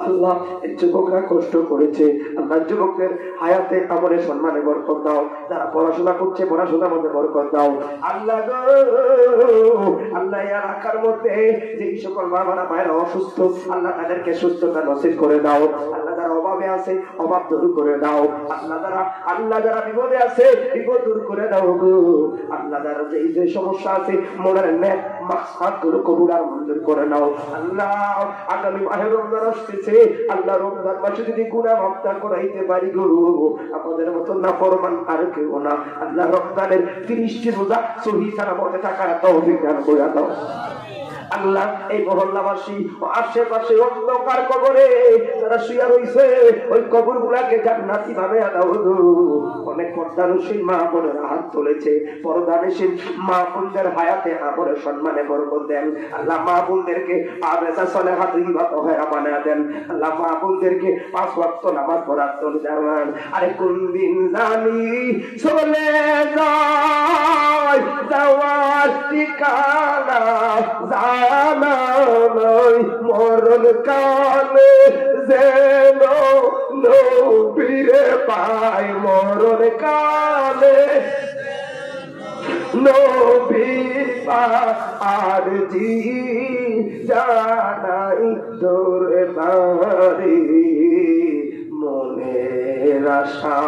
আল্লাহ। এই যুবকরা কষ্ট করেছে আল্লাহ, যুবকদের হায়াতে আমলে সম্মানে বরকত দাও, যারা পড়াশোনা করছে পড়াশোনার মধ্যে বরকত দাও আল্লাহ গো। আল্লাহ, এলাকার মধ্যে যে সকল মা বাবা ভাইরা অসুস্থ আল্লাহ, তাদেরকে সুস্থতা নসিব করে দাও আল্লাহ। যারা অভাবে আছে অভাব দূর করে দাও আল্লাহ। যারা বিপদে আছে বিপদ দূর করে দাও গো আল্লাহ। যারা যে সমস্যা আছে মনের নেক মাকসাদ গুলো কবুল আর মঞ্জুর করে নাও আল্লাহ। আগামী মাহে রমজান আসতেছে আল্লাহ, রমজান মাসে যদি গুনাহ মাফ না করাইতে পারি গো, আমাদের মতো নাফরমান আর কেউ না আল্লাহ। রমজানের 30টি রোজা সহি সালামতে থাকার তৌফিক দান করে দাও আল্লাহ। এই মহল্লাবাসী ও আশেপাশে অন্ধকার কবরে যারা শুয়ে রয়েছে ওই কবর গুলাকে জান্নাতি ভাবে দাও। অনেক পর্দানশীল মা বোনের হাত তুলেছে, পর্দানশীল মা বোনদের হায়াতে আমলে সম্মানে বরকত দেন আল্লাহ। মা বোনদেরকে আবেদা সলেহাত ইবাদত হয় বানায়া দেন আল্লাহ। মা বোনদেরকে 5 ওয়াক্ত নামাজ পড়ার তৌফিক দেন। আরে কোন দিন জানি চলে যায় যাওয়ার ঠিকানা জানা নয়, মরণ কালে যেন নবীরে পাই, মরণ কালে নবী আর জি জানাই দরবারে মনের আশা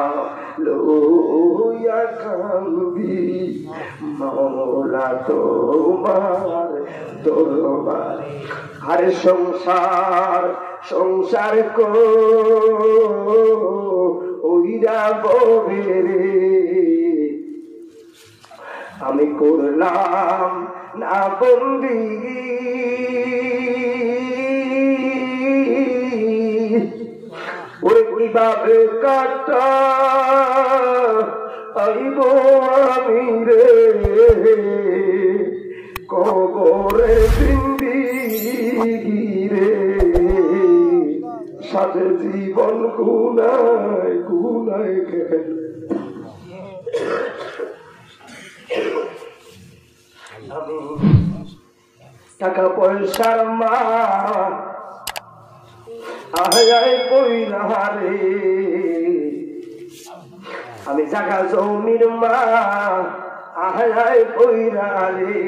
লইয়া কান্দি মওলা তোমার দরবারে। আরে সংসার কইরা ববে রে, আমি করলাম না বন্দিগি, ওরে কিভাবে কাটা আইব আমি রে, কবরে জিন্দিগি রে, সাথে জীবন গুনায় গুনায় গেল। আমি টাকা পয়সার মা আয় কইরা রে, আমি জায়গা জমির মা আয় কইরা রে,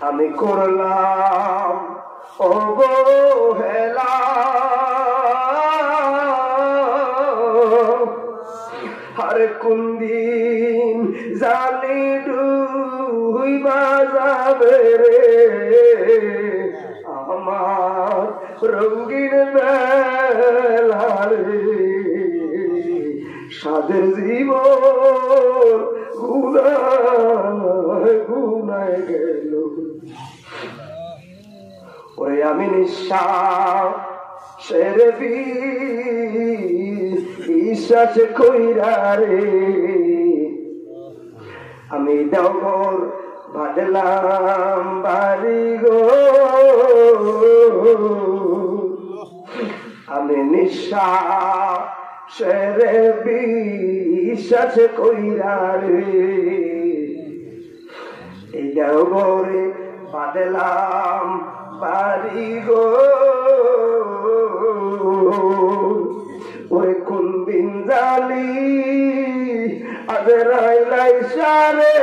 আমি করলাম অবহেলা, আর কোন দিন জানি ডুইবা যাবে রে আমার রঙিন বেলা রে, সাদের জীবন গুনায় গুনায় গেল। ওরে আমি নিঃশ্বাসের বিশ্বাস কইরা রে, আমি ডগর বাদলাম বাড়ি গো, আমি নিঃশ্বাসের বিশ্বাস কইরা রে, এই ডগরে বাদলাম বাড়ি গো, ওরে কোন দিন জানি আজ রাইলাই সারে,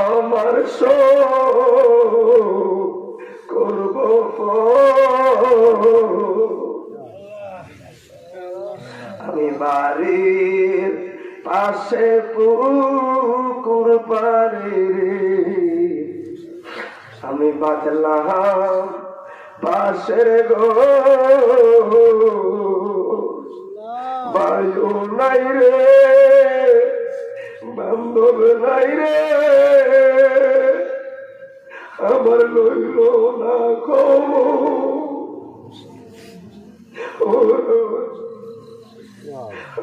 আমার এসো করব আমি বাড়ির পাশে পুকুর পারে আমি বাঁধলাম পাশের গো বায়ু নাই রে বান্ধব নাই রে আমার লইল না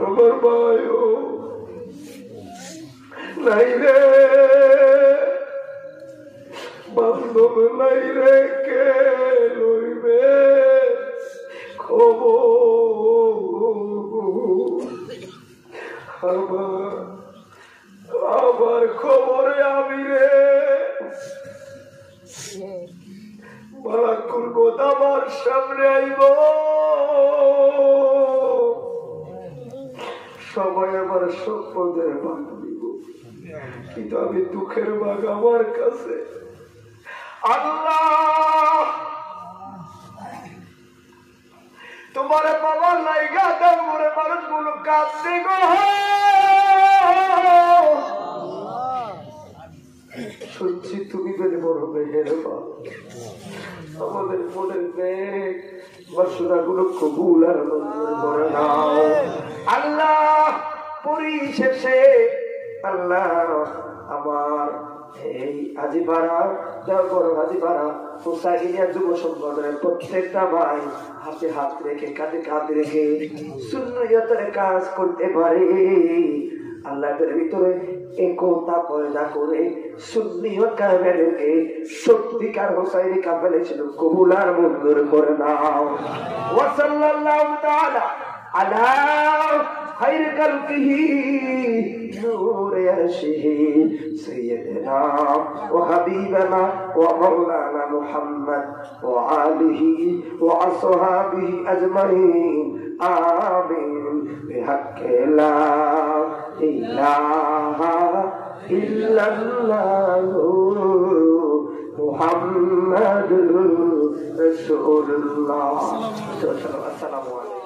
আমার বায়ু নাই রে বান্ধব নাই রে কে লইবে আমার খবরে আমি রে বালাকুল গোদামার সামনে আইব সবাই আমার সম্পদের ভাগ দিব কিন্তু আমি দুঃখের ভাগ আমার কাছে আল্লাহ তোমার বাবার লাইগা দৌড়ে মানুষগুলো কাঁদতে গো শুনছি তুমি বেড়ে বড় মেহের আমাদের মনের মেঘ বাসুরাগুলো কবুল আর মঞ্জুর করে নাও আল্লাহ পরিশেষে আল্লাহ আমার এই আজিপাড়া দেওঘর আজিপাড়া মুসাহিরিয়া যুব সংগঠনের প্রত্যেকটা ভাই হাতে হাত রেখে কাঁধে কাঁধ রেখে সুন্নিয়তের কাজ করতে পারে আল্লাহের ভিতরে একতা পয়দা করে সুন্নিয়ত কায়েমকে সত্যিকার হোসাইনি কাফেলে ছিল কবুল আর মঞ্জুর করে নাও ওয়া সাল্লাল্লাহু তাআলা আলা খায়র খালকিহি নূর আরশিহি সাইয়্যিদিনা ওয়া হাবিবানা ওয়া মাওলানা মুহাম্মদ ওয়া আলিহি ওয়া আসহাবিহি আজমাইন আমিন বিহাক্কি লা ইলাহা ইল্লাল্লাহু মুহাম্মাদুর রাসূলুল্লাহ। আসসালামু আলাইকুম।